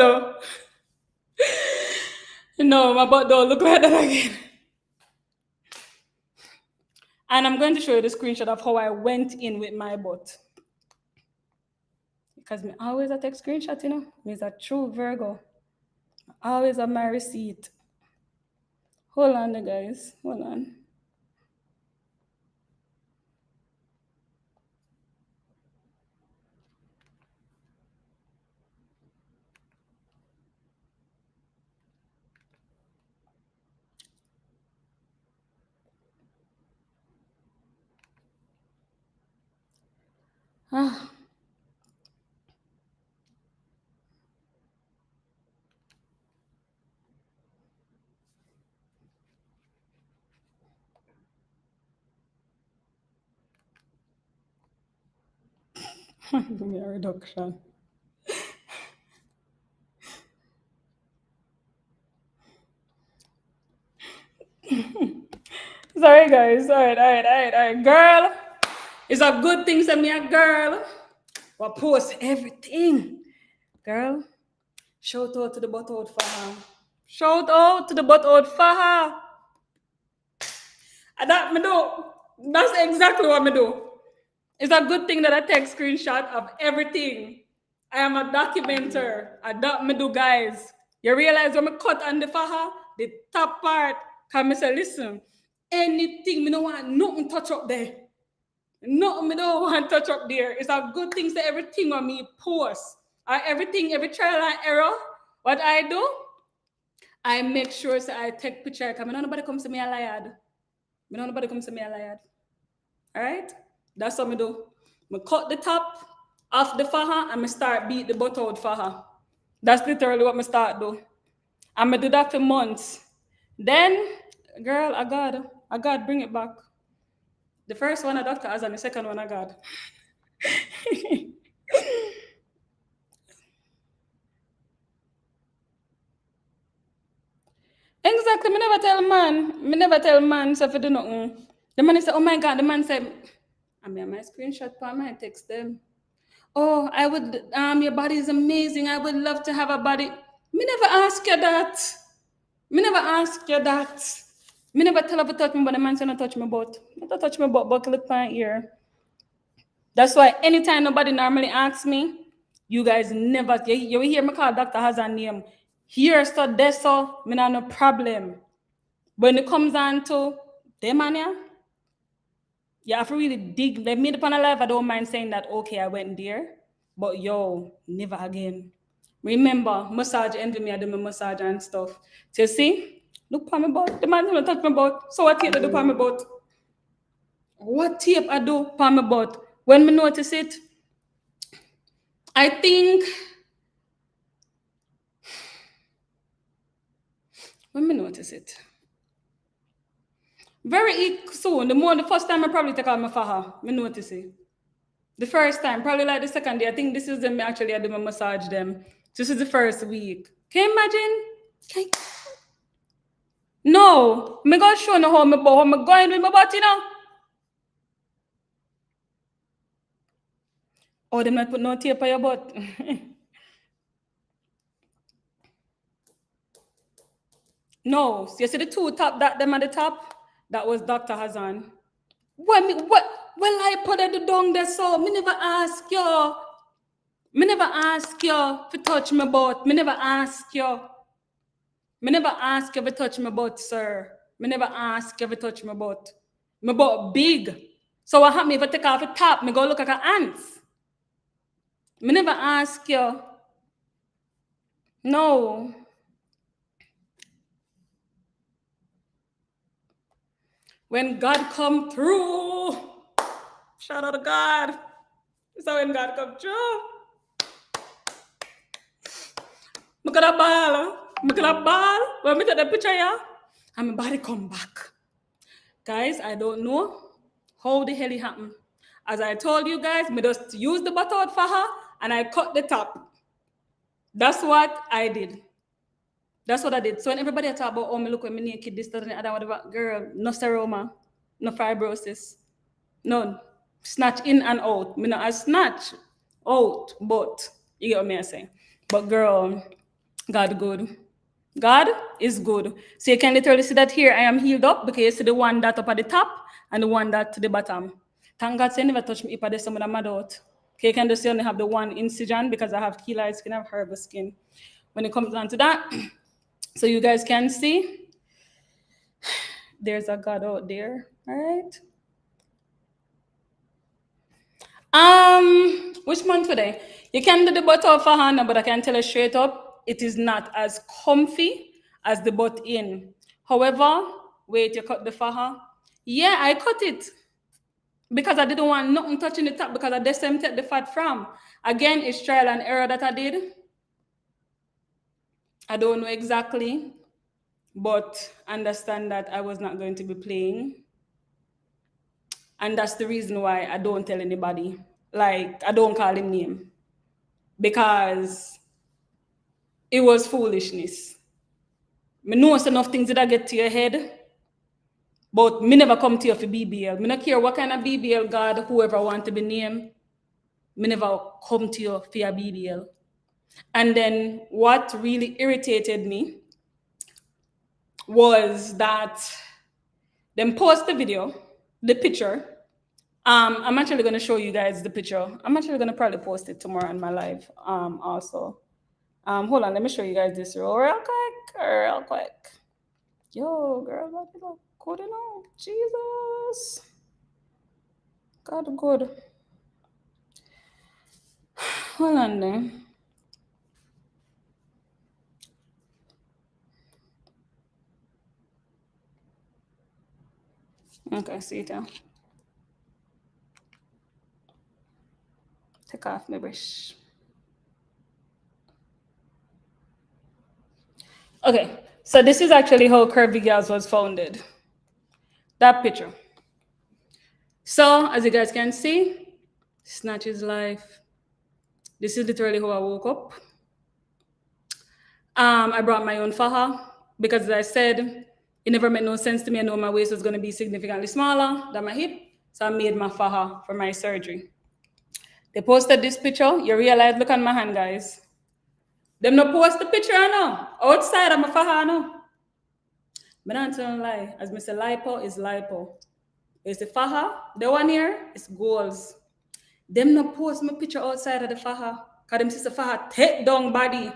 Speaker 1: No, my butt don't look like that again. And I'm going to show you the screenshot of how I went in with my butt. Because me always I take screenshot, you know. Me is a true Virgo. I always have my receipt. Hold on, guys. Hold on. Ah. Give me a reduction. Sorry, guys. All right. Girl, it's a good thing to me, a girl. But post everything. Girl, shout out to the butt out for her. Shout out to the butt out for her. And that me do. That's exactly what me do. It's a good thing that I take screenshot of everything. I am a documenter. I that me do, guys. You realize when me cut on the faha, the top part, Cause me say, listen, anything, me no want nothing touch up there. Nothing me don't want touch up there. It's a good thing to everything on me post. Or everything, every trial and error, what I do, I make sure so I take picture. Cause me know nobody comes to me a liar. Me know nobody comes to me a liar. Alright? That's what me do. Me cut the top off the faja and me start beat the butt out faja. That's literally what me start do. And me do that for months. Then, girl, I got bring it back. The first one a doctor has and the second one I got. Exactly, me never tell man. Me never tell man so if you do nothing. The man say, oh my god, the man said, I mean my screenshot for my text them. Oh, I would your body is amazing. I would love to have a body. Me never ask you that. Me never ask you that. Me never tell her to touch me, but the man say not touch my butt. Not touch my butt, but click my ear. That's why anytime nobody normally asks me, you guys never, you hear me call Dr. Hazan name. Here, so there, so, me not no problem. When it comes on to them, man, yeah, you have to really dig. Like me upon a life, I don't mind saying that, okay, I went there, but yo, never again. Remember, massage envy me, I do my massage and stuff. So you see, look for my butt. The man don't touch my butt. So what tape I do for my butt? What tape I do for my butt? When me notice it, I think when me notice it. Very soon, the first time I probably take out my faja, me notice it. The first time, probably like the second day, I think this is them actually I do my massage them. This is the first week. Can you imagine? No, me go show no how me going with my butt, you know. Oh, them not put no tape on your butt. No, so you see the two top that them at the top? That was Dr. Hazan. What? Well, I put it down there, so me never ask you. Me never ask you to touch my butt. Me never ask you. Me never ask you to touch my butt, sir. Me never ask you to touch my butt. My butt big. So what happen if I take off the top? Me go look like an ant. Me never ask you. No. When God come through, shout out to God. So when God come through, look at that ball. Look at that ball. When me take the picture, yeah, and my body come back. Guys, I don't know how the hell it happened. As I told you guys, me just use the butter for her and I cut the top. That's what I did. That's what I did. So when everybody talk about, oh, me look when me naked, this, that, and the other, whatever, girl, no seroma, no fibrosis, none. Snatch in and out. Me not I snatch out, but you get what me I say. But girl, God good. God is good. So you can literally see that here I am healed up because you see the one that up at the top and the one that to the bottom. Thank God you never touch me if I did some of them out. Okay, you can just only have the one incision because I have keloid skin, I have herbal skin. When it comes down to that, so you guys can see, there's a God out there. All right. Which month today? You can do the butt off for Hannah, but I can tell you straight up, it is not as comfy as the butt in. However, wait, you cut the faja. Yeah, I cut it because I didn't want nothing touching the top because I just take the fat from. Again, it's trial and error that I did. I don't know exactly, but understand that I was not going to be playing. And that's the reason why I don't tell anybody. Like, I don't call him name. Because it was foolishness. Me know enough things that I get to your head, but me never come to you for BBL. Me not care what kind of BBL God, whoever want to be named, me never come to you for your BBL. And then what really irritated me was that them post the video, the picture. I'm actually going to show you guys the picture. I'm actually going to probably post it tomorrow on my live also. Hold on, let me show you guys this real quick. Yo, girl, what you look good enough? Jesus. God good. Hold on there. Okay, see it now. Take off my brush. Okay, so this is actually how Curvy Girls was founded. That picture. So, as you guys can see, Snatch's life. This is literally how I woke up. I brought my own faja because, as I said, it never made no sense to me. I know my waist was going to be significantly smaller than my hip, so I made my faja for my surgery. They posted this picture. You realize, look on my hand, guys. Them no post the picture, I know. Outside of my faja, I know. But I'm telling a lie. As Mr. Lipo is lipo. It's the faja. The one here is goals. Them no post my picture outside of the faja. Because them sister faja take down body.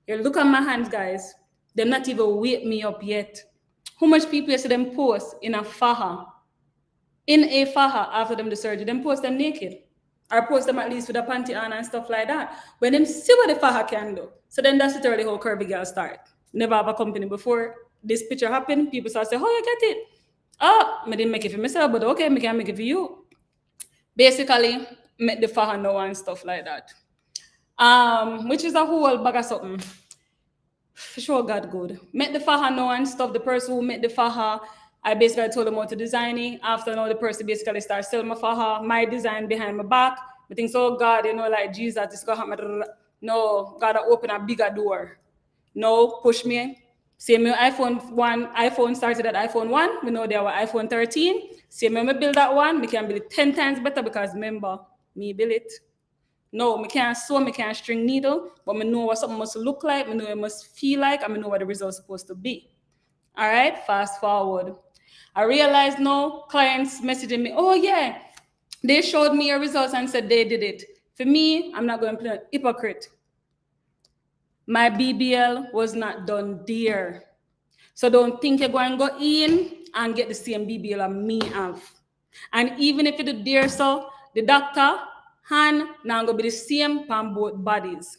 Speaker 1: You look at my hands, guys. Them not even wake me up yet. How much people you see them post in a faja? In a faja after them the surgery. Them post them naked. Or post them at least with a panty on and stuff like that. When them see what the faja can do. So then that's literally how Curvy Girl start. Never have a company before this picture happened. People start saying, "Oh, you get it." Oh, I didn't make it for myself, but okay, I can make it for you. Basically, make the faja know and stuff like that. Which is a whole bag of something. For sure, God good. Make the faja know and stuff. The person who made the faja, I basically told them how to design it. After now, the person basically starts selling my faja, my design behind my back. I think so, God, like Jesus, it's gonna happen. No, God, open a bigger door. No, push me. Same my iPhone 1, iPhone started at iPhone 1. We know there were iPhone 13. Same when we build that one, we can build it 10 times better because remember, me build it. No, me can't sew, me can't string needle, but me know what something must look like, me know it must feel like, and me know what the result's supposed to be. All right, fast forward. I realized no clients messaging me, oh yeah, they showed me your results and said they did it. For me, I'm not going to play a hypocrite. My BBL was not done there. So don't think you're going to go in and get the same BBL as me have. And even if you do there, so the doctor hand now going to be the same on both bodies.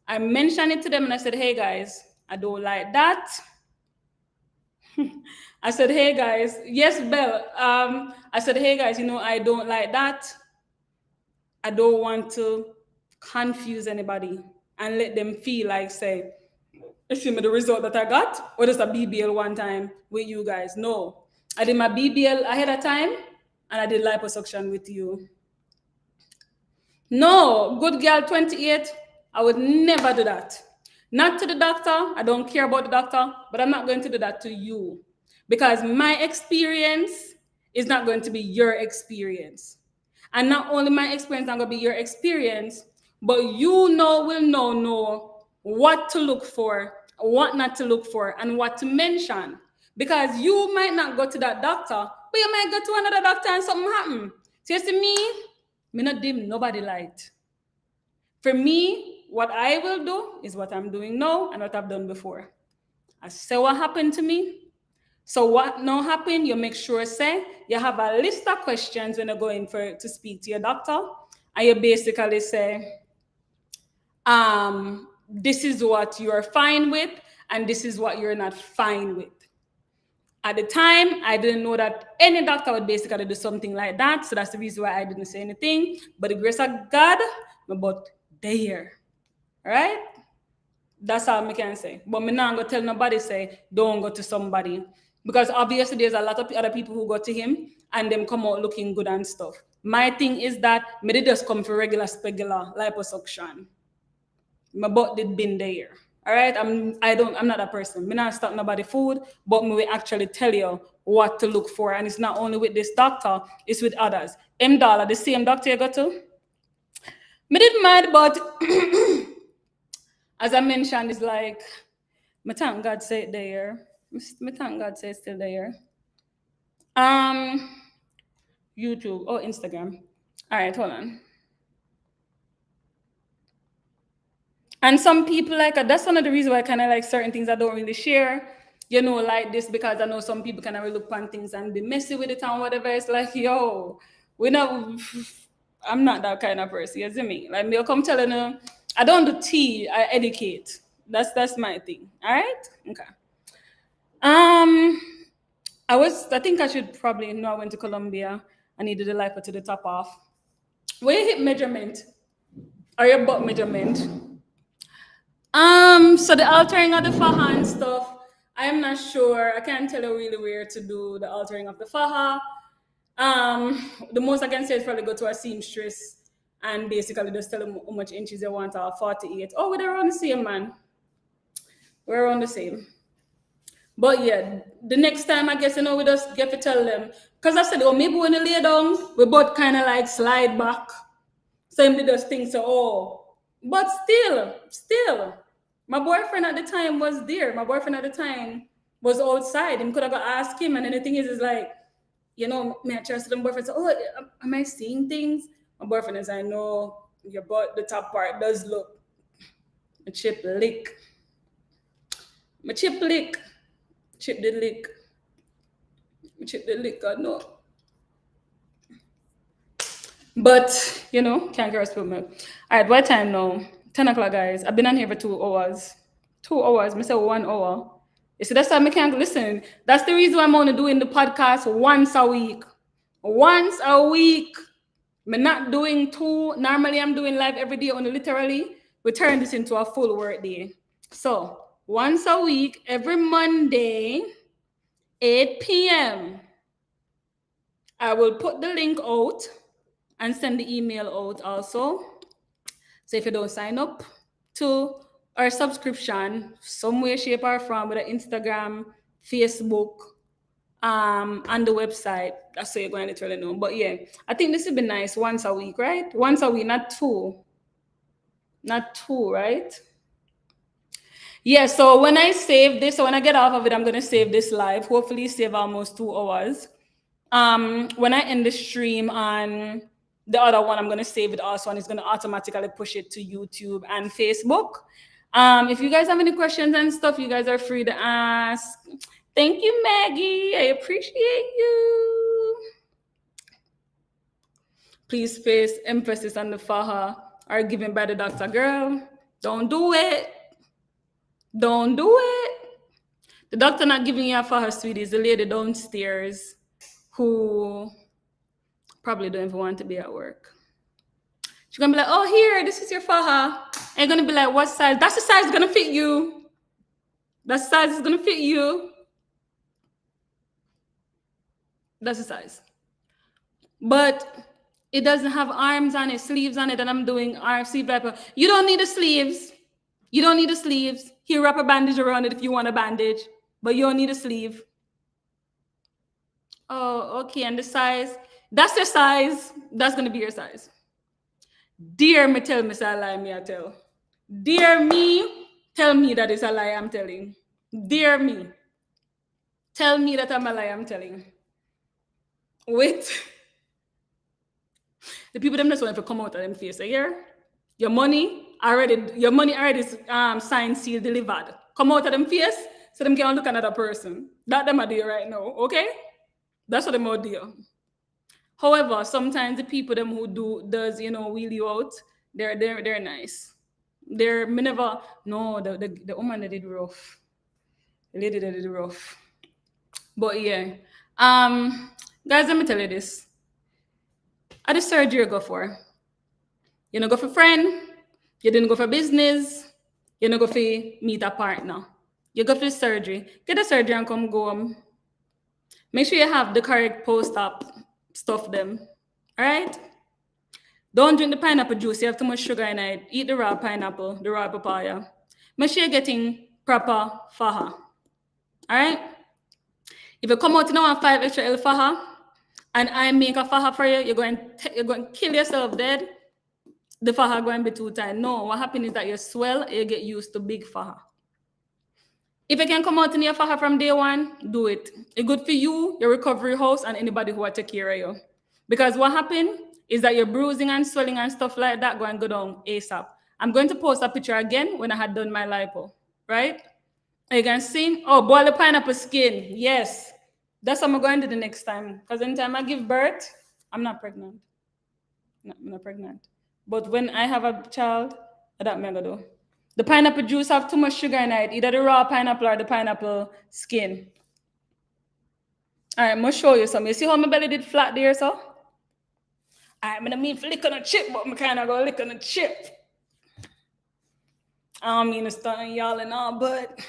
Speaker 1: I mentioned it to them and I said, hey guys, I don't like that. I said, hey guys, yes, Belle. I said, hey guys, I don't like that. I don't want to confuse anybody and let them feel like, say, you see me the result that I got, or just a BBL one time with you guys. No, I did my BBL ahead of time, and I did liposuction with you. No, good girl 28, I would never do that. Not to the doctor, I don't care about the doctor, but I'm not going to do that to you. Because my experience is not going to be your experience. And not only my experience not going to be your experience, but will know what to look for, what not to look for, and what to mention. Because you might not go to that doctor, but you might go to another doctor and something happen. So you see me not dim nobody light. For me, what I will do is what I'm doing now and what I've done before. I say what happened to me. So what now happened, you make sure say you have a list of questions when you're going to speak to your doctor, and you basically say, this is what you're fine with, and this is what you're not fine with. At the time, I didn't know that any doctor would basically do something like that. So that's the reason why I didn't say anything. But the grace of God, my butt there. Right? That's all I can say. But me not gonna tell nobody say don't go to somebody. Because obviously there's a lot of other people who go to him and them come out looking good and stuff. My thing is that me did just come for regular specular liposuction. My butt did been there. All right, I'm not that person. Me not stop nobody food, but me will actually tell you what to look for. And it's not only with this doctor, it's with others. Dollar, the same doctor you go to. Me did mad, but as I mentioned, it's like, me thank God say it there. Me thank God say it's still there. YouTube or Instagram. All right, hold on. And some people that's one of the reasons why I kind of like certain things I don't really share. like this, because I know some people can really look on things and be messy with it and whatever. It's like, yo, we not. I'm not that kind of person. You see me? Like, me come telling you, I don't do tea. I educate. That's my thing. All right. Okay. Um, I think I should probably know I went to Colombia. I needed the lipo to the top off. Where you hip measurement or your butt measurement? So the altering of the faja and stuff, I am not sure. I can't tell you really where to do the altering of the faja. The most I can say is probably go to a seamstress and basically just tell them how much inches they want, 48. Oh, we're around the same, man. We're around the same. But yeah, the next time I guess we just get to tell them. Because I said, oh, maybe when you lay down, we both kind of like slide back. Same with those things, so but still, my boyfriend at the time was there. My boyfriend at the time was outside. Him could have got asked him, and then the thing is like, me I trust them boyfriend. So, am I seeing things? My boyfriend is, I know your butt, the top part does look a chip lick. My chip lick. Chip the lick. Chip the lick, God no. But, can't get us milk. All right, what time now? 10 o'clock, guys. I've been on here for 2 hours. 2 hours. I said 1 hour. You see, that's why I can't listen. That's the reason why I'm only doing the podcast once a week. Once a week. I'm not doing 2. Normally, I'm doing live every day, only literally. We turn this into a full work day. So, once a week, every Monday, 8 p.m., I will put the link out and send the email out also. So if you don't sign up to our subscription, some way, shape, or form, with Instagram, Facebook, and the website, that's how you're going to literally know. But yeah, I think this would be nice once a week, right? Once a week, not 2. Not 2, right? Yeah, so when I save this, so when I get off of it, I'm going to save this live. Hopefully save almost 2 hours. When I end the stream on the other one, I'm going to save it also, and it's going to automatically push it to YouTube and Facebook. If you guys have any questions and stuff, you guys are free to ask. Thank you, Maggie. I appreciate you. Please place emphasis on the faja or given by the doctor. Girl, don't do it. Don't do it. The doctor not giving you a faja, sweeties. The lady downstairs who probably don't even want to be at work. She's gonna be like, oh, here, this is your faja. And you're gonna be like, what size? That's the size gonna fit you. That size is gonna fit you. That's the size. But it doesn't have arms on it, sleeves on it, and I'm doing arm sleeve wrapper. You don't need the sleeves. You don't need the sleeves. Here, wrap a bandage around it if you want a bandage, but you don't need a sleeve. Oh, okay, and the size, that's your size. That's gonna be your size. Dear me, tell me, say a lie, me I tell. Dear me, tell me that it's a lie I'm telling. Dear me, tell me that I'm a lie I'm telling. Wait. The people them just want to come out of them face. Here, your money already is signed, sealed, delivered. Come out of them face so them can look at another person. That them are there right now, okay? That's what them are there. However, sometimes the people them who does wheel you out, they're nice. The woman that did rough. The lady that did rough. But yeah. Guys, let me tell you this. At the surgery you go for. You don't go for friend, you didn't go for business, you don't go for meet a partner. You go for the surgery. Get the surgery and come go home. Make sure you have the correct post-op stuff them. All right? Don't drink the pineapple juice. You have too much sugar in it. Eat the raw pineapple, the raw papaya. Make sure you're getting proper faja. All right? If you come out in a 5 extra L faja, and I make a faja for you, you're going to kill yourself dead. The faja going to be too tight. No, what happens is that you swell, you get used to big faja. If you can come out in your faja from day one, do it. It's good for you, your recovery house, and anybody who will take care of you. Because what happened is that your bruising and swelling and stuff like that go down ASAP. I'm going to post a picture again when I had done my lipo, right? You can see? Oh, boil the pineapple skin. Yes. That's what I'm going to do the next time. Because anytime I give birth, I'm not pregnant. I'm not pregnant. But when I have a child, that I'm gonna do. The pineapple juice have too much sugar in it, either the raw pineapple or the pineapple skin. All right, I'm gonna show you some. You see how my belly did flat there, so? All right, I'm gonna mean for lick on a chip, but I'm kind of go lick on a chip. I don't mean to start y'all and all, but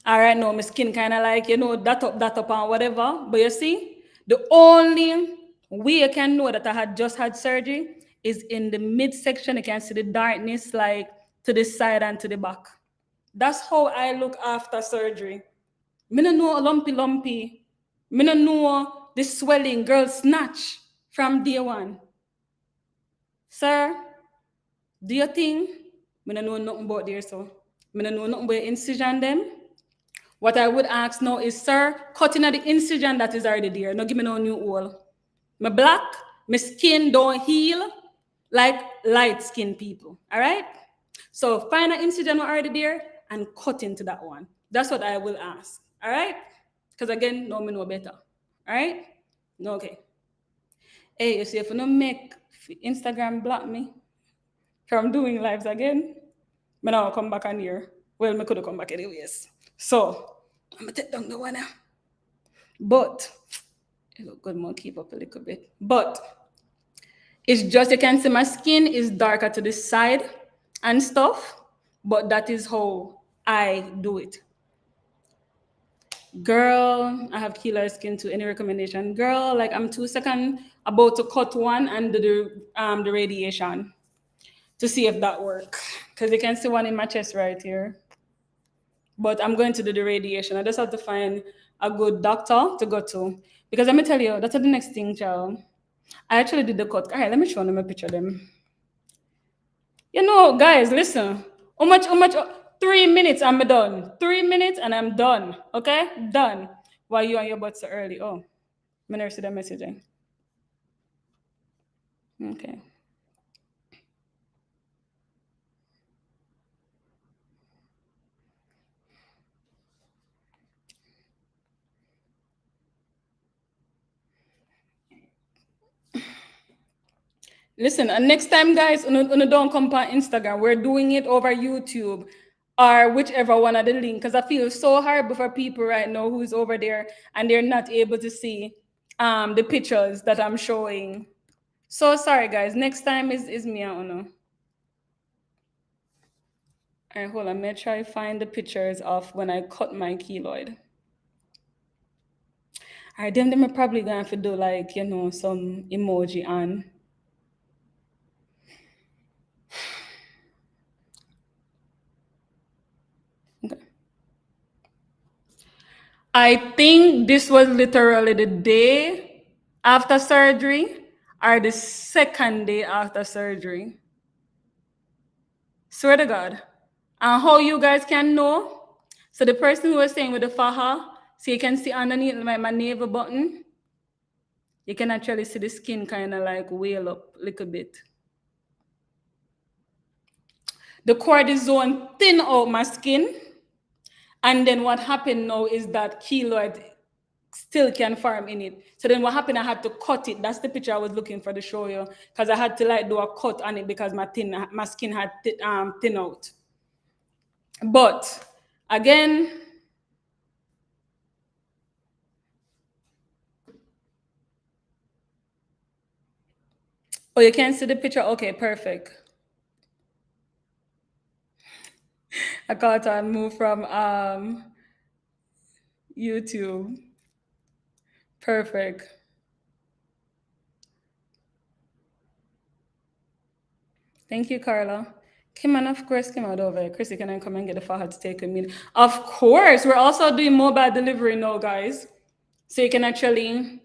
Speaker 1: all right, no, my skin kind of like, that up and whatever. But you see, the only way you can know that I had just had surgery is in the midsection. You can see the darkness like to the side and to the back. That's how I look after surgery. Me no know lumpy. Me no know the swelling, girl snatch from day one. Sir, do you think me no know nothing about there, so? Me no know nothing about incision them. What I would ask now is, sir, cutting at the incision that is already there. No give me no new hole. My black, my skin don't heal like light skinned people. All right? So find an incision already there and cut into that one. That's what I will ask. All right? Because again, no me know better. All right? No, okay. Hey, you see, if you don't make Instagram block me from doing lives again, me now come back on here. Well, me could have come back anyways. So, I'm going to take down the one now. But, it look good, more keep up a little bit. But, it's just, you can see my skin is darker to the side and stuff. But that is how I do it. Girl, I have keloid skin too. Any recommendation? Girl, like I'm 2 seconds about to cut one and do the radiation to see if that works. Because you can see one in my chest right here. But I'm going to do the radiation. I just have to find a good doctor to go to. Because let me tell you, that's the next thing, child. I actually did the cut. All right, let me show them a picture of them. You know, guys, listen. How much? 3 minutes, I'm done. 3 minutes and I'm done. Okay? Done. Why you on your butt so early? Oh, I never see that messaging. Okay. Listen, and next time, guys, don't come on Instagram. We're doing it over YouTube or whichever one of the link. Because I feel so horrible for people right now who's over there and they're not able to see the pictures that I'm showing. So sorry, guys. Next time is me and Uno. All right, hold on. I'm gonna try to find the pictures of when I cut my keloid. All right, then I'm probably gonna have to do like, some emoji on. Okay. I think this was literally the day after surgery or the second day after surgery. Swear to God. And how you guys can know? So the person who was saying with the faja, so you can see underneath my navel button, you can actually see the skin kind of like wheel up a little bit. The cortisone thin out my skin. And then what happened now is that keloid still can form in it. So then what happened, I had to cut it. That's the picture I was looking for to show you. Because I had to like do a cut on it because my skin had thin out. But again, oh, you can see the picture? Okay, perfect. I got to move from YouTube. Perfect. Thank you, Carla. Kim, and of course, Kim out over here. Chrissy, can I come and get the file to take a minute? Of course, we're also doing mobile delivery now, guys. So you can actually,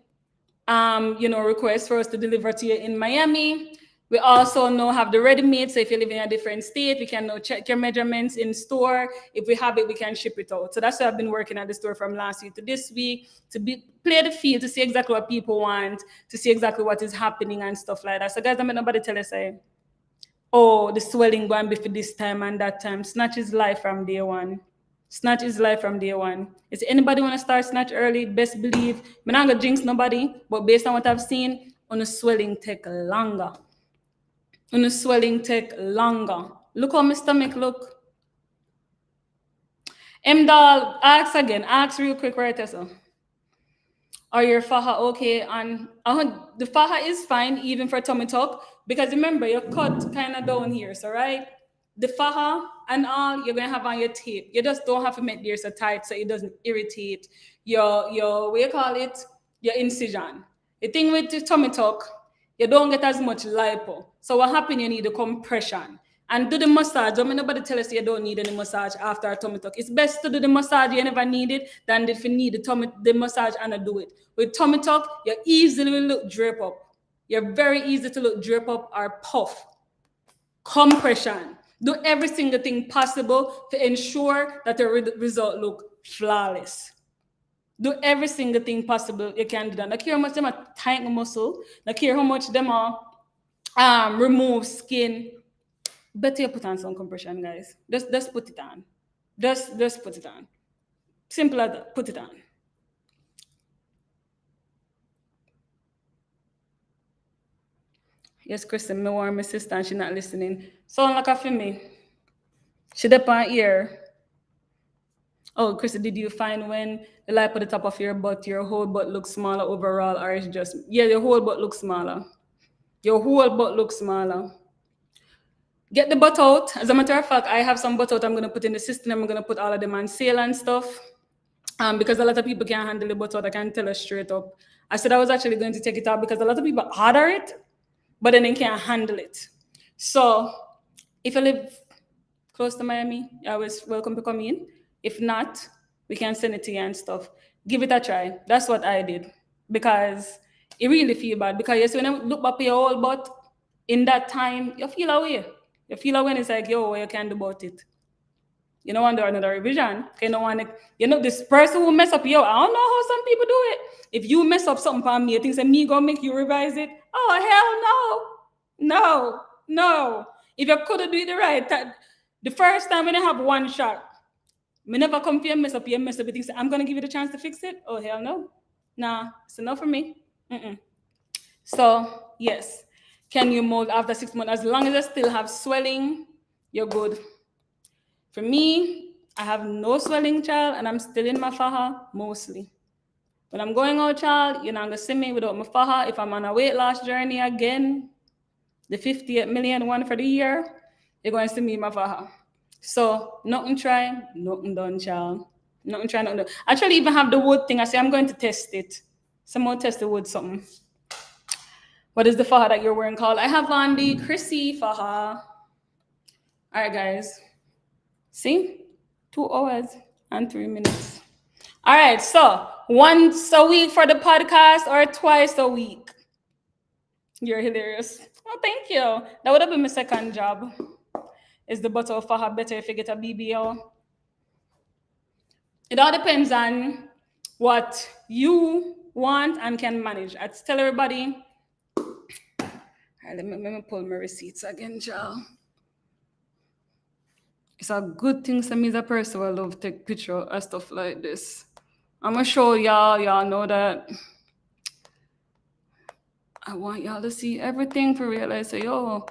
Speaker 1: request for us to deliver to you in Miami. We also now have the ready-made. So if you live in a different state, we can now check your measurements in store. If we have it, we can ship it out. So that's why I've been working at the store from last week to this week to play the field, to see exactly what people want, to see exactly what is happening and stuff like that. So guys, I'm nobody tell us, oh, the swelling going be for this time and that time. Snatch is life from day one. Snatch is life from day one. Is anybody want to start snatch early? Best believe. I'm not gonna jinx nobody, but based on what I've seen, on the swelling take longer. On the swelling take longer. Look how my stomach look. Doll, ask again. Ask real quick right there, so. Are your faja okay? And the faja is fine even for tummy tuck because remember your cut kind of down here, so right? The faja and all you're gonna have on your tape. You just don't have to make yours so tight so it doesn't irritate your what you call it, your incision. The thing with the tummy tuck, you don't get as much lipo. So what happens? You need the compression. And do the massage. Don't make nobody tell us you don't need any massage after a tummy tuck. It's best to do the massage you never need it than if you need the massage and do it. With tummy tuck, you easily will look drape up. You're very easy to look drape up or puff. Compression. Do every single thing possible to ensure that the result look flawless. Do every single thing possible you can do that. Not care how much them are tighten muscle. Not care how much them are remove skin. Better you put on some compression, guys. Just put it on. Just put it on. Simple as that. Put it on. Yes, Kristen, me warn my sister and she not listening. Sound like a for me. She dep on ear. Oh, Kristen, did you find when the light at the top of your whole butt looks smaller overall, or is just your whole butt looks smaller? Your whole butt looks smaller. Get the butt out. As a matter of fact, I have some butt out I'm gonna put in the system. I'm gonna put all of them on sale and stuff. Because a lot of people can't handle the butt out. I can tell her straight up. I said I was actually going to take it out because a lot of people order it, but then they can't handle it. So if you live close to Miami, you're always welcome to come in. If not, we can send it to you and stuff. Give it a try. That's what I did because it really feel bad. Because yes, when I look back at your whole butt, in that time, you feel away. You feel away and it's like, yo, what you can do about it? You don't want to do another revision. You don't want to, this person who mess up, yo, I don't know how some people do it. If you mess up something for me, you think that me gonna make you revise it? Oh, hell no. No, no. If you could do it the right time, the first time when I have one shot, me never come for you mess up, you think I'm gonna give you the chance to fix it? Oh, hell no. Nah, it's enough for me. Mm-mm. So, yes. Can you mold after 6 months? As long as I still have swelling, you're good. For me, I have no swelling, child, and I'm still in my faja mostly. When I'm going out, child, you're not gonna see me without my faja. If I'm on a weight loss journey again, the 58 million one for the year, you're going to see me in my faja. So nothing try, nothing done, child. Nothing try, nothing done. I actually even have the wood thing. I say I'm going to test it. Someone test the wood something. What is the faja that you're wearing called? I have on the Chrissy faja. All right, guys. See? 2 hours and 3 minutes. All right, so once a week for the podcast or twice a week? You're hilarious. Oh, thank you. That would have been my second job. Is the butter of faja better if you get a BBL? It all depends on what you want and can manage. I tell everybody. All right, let me pull my receipts again, Joe. It's a good thing to me as a person who love take picture of stuff like this. I'm gonna show y'all know that I want y'all to see everything for realize say, yo,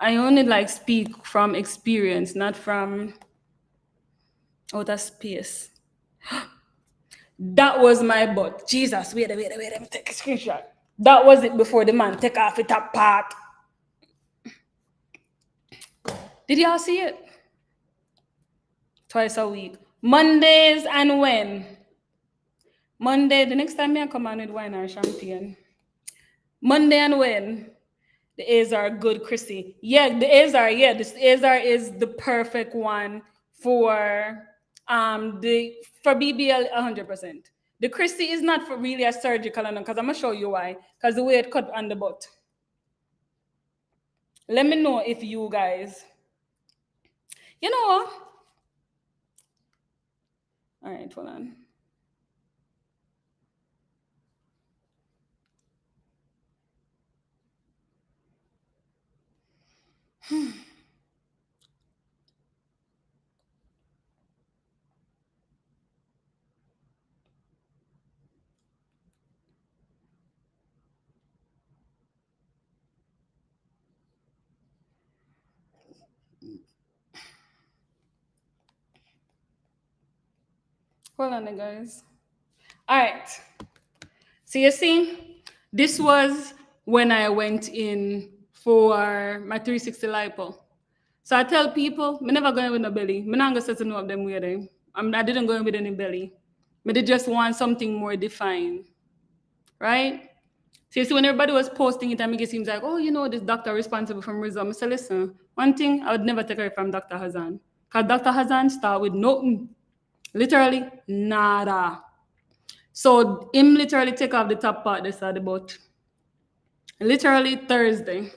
Speaker 1: I only like speak from experience, not from outer space. That was my butt. Jesus, wait, let me take a screenshot. That was it before the man take off the top part. Did y'all see it? Twice a week. Mondays and when? Monday, the next time I come on with wine or champagne. Monday and when? The Azar good, Chrissy. Yeah, the Azar, this Azar is the perfect one for for BBL 100%. The Chrissy is not for really a surgical one because I'm gonna show you why. Because the way it cut on the butt. Let me know if you guys, you know. All right, hold on. Hold on, guys. All right. So you see, this was when I went in for my 360 lipo. So I tell people, I'm never going with no belly. I'm not going to know of them weird. I didn't go in with any belly. But they just want something more defined, right? So you see, when everybody was posting it, I make it seems like, oh, this doctor responsible from result. I said, listen, one thing, I would never take it from Dr. Hazan. Because Dr. Hazan start with nothing. Literally, nada. So him literally take off the top part, they said about literally Thursday.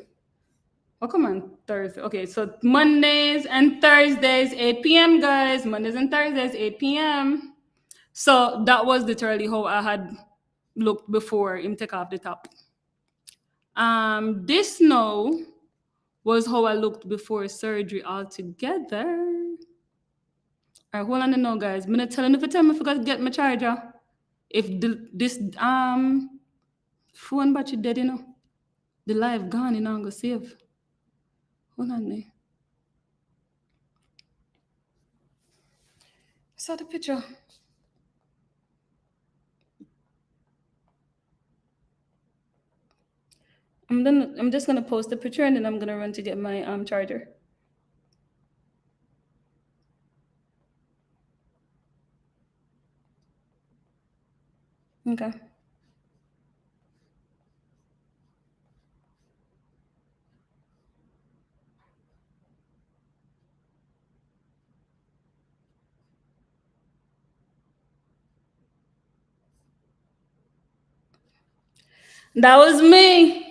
Speaker 1: Oh, come on, Thursday. Okay, so Mondays and Thursdays, 8 p.m., guys. Mondays and Thursdays, 8 p.m. So that was literally how I had looked before him take off the top. This now was how I looked before surgery altogether. All right, hold on now, guys. I'm not telling you if I tell me I forgot to get my charger. If this phone battery dead, the live gone, I'm gonna save. Hold on there. I saw the picture. I'm just gonna post the picture and then I'm gonna run to get my charger. Okay. That was me.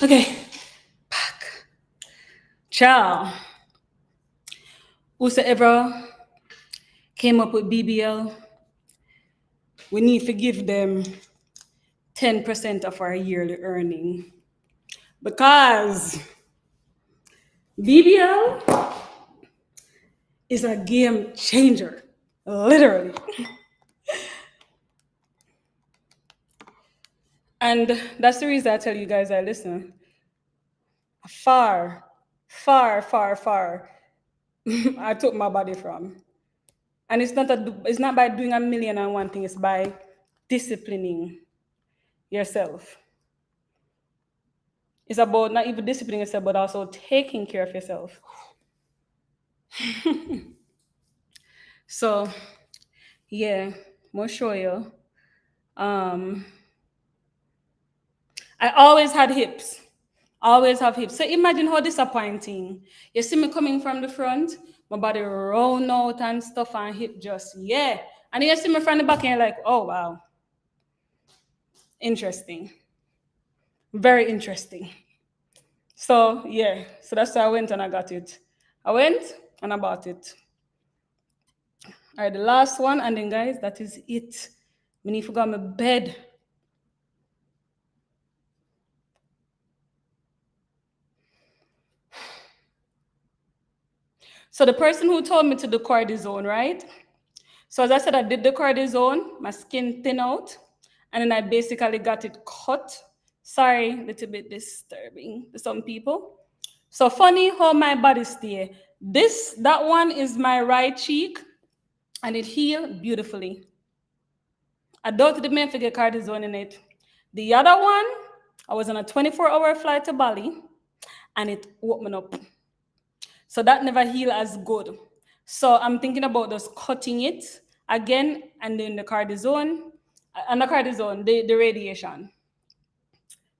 Speaker 1: Okay. Back. Ciao. Whosoever came up with BBL, we need to give them 10% of our yearly earning. Because BBL is a game changer. Literally. And that's the reason I tell you guys I listen. Far, far, far, far I took my body from. And it's not by doing a million and one thing, it's by disciplining yourself. It's about not even disciplining yourself, but also taking care of yourself. So yeah, more show you. I always had hips. Always have hips. So imagine how disappointing. You see me coming from the front, my body round out and stuff, and hip just, yeah. And you see me from the back and you're like, oh wow. Interesting. Very interesting. So yeah, so that's why I went and I got it. I went and I bought it. All right, the last one, and then guys, that is it. We need to go on my bed. So the person who told me to do cortisone, right? So as I said, I did the cortisone, my skin thin out, and then I basically got it cut. Sorry, a little bit disturbing to some people. So funny how my body stay. That one is my right cheek, and it healed beautifully. I don't did meant to get cortisone in it. The other one, I was on a 24-hour flight to Bali, and it opened up. So that never healed as good. So I'm thinking about just cutting it again and doing the cortisone. and the cortisone, the radiation.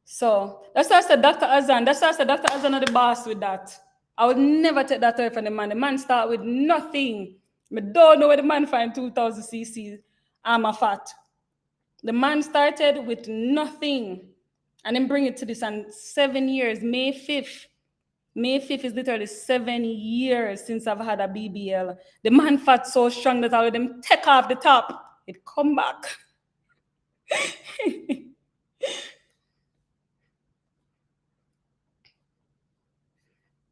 Speaker 1: So that's why I said Dr. Azan. That's why I said Dr. Azan are the boss with that. I would never take that away from the man. The man start with nothing. I don't know where the man find 2,000 cc armor fat. The man started with nothing and then bring it to this and 7 years, May 5th. May 5th is literally 7 years since I've had a BBL. The man fat so strong that I let them take off the top. It come back.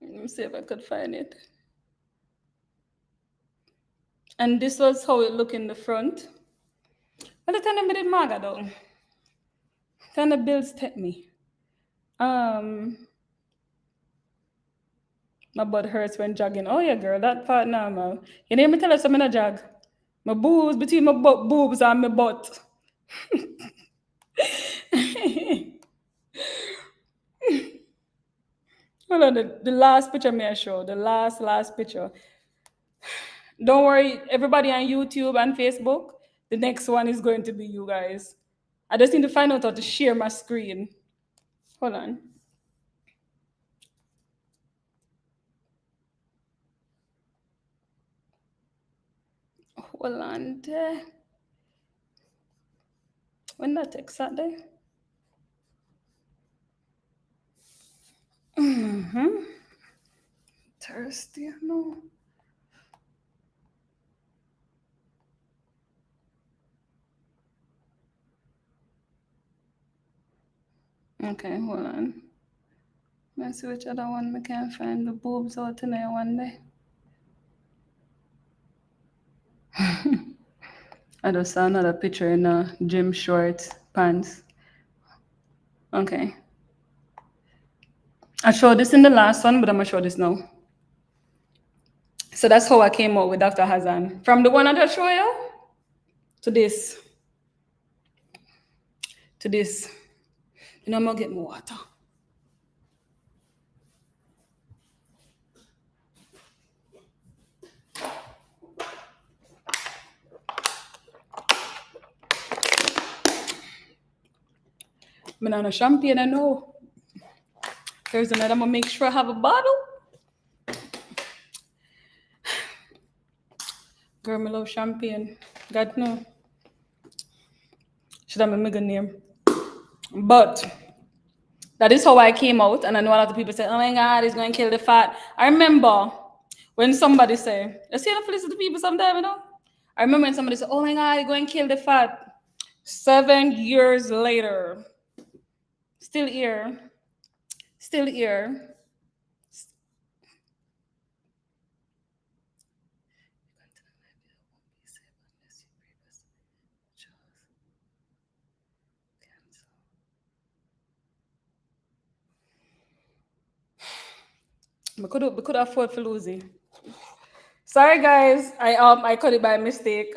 Speaker 1: Let me see if I could find it. And this was how it looked in the front. But the time I did maga though. Then the bills take me. My butt hurts when jogging. Oh yeah, girl, that part normal. You need me tell us I'm in a jog. My boobs between my boobs and my butt. Hold on, the last picture may I show. The last picture. Don't worry, everybody on YouTube and Facebook. The next one is going to be you guys. I just need to find out how to share my screen. Hold on. Hold on there. When that text that there? Thirsty, no. Okay, hold on. Let's see which other one we can find the boobs out in there one day. I just saw another picture in a gym shorts, pants. Okay. I showed this in the last one, but I'm gonna show this now. So that's how I came out with Dr. Hazan. From the one I just showed you to this. To this. You know, I'm gonna get more water. I'm not a champagne, I know. Thursday night, I'm gonna make sure I have a bottle. Girl, me love champagne. God no. Should have my middle name. But that is how I came out, and I know a lot of people say, "Oh my God, it's going to kill the fat." I remember when somebody say, "I see enough listen to people sometimes, you know." I remember when somebody said, "Oh my God, it's going to kill the fat." 7 years later, still here, still here. We could afford to lose it. Sorry guys, I cut it by mistake.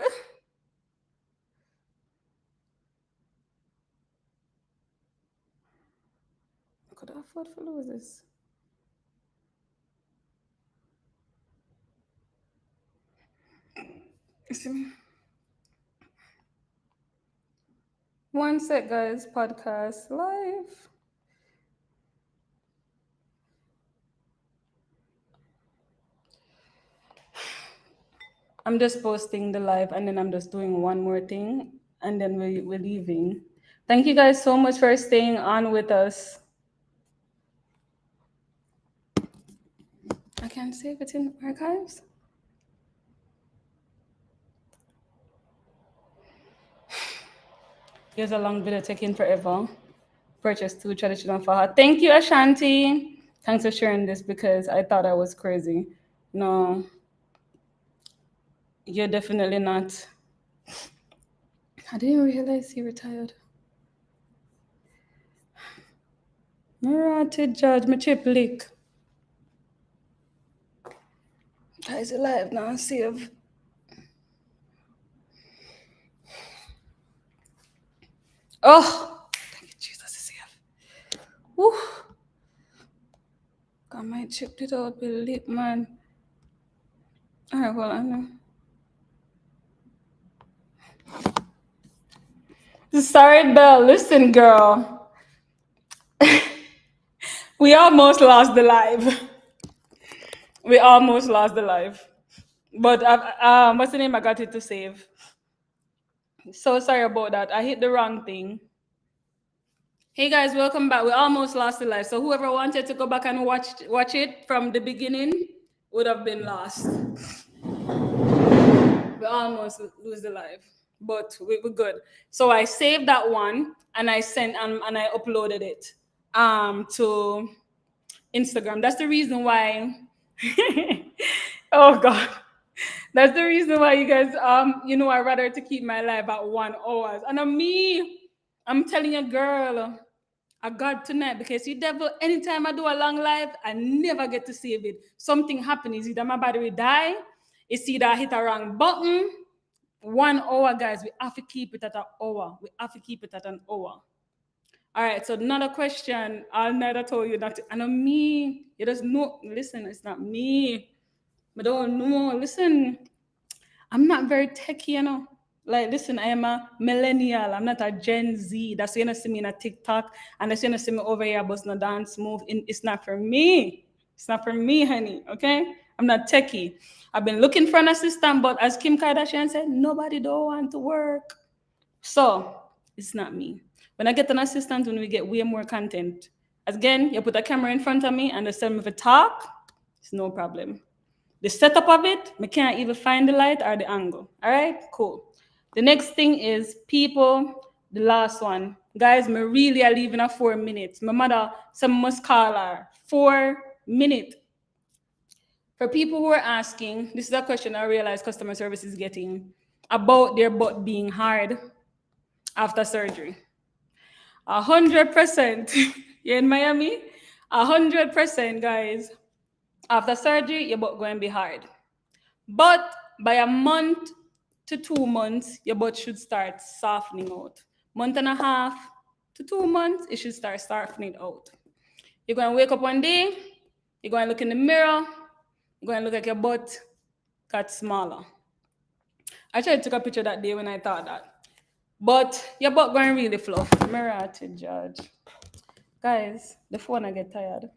Speaker 1: I could afford to lose this. You see me? One sec, guys. Podcast live. I'm just posting the live and then I'm just doing one more thing and then we're leaving. Thank you guys so much for staying on with us. I can't save it in archives. Here's a long video taking forever. Purchase 2 traditional for her. Thank you, Ashanti. Thanks for sharing this because I thought I was crazy. No, you're definitely not. I didn't realize he retired. Alright, judge, my chip leak. Is alive now, save. Oh, thank you, Jesus, save. Woo. Got my chip it out, be lit, man. Alright, hold on. Sorry, Belle. Listen, girl. We almost lost the live. We almost lost the live. But what's the name? I got it to save. So sorry about that. I hit the wrong thing. Hey guys, welcome back. We almost lost the live. So whoever wanted to go back and watch it from the beginning would have been lost. We almost lose the live, but we're good. So I saved that one and I sent and I uploaded it to Instagram. That's the reason why. Oh God. That's the reason why you guys I rather to keep my life at 1 hour. And I'm telling you, girl, I got tonight because you devil, anytime I do a long live, I never get to save it. Something happens, either my battery die, it's either I hit a wrong button. 1 hour, guys. We have to keep it at an hour. We have to keep it at an hour. All right, so another question. I'll never told you that. I know me. You just know. Listen, it's not me. I don't know. Listen, I'm not very techy, Like, listen, I am a millennial. I'm not a Gen Z. That's why you don't see me in a TikTok. And that's why you don't see me over here busting a dance move. It's not for me. It's not for me, honey. Okay? I'm not techie. I've been looking for an assistant, but as Kim Kardashian said, nobody don't want to work. So it's not me. When I get an assistant, when we get way more content. Again, you put a camera in front of me and they tell me to talk, it's no problem. The setup of it, I can't even find the light or the angle. All right, cool. The next thing is people, the last one. Guys, me really are leaving at 4 minutes. My mother, some must call her. 4 minutes. For people who are asking, this is a question I realize customer service is getting about their butt being hard after surgery. 100%. You're in Miami? 100%, guys. After surgery, your butt going to be hard. But by a month to 2 months, your butt should start softening out. Month and a half to 2 months, it should start softening out. You're going to wake up one day, you're going to look in the mirror, you're going to look like your butt got smaller. I tried to take a picture that day when I thought that. But your butt going really fluff. Mirror to judge. Guys, the phone I get tired.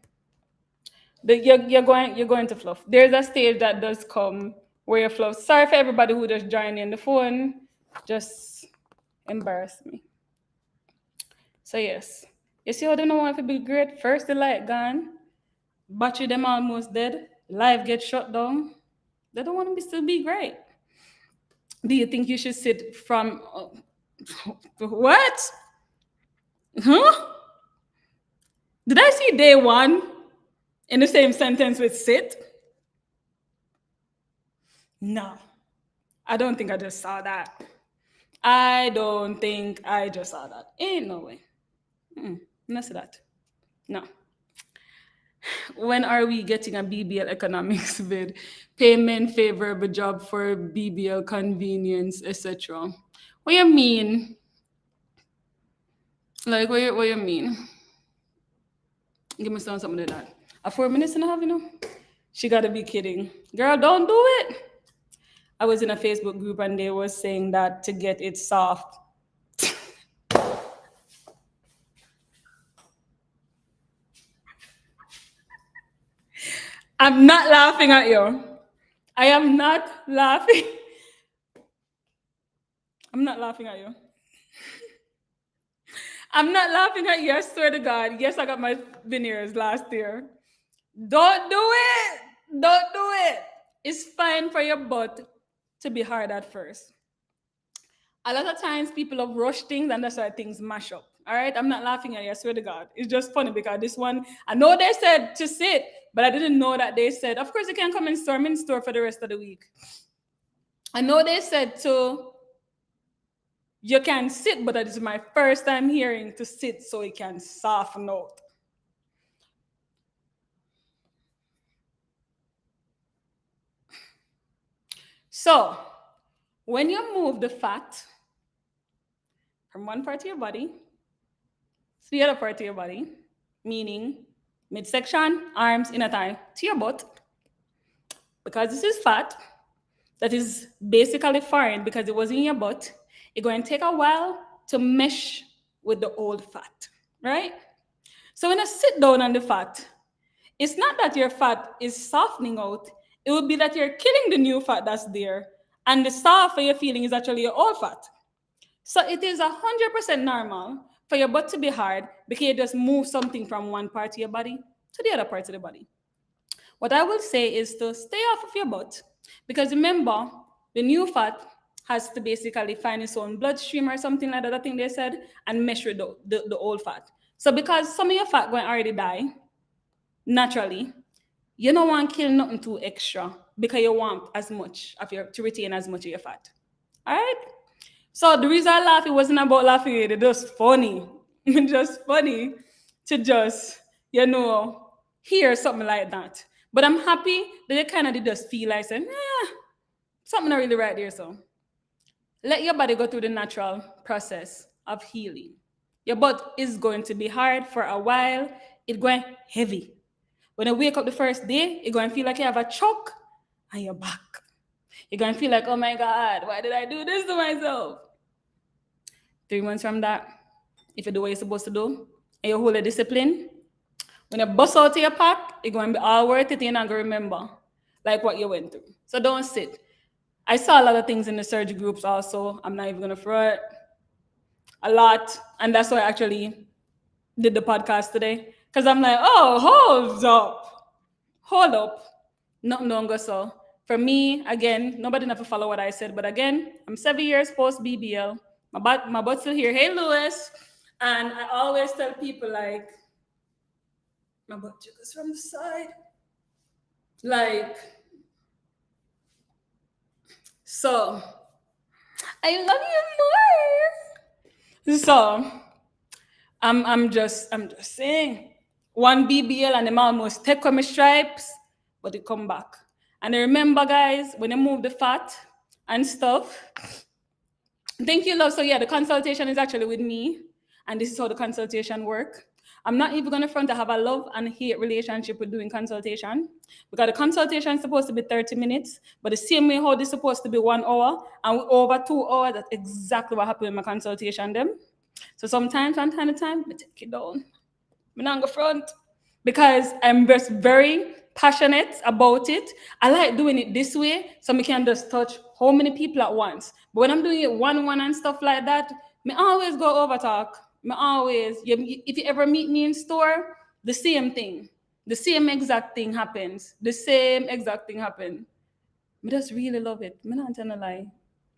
Speaker 1: You're going to fluff. There's a stage that does come where you fluff. Sorry for everybody who just joined in. The phone just embarrassed me. So yes. You see how they don't want to be great? First the light gone, battery them almost dead, live get shut down. They don't want to still be great. Do you think you should sit from what? Huh? Did I see day one in the same sentence with sit? No. I don't think I just saw that. I don't think I just saw that. Ain't no way. No see that. No. When are we getting a BBL economics bid? Payment favorable job for BBL convenience, etc. What you mean? Like what you mean? Give me something like that. A 4 minutes and a half, She gotta be kidding. Girl, don't do it. I was in a Facebook group and they were saying that to get it soft. I'm not laughing at you. I am not laughing. I'm not laughing at you. I'm not laughing at you. I swear to God. Yes, I got my veneers last year. Don't do it. Don't do it. It's fine for your butt to be hard at first. A lot of times people have rushed things and that's why things mash up. All right, I'm not laughing at you. I swear to God. It's just funny because this one, I know they said to sit, but I didn't know that they said, of course, you can come and storm in store for the rest of the week. I know they said to, you can sit, but that is my first time hearing to sit so it can soften out. So, when you move the fat from one part of your body to the other part of your body, meaning midsection, arms, inner thigh, to your butt, because this is fat that is basically foreign because it was in your butt, it's going to take a while to mesh with the old fat, right? So when I sit down on the fat, it's not that your fat is softening out, it would be that you're killing the new fat that's there, and the soft you're feeling is actually your old fat. So it is 100% normal for your butt to be hard because you just move something from one part of your body to the other part of the body. What I will say is to stay off of your butt because remember, the new fat has to basically find its own bloodstream or something like that, I think they said, and mesh with the old fat. So because some of your fat going to already die naturally, you don't want to kill nothing too extra because you want as much of your to retain as much of your fat. All right? So the reason I laugh, it wasn't about laughing, it was funny. Just funny to just, hear something like that. But I'm happy that it kind of did just feel like saying, something not really right there. So let your body go through the natural process of healing. Your butt is going to be hard for a while. It's going heavy. When you wake up the first day, you're going to feel like you have a choke on your back. You're going to feel like, oh my God, why did I do this to myself? 3 months from that, if you do what you're supposed to do, and you hold a discipline, when you bust out of your pack, it's going to be all worth it, you're not going to remember like what you went through. So don't sit. I saw a lot of things in the surgery groups also. I'm not even going to front a lot. And that's why I actually did the podcast today. Because I'm like, oh, hold up. Nothing longer so. For me, again, nobody never follow what I said. But again, I'm 7 years post BBL. My butt's still here. Hey, Lewis. And I always tell people like, my butt jiggles from the side. Like, so I love you more. So I'm just saying, one BBL and them almost take on my stripes, but it come back. And I remember, guys, when I move the fat and stuff. Thank you, love. So yeah, the consultation is actually with me, and this is how the consultation work. I'm not even gonna front to have a love and hate relationship with doing consultation because the consultation is supposed to be 30 minutes, but the same way how this is supposed to be 1 hour and over 2 hours, that's exactly what happened in my consultation them. So sometimes, from time to time, I take it down. I'm not go front because I'm just very passionate about it. I like doing it this way so I can just touch how many people at once. But when I'm doing it one and stuff like that, I always go over talk. If you ever meet me in store, the same thing. The same exact thing happens. The same exact thing happens. I just really love it. I'm not telling a lie.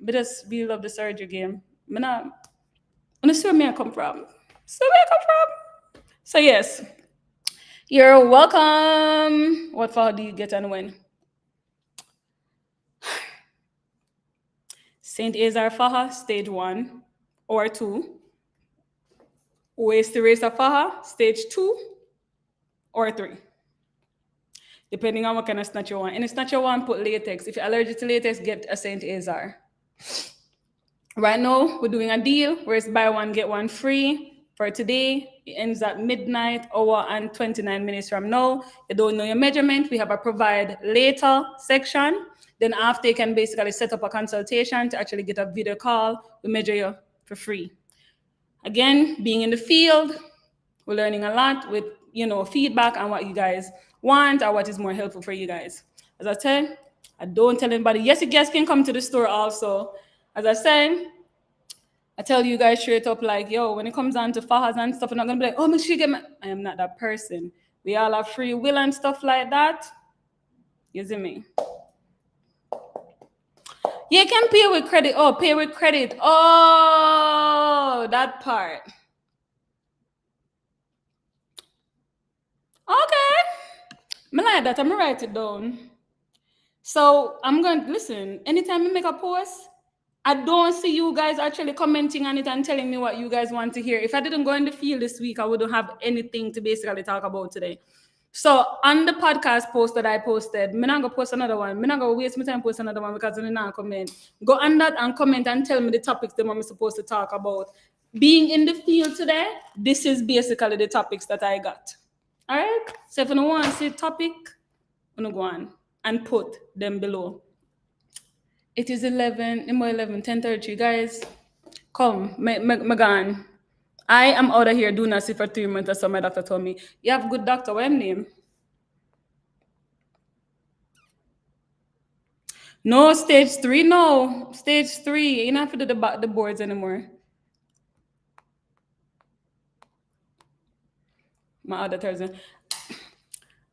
Speaker 1: I just really love the surgery game. I'm not see where I come from. So yes, you're welcome. What flower do you get and when? St. Azar Faha, stage 1 or 2. Waist to raise Faha, stage 2 or 3. Depending on what kind of snatch you want. And a snatch you want, put latex. If you're allergic to latex, get a St. Azar. Right now, we're doing a deal where it's buy one, get one free. For today, it ends at midnight, hour and 29 minutes from now. You don't know your measurement, we have a provide later section. Then after, you can basically set up a consultation to actually get a video call. We measure you for free. Again, being in the field, we're learning a lot with, feedback on what you guys want or what is more helpful for you guys. As I said, I don't tell anybody. Yes, you guys can come to the store also. As I said, I tell you guys straight up, like, yo, when it comes down to fahas and stuff, I'm not gonna be like, oh, make sure you get my. I am not that person. We all have free will and stuff like that. You see me? You can pay with credit. Oh, pay with credit. Oh, that part. Okay. I like that. I'm gonna write it down. So I'm going to listen. Anytime I make a post, I don't see you guys actually commenting on it and telling me what you guys want to hear. If I didn't go in the field this week, I wouldn't have anything to basically talk about today. So on the podcast post that I posted, I'm not going to post another one. I'm not going to waste my time post another one because I'm not comment. Go on that and comment and tell me the topics that I'm supposed to talk about. Being in the field today, this is basically the topics that I got. All right? So if you don't want to see topic, I'm going to go on and put them below. It is 10:30, guys. Come, Megan. I am out of here. Do not see for 3 months. As so my doctor told me. You have good doctor. What name? No, stage 3. No, stage 3. You don't have to do the boards anymore. My other Thursday.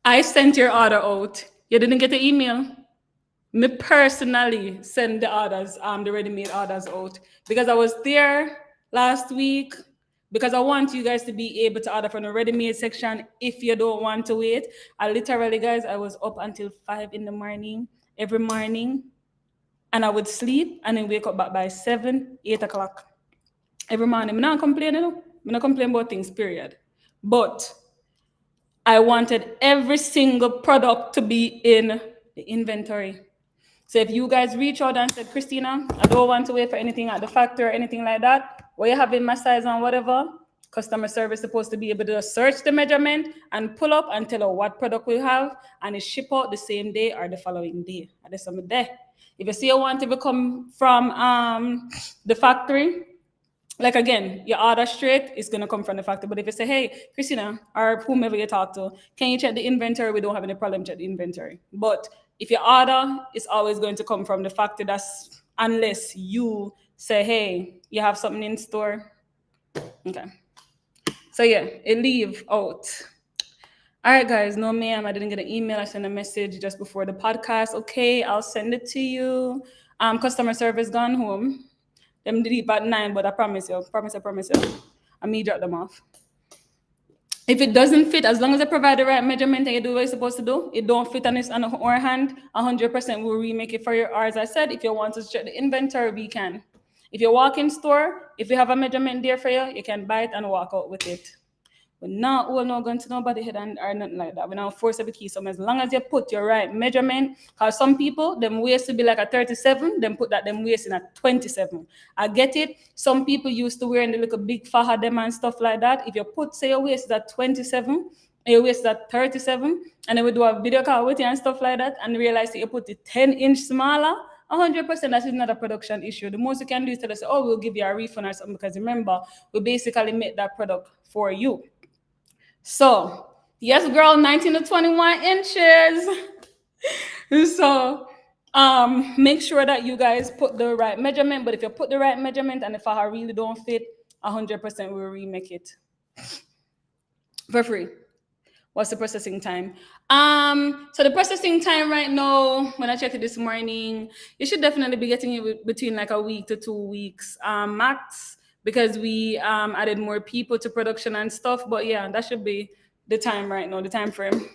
Speaker 1: I sent your order out. You didn't get the email. Me personally send the orders, the ready-made orders out because I was there last week because I want you guys to be able to order from the ready-made section if you don't want to wait. I literally, guys, I was up until 5 in the morning every morning, and I would sleep and then wake up back by 7, 8 o'clock every morning. I'm not complaining, I'm not complaining about things, period. But I wanted every single product to be in the inventory. So if you guys reach out and said, Christina, I don't want to wait for anything at the factory or anything like that, or you have in my size and whatever, customer service is supposed to be able to search the measurement and pull up and tell us what product we have, and it ship out the same day or the following day. At the same day. If you see you want to come from the factory, like again, your order straight is gonna come from the factory. But if you say, hey, Christina, or whomever you talk to, can you check the inventory? We don't have any problem check the inventory. But if your order is always going to come from the factory, that's unless you say, hey, you have something in store. Okay. So yeah, it leave out. All right, guys, no ma'am, I didn't get an email. I sent a message just before the podcast. Okay, I'll send it to you. Customer service gone home. Them delete at 9, but I promise you. I may drop them off. If it doesn't fit, as long as I provide the right measurement and you do what you're supposed to do, it don't fit on our hand, 100% we'll remake it for you. Or as I said, if you want to check the inventory, we can. If you walk in store, if you have a measurement there for you, you can buy it and walk out with it. We're not going to nobody head and or nothing like that. We're not force every key. So as long as you put your right measurement, because some people, them waist to be like a 37, them put that them waist in a 27. I get it. Some people used to wearing the little big faja them and stuff like that. If you put, say your waist is at 27, and your waist is at 37, and then we do a video call with you and stuff like that, and realize that you put it 10-inch smaller, 100% that is not a production issue. The most you can do is tell us, oh, we'll give you a refund or something, because remember, we basically make that product for you. So, yes, girl, 19 to 21 inches. So, make sure that you guys put the right measurement. But if you put the right measurement and the faja really don't fit, 100% we'll remake it for free. What's the processing time? So the processing time right now, when I checked it this morning, you should definitely be getting it between like a week to 2 weeks max, because we added more people to production and stuff. But yeah, that should be the time right now, the time frame.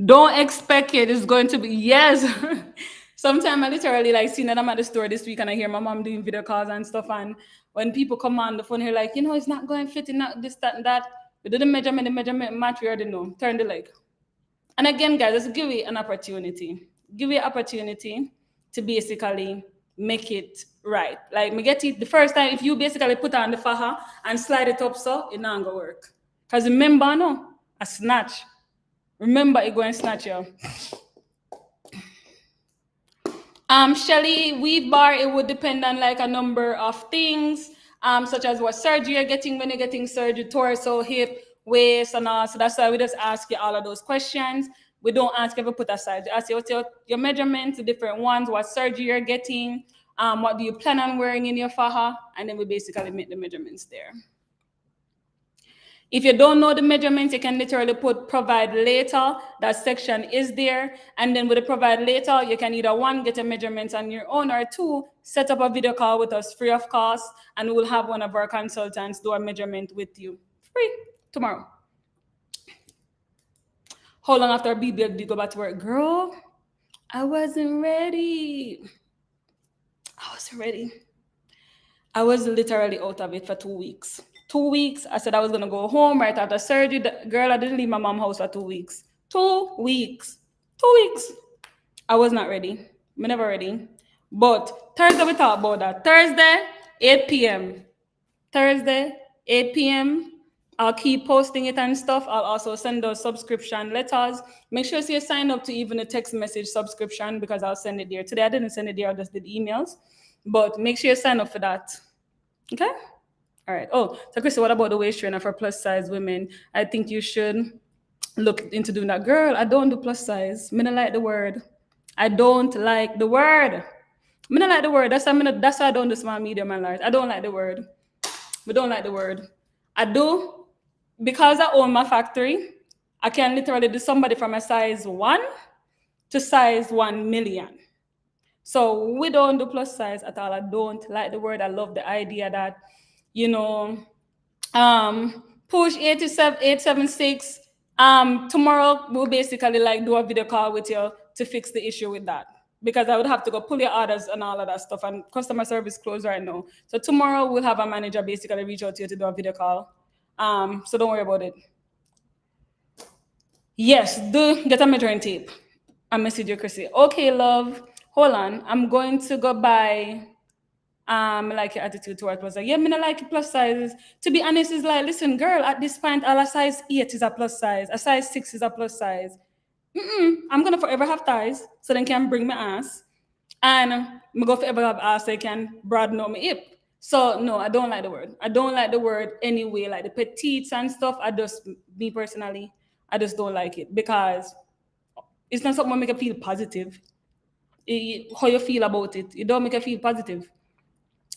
Speaker 1: Don't expect it. It's going to be, yes. Sometimes I literally like seeing that I'm at the store this week and I hear my mom doing video calls and stuff. And when people come on the phone, they're like, it's not going to fit, not this, that, and that. We do the measurement match, we already know. Turn the leg. And again, guys, let's give it an opportunity. Give it an opportunity to basically make it right. Like, me get it the first time, if you basically put on the faja and slide it up so, it not gonna work. Because remember, no, a snatch. Remember, it going to snatch you. Shelly, weave bar, it would depend on like a number of things, such as what surgery you're getting when you're getting surgery, torso, hip, waist, and all. So that's why we just ask you all of those questions. We don't ask ever put aside. We ask you what's your measurements, the different ones, what surgery you're getting, what do you plan on wearing in your faja, and then we basically make the measurements there. If you don't know the measurements, you can literally put provide later. That section is there. And then with the provide later, you can either 1, get a measurement on your own, or 2, set up a video call with us free of cost, and we'll have one of our consultants do a measurement with you free tomorrow. How long after BBL did you go back to work? Girl, I wasn't ready. I was literally out of it for 2 weeks. 2 weeks, I said I was gonna go home right after surgery. Girl, I didn't leave my mom's house for 2 weeks. 2 weeks. 2 weeks. I was not ready. I'm never ready. But Thursday, we talk about that. Thursday, 8 p.m. Thursday, 8 p.m. I'll keep posting it and stuff. I'll also send those subscription letters. Make sure you sign up to even a text message subscription because I'll send it there. Today I didn't send it there, I just did emails. But make sure you sign up for that. Okay? All right. Oh, so Chrissy, what about the waist trainer for plus size women? I think you should look into doing that. Girl, I don't do plus size. I don't like the word. I don't like the word. I don't like the word. That's why I don't do small, medium, and large. I don't like the word. We don't like the word. I do because I own my factory. I can literally do somebody from a size 1 to size 1 million. So we don't do plus size at all. I don't like the word. I love the idea that, you know, push 87876. Tomorrow we'll basically like do a video call with you to fix the issue with that. Because I would have to go pull your orders and all of that stuff, and customer service closed right now. So tomorrow we'll have a manager basically reach out to you to do a video call. So don't worry about it. Yes, do get a measuring tape. I message you, Chrissy. Okay, love. Hold on. I'm going to go buy like your attitude towards plus size. Yeah, me not like it plus sizes. To be honest, it's like, listen, girl, at this point, all a size 8 is a plus size, a size 6 is a plus size. I'm gonna forever have thighs, so then can bring my ass. And I'm gonna forever have ass so they can broaden out my hip. So no, I don't like the word. I don't like the word anyway, like the petites and stuff. Me personally, I just don't like it because it's not something that make you feel positive. How you feel about it, it don't make you feel positive.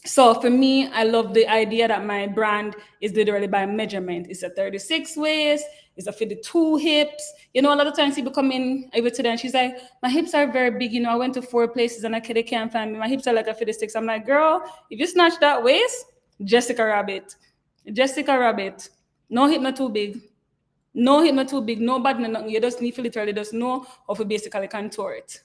Speaker 1: So for me, I love the idea that my brand is literally by measurement. It's a 36 waist, it's a 52 hips. You know, a lot of times people come in over today and she's like, my hips are very big. You know, I went to 4 places and they can't find me. My hips are like a 56. I'm like, girl, if you snatch that waist, Jessica Rabbit. Jessica Rabbit. No hip not too big. No hip not too big. No bad, no nothing. You just need to literally just know how to basically contour it.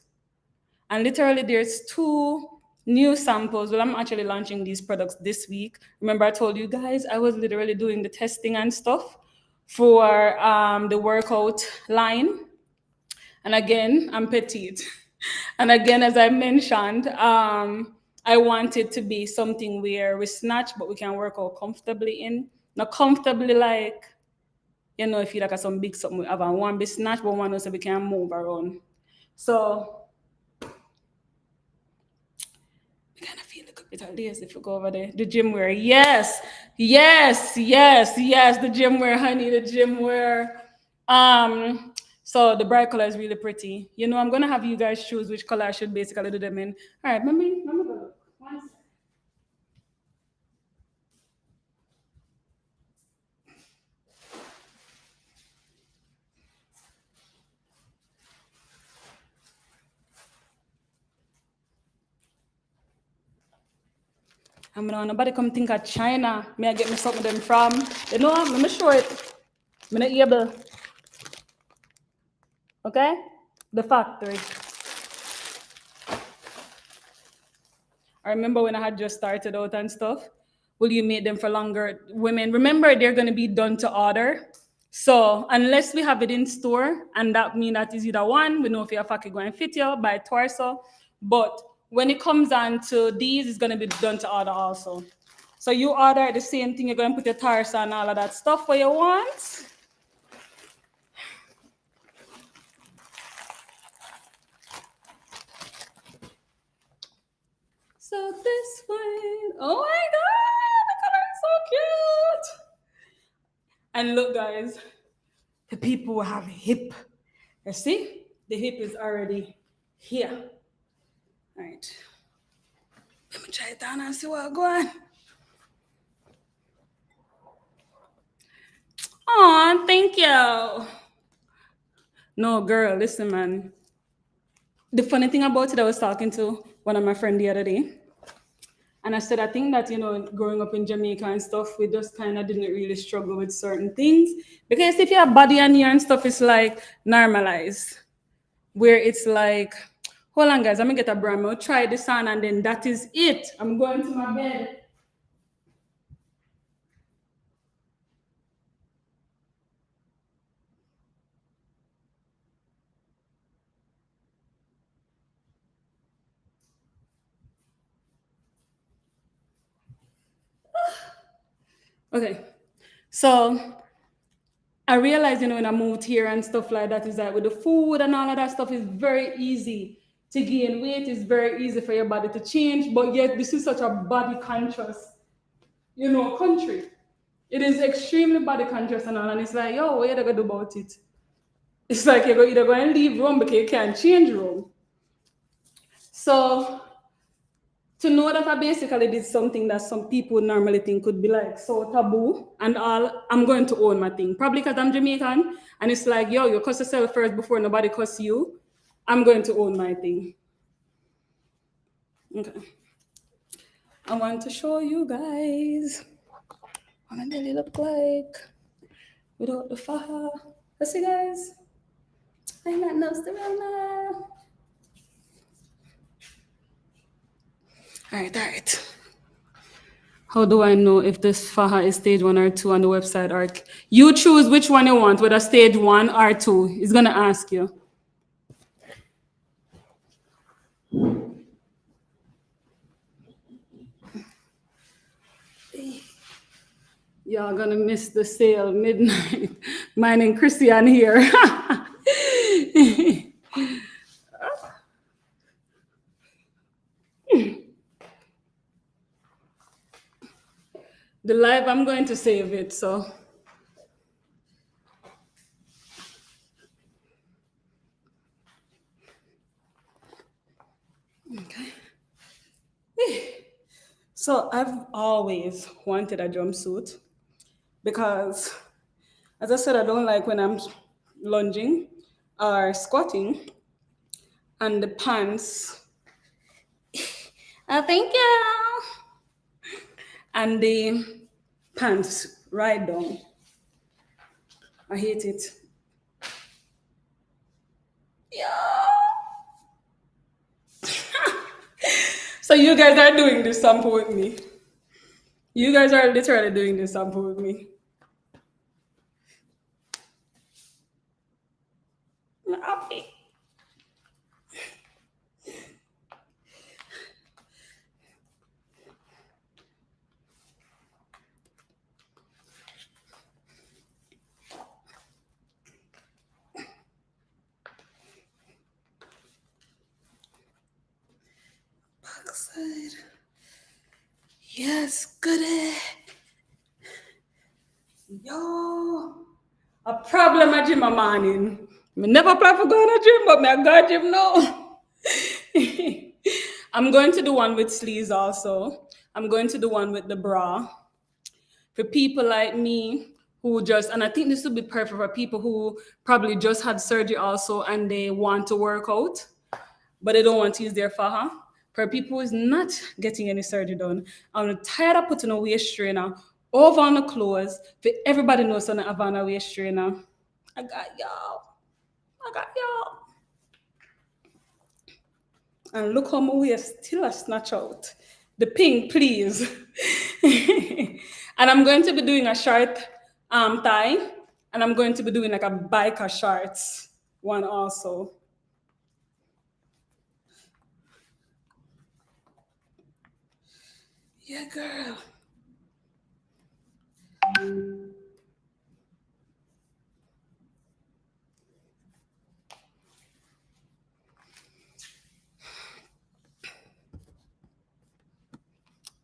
Speaker 1: And literally, there's 2 new samples. Well, I'm actually launching these products this week. Remember, I told you guys I was literally doing the testing and stuff for the workout line. And again, I'm petite. And again, as I mentioned, I want it to be something where we snatch, but we can work out comfortably in. Not comfortably like, you know, if you like some big something we have on one be snatch, but one also we can move around. So kind of feel a bit of lazy if you go over there. The gym wear, yes, yes, yes, yes. The gym wear, honey, the gym wear. So the bright color is really pretty. You know, I'm gonna have you guys choose which color I should basically do them in. All right, let me go look. One second. I'm gonna nobody come think of China. May I get me something them from? You know, let me show it. I'm not able. Okay? The factory. I remember when I had just started out and stuff. Will you make them for longer? Women, remember they're gonna be done to order. So unless we have it in store, and that means that is either one, we know if your factory going to fit you by torso. But when it comes on to these, it's gonna be done to order also. So you order the same thing, you're gonna put your torso and all of that stuff what you want. So this way, oh my god, the color is so cute. And look, guys, the people have a hip. You see, the hip is already here. All right. Let me try it down and see what's going on. Oh, thank you. No, girl, listen, man. The funny thing about it, I was talking to one of my friends the other day, and I said, I think that, you know, growing up in Jamaica and stuff, we just kind of didn't really struggle with certain things. Because if you have body and hair and stuff, it's like normalized. Where it's like, hold on, guys, I'm gonna get a brand. I'll try this on, and then that is it. I'm going to my bed. Okay, so I realized, when I moved here and stuff like that, is that with the food and all of that stuff, is very easy to gain weight. It's very easy for your body to change. But yet, this is such a body conscious, country. It is extremely body conscious and all. And it's like, yo, what are you gonna do about it? It's like you're either going to leave Rome because you can't change Rome. So to know that I basically did something that some people normally think could be like so taboo and all, I'm going to own my thing. Probably because I'm Jamaican and it's like, yo, you cuss yourself first before nobody cuss you. I'm going to own my thing. Okay. I want to show you guys what my belly look like without the faja. Let's see, guys. I ain't got no Serena. All right. How do I know if this faja is stage 1 or 2 on the website? Or you choose which one you want, whether stage 1 or 2. It's gonna ask you. Y'all gonna miss the sale midnight. Mine and Christian here. The live, I'm going to save it, so. Okay. So I've always wanted a jumpsuit because, as I said, I don't like when I'm lunging or squatting and the pants. Thank you. And the pants right down. I hate it. Yeah. So you guys are doing this sample with me. You guys are literally doing this sample with me. I'm happy. Backside. Yes, goody. Yo. A problem at gym a morning. Me never plan for going to gym, but me I go to gym now. I'm going to do one with sleeves also. I'm going to do one with the bra. For people like me who just, and I think this would be perfect for people who probably just had surgery also and they want to work out, but they don't want to use their faja. For people who's not getting any surgery done, I'm tired of putting a waist trainer over on the clothes. For everybody knows on the Havana waist trainer. I got y'all. I got y'all. And look how my waist still a snatch out. The pink, please. And I'm going to be doing a short tie, and I'm going to be doing like a biker shorts one also. Yeah, girl.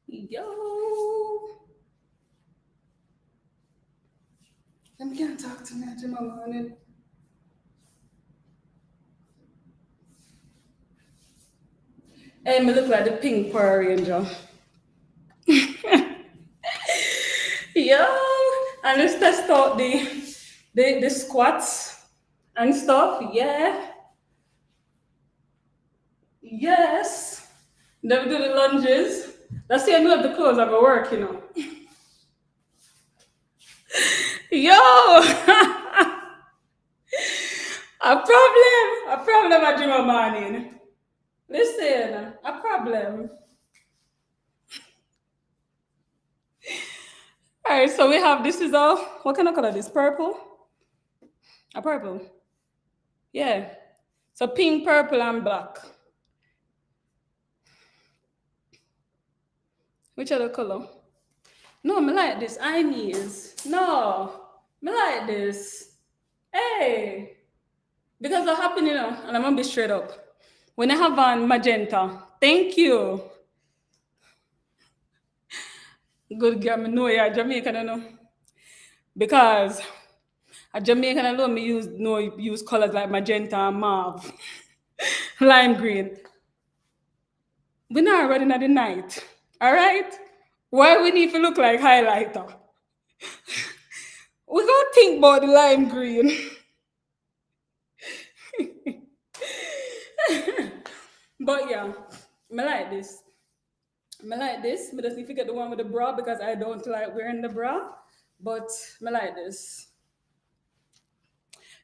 Speaker 1: Yo. Them can't talk to me at my morning. Hey, me look like the pink Power Ranger. Yo, and let's test out the squats and stuff. Yeah. Yes. Then we do the lunges. That's the end of the clothes I go work, Yo! A problem at Juma morning. Listen, a problem. All right, so we have this is all. What kind of color is this? Purple? A purple. Yeah. So pink, purple, and black. Which other color? No, I like this. I knees. No. Me like this. Hey, because what happened, and I'm gonna be straight up. When I have on magenta, thank you. Good girl, me know you're Jamaican, because a Jamaican alone me use colors like magenta and mauve, lime green. We're not running at the night. All right? Why we need to look like highlighter? We gotta think about the lime green. But yeah, me like this. Me like this. Me just need to get the one with the bra because I don't like wearing the bra. But me like this.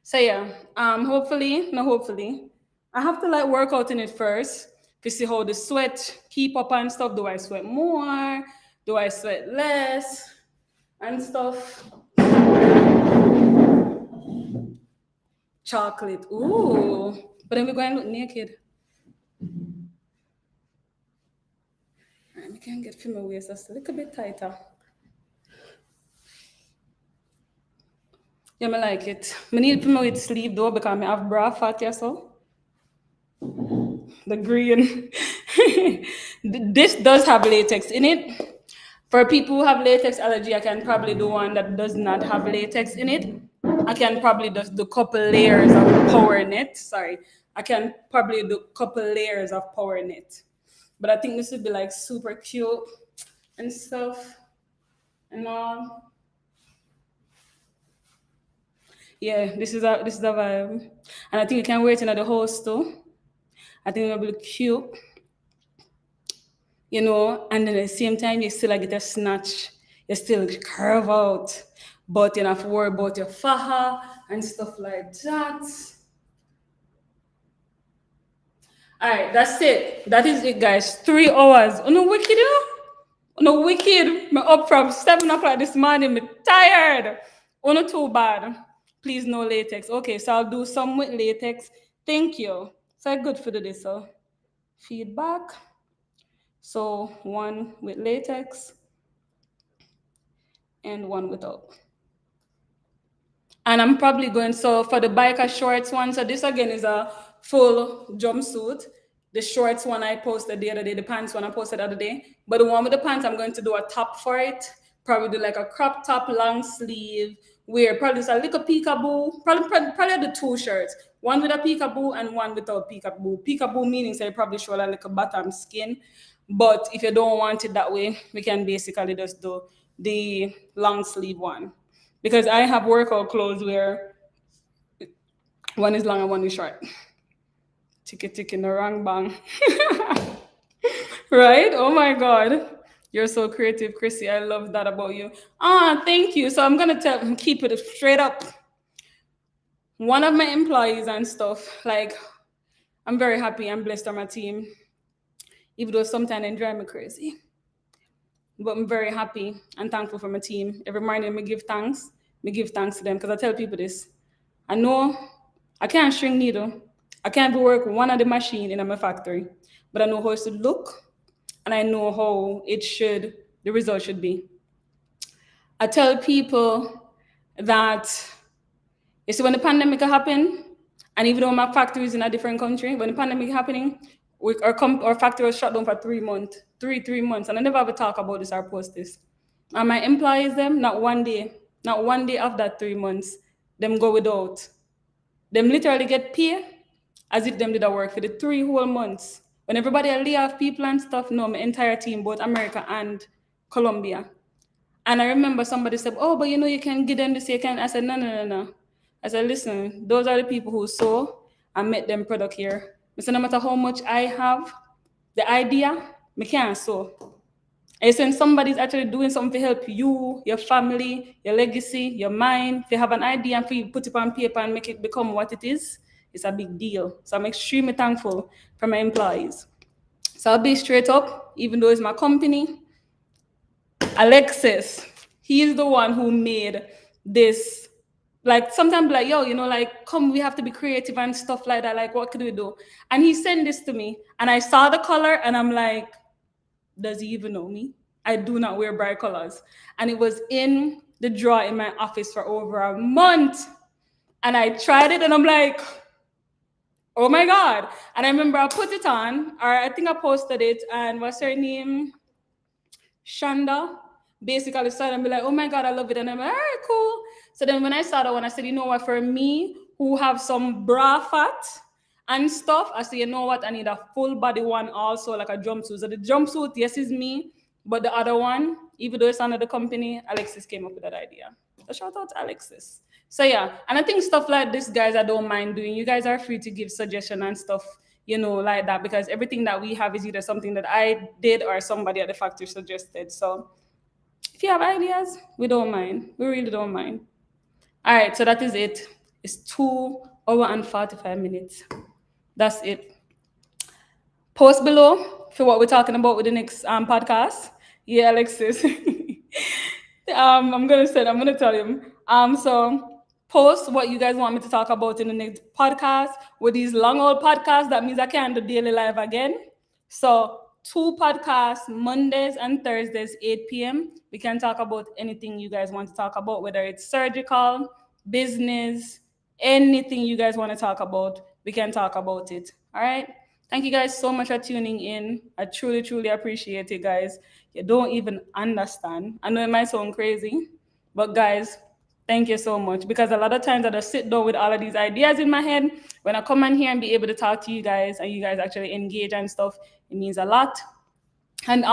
Speaker 1: So yeah, hopefully, no hopefully, I have to like work out in it first to see how the sweat keep up and stuff. Do I sweat more? Do I sweat less? And stuff. Chocolate. Ooh. But then we're going to look naked. Alright, we can get female waist just a little bit tighter. Yeah, I like it. I need female with sleeve though because I have bra fat, yeah, so. The green. This does have latex in it. For people who have latex allergy, I can probably do one that does not have latex in it. I can probably just do couple layers of power knit. Sorry. I can probably do couple layers of power knit. But I think this would be like super cute and stuff and all. Yeah, this is a vibe. And I think you can wear it in the house too. I think it'll be cute, and then at the same time you still like get a snatch, you still curve out, but you don't have to worry about your faja and stuff like that. All right, that's it. That is it, guys. 3 hours. Oh no, wicked, no wicked. Me up from 7 o'clock this morning. Me tired. Oh no, too bad. Please no latex. Okay, so I'll do some with latex. Thank you. So I good for this. So feedback. So one with latex and one without. And I'm probably going, so for the biker shorts one, so this again is a full jumpsuit. The shorts one I posted the other day, the pants one I posted the other day. But the one with the pants, I'm going to do a top for it. Probably do like a crop top, long sleeve, wear probably just a little peekaboo, probably the two shirts. One with a peekaboo and one without peekaboo. Peekaboo meaning so you probably show like a bottom skin. But if you don't want it that way, we can basically just do the long sleeve one. Because I have workout clothes where one is long and one is short. Tick in the wrong bang. Right? Oh my God. You're so creative, Chrissy. I love that about you. Thank you. So I'm gonna keep it straight up. One of my employees and stuff, like I'm very happy and blessed on my team, even though sometimes they drive me crazy. But I'm very happy and thankful for my team. Every morning I give thanks. I give thanks to them because I tell people this. I know I can't string needle. I can't be work one of the machine in my factory, but I know how it should look and I know how the result should be. I tell people that you see when the pandemic happened, and even though my factory is in a different country, when the pandemic happening, our factory was shut down for 3 months, 3 months, and I never ever talk about this or post this. And my employees, them, not one day of that 3 months, them go without. Them literally get paid as if them did a work for the 3 whole months. When everybody lay off people and stuff, no, my entire team, both America and Colombia. And I remember somebody said, "Oh, but you can give them this, you can." I said, "No, no, no, no." I said, "Listen, those are the people who saw and make them product here. I said, no matter how much I have, the idea, me can't sew. And when somebody's actually doing something to help you, your family, your legacy, your mind, if you have an idea and if you put it on paper and make it become what it is, it's a big deal. So I'm extremely thankful for my employees. So I'll be straight up, even though it's my company. Alexis, he is the one who made this. Like sometimes like, yo, like, come, we have to be creative and stuff like that. Like, what could we do? And he sent this to me and I saw the color and I'm like, does he even know me? I do not wear bright colors. And it was in the drawer in my office for over a month. And I tried it and I'm like, oh my God. And I remember I put it on, or I think I posted it, and what's her name? Shonda basically started and be like, oh my God, I love it. And I'm like, all right, cool. So then when I saw that one, I said, you know what, for me who have some bra fat and stuff, I said, you know what, I need a full body one also, like a jumpsuit. So the jumpsuit, yes, is me, but the other one, even though it's under the company, Alexis came up with that idea. So shout out to Alexis. So yeah, and I think stuff like this, guys, I don't mind doing. You guys are free to give suggestion and stuff, like that, because everything that we have is either something that I did or somebody at the factory suggested. So if you have ideas, we don't mind. We really don't mind. All right, so that is it. It's 2 hours and 45 minutes. That's it. Post below for what we're talking about with the next podcast. Yeah, Alexis. I'm gonna tell him. So post what you guys want me to talk about in the next podcast. With these long old podcasts, that means I can't do daily live again. So 2 podcasts, Mondays and Thursdays, 8 p.m. We can talk about anything you guys want to talk about, whether it's surgical, business, anything you guys want to talk about, we can talk about it. All right. Thank you guys so much for tuning in. I truly, truly appreciate it, guys. You don't even understand. I know it might sound crazy, but guys, thank you so much. Because a lot of times I just sit down with all of these ideas in my head. When I come in here and be able to talk to you guys and you guys actually engage and stuff, it means a lot. And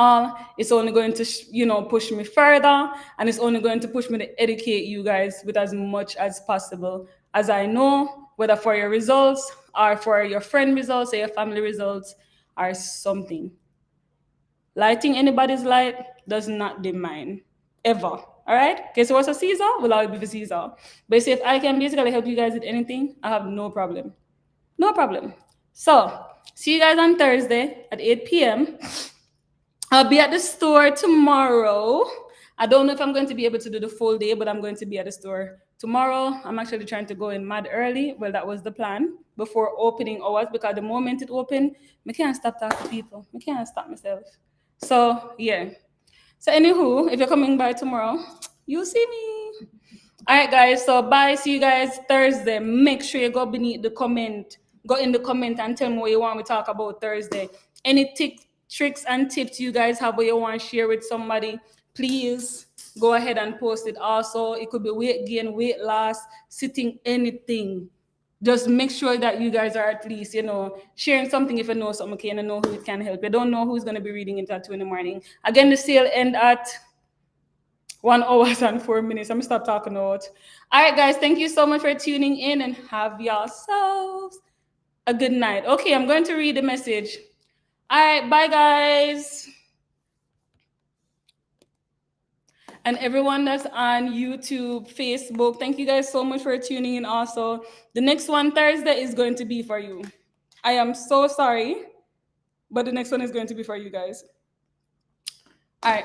Speaker 1: it's only going to push me further, and it's only going to push me to educate you guys with as much as possible as I know, whether for your results or for your friend results or your family results or something. Lighting anybody's light does not dim mine, ever. All right? Okay, so what's a Caesar will always be for Caesar. But see, if I can basically help you guys with anything, I have no problem. No problem. So see you guys on Thursday at 8 p.m. I'll be at the store tomorrow. I don't know if I'm going to be able to do the full day, but I'm going to be at the store tomorrow. I'm actually trying to go in mad early. Well, that was the plan before opening hours, because the moment it opened, I can't stop talking to people. I can't stop myself. So yeah. So anywho, if you're coming by tomorrow, you'll see me. All right, guys. So bye. See you guys Thursday. Make sure you go beneath the comment. Go in the comment and tell me what you want to talk about Thursday. Any tricks and tips you guys have what you want to share with somebody, please go ahead and post it. Also, it could be weight gain, weight loss, sitting, anything. Just make sure that you guys are at least, sharing something if you know something, okay, and you know who it can help. You don't know who's going to be reading it at 2 in the morning. Again, the sale end at 1 hour and 4 minutes. I'm gonna stop talking about. All right, guys, thank you so much for tuning in, and have yourselves a good night. Okay, I'm going to read the message. All right, bye, guys. And everyone that's on YouTube, Facebook, thank you guys so much for tuning in. Also, the next one Thursday is going to be for you. I am so sorry, but the next one is going to be for you guys. All right.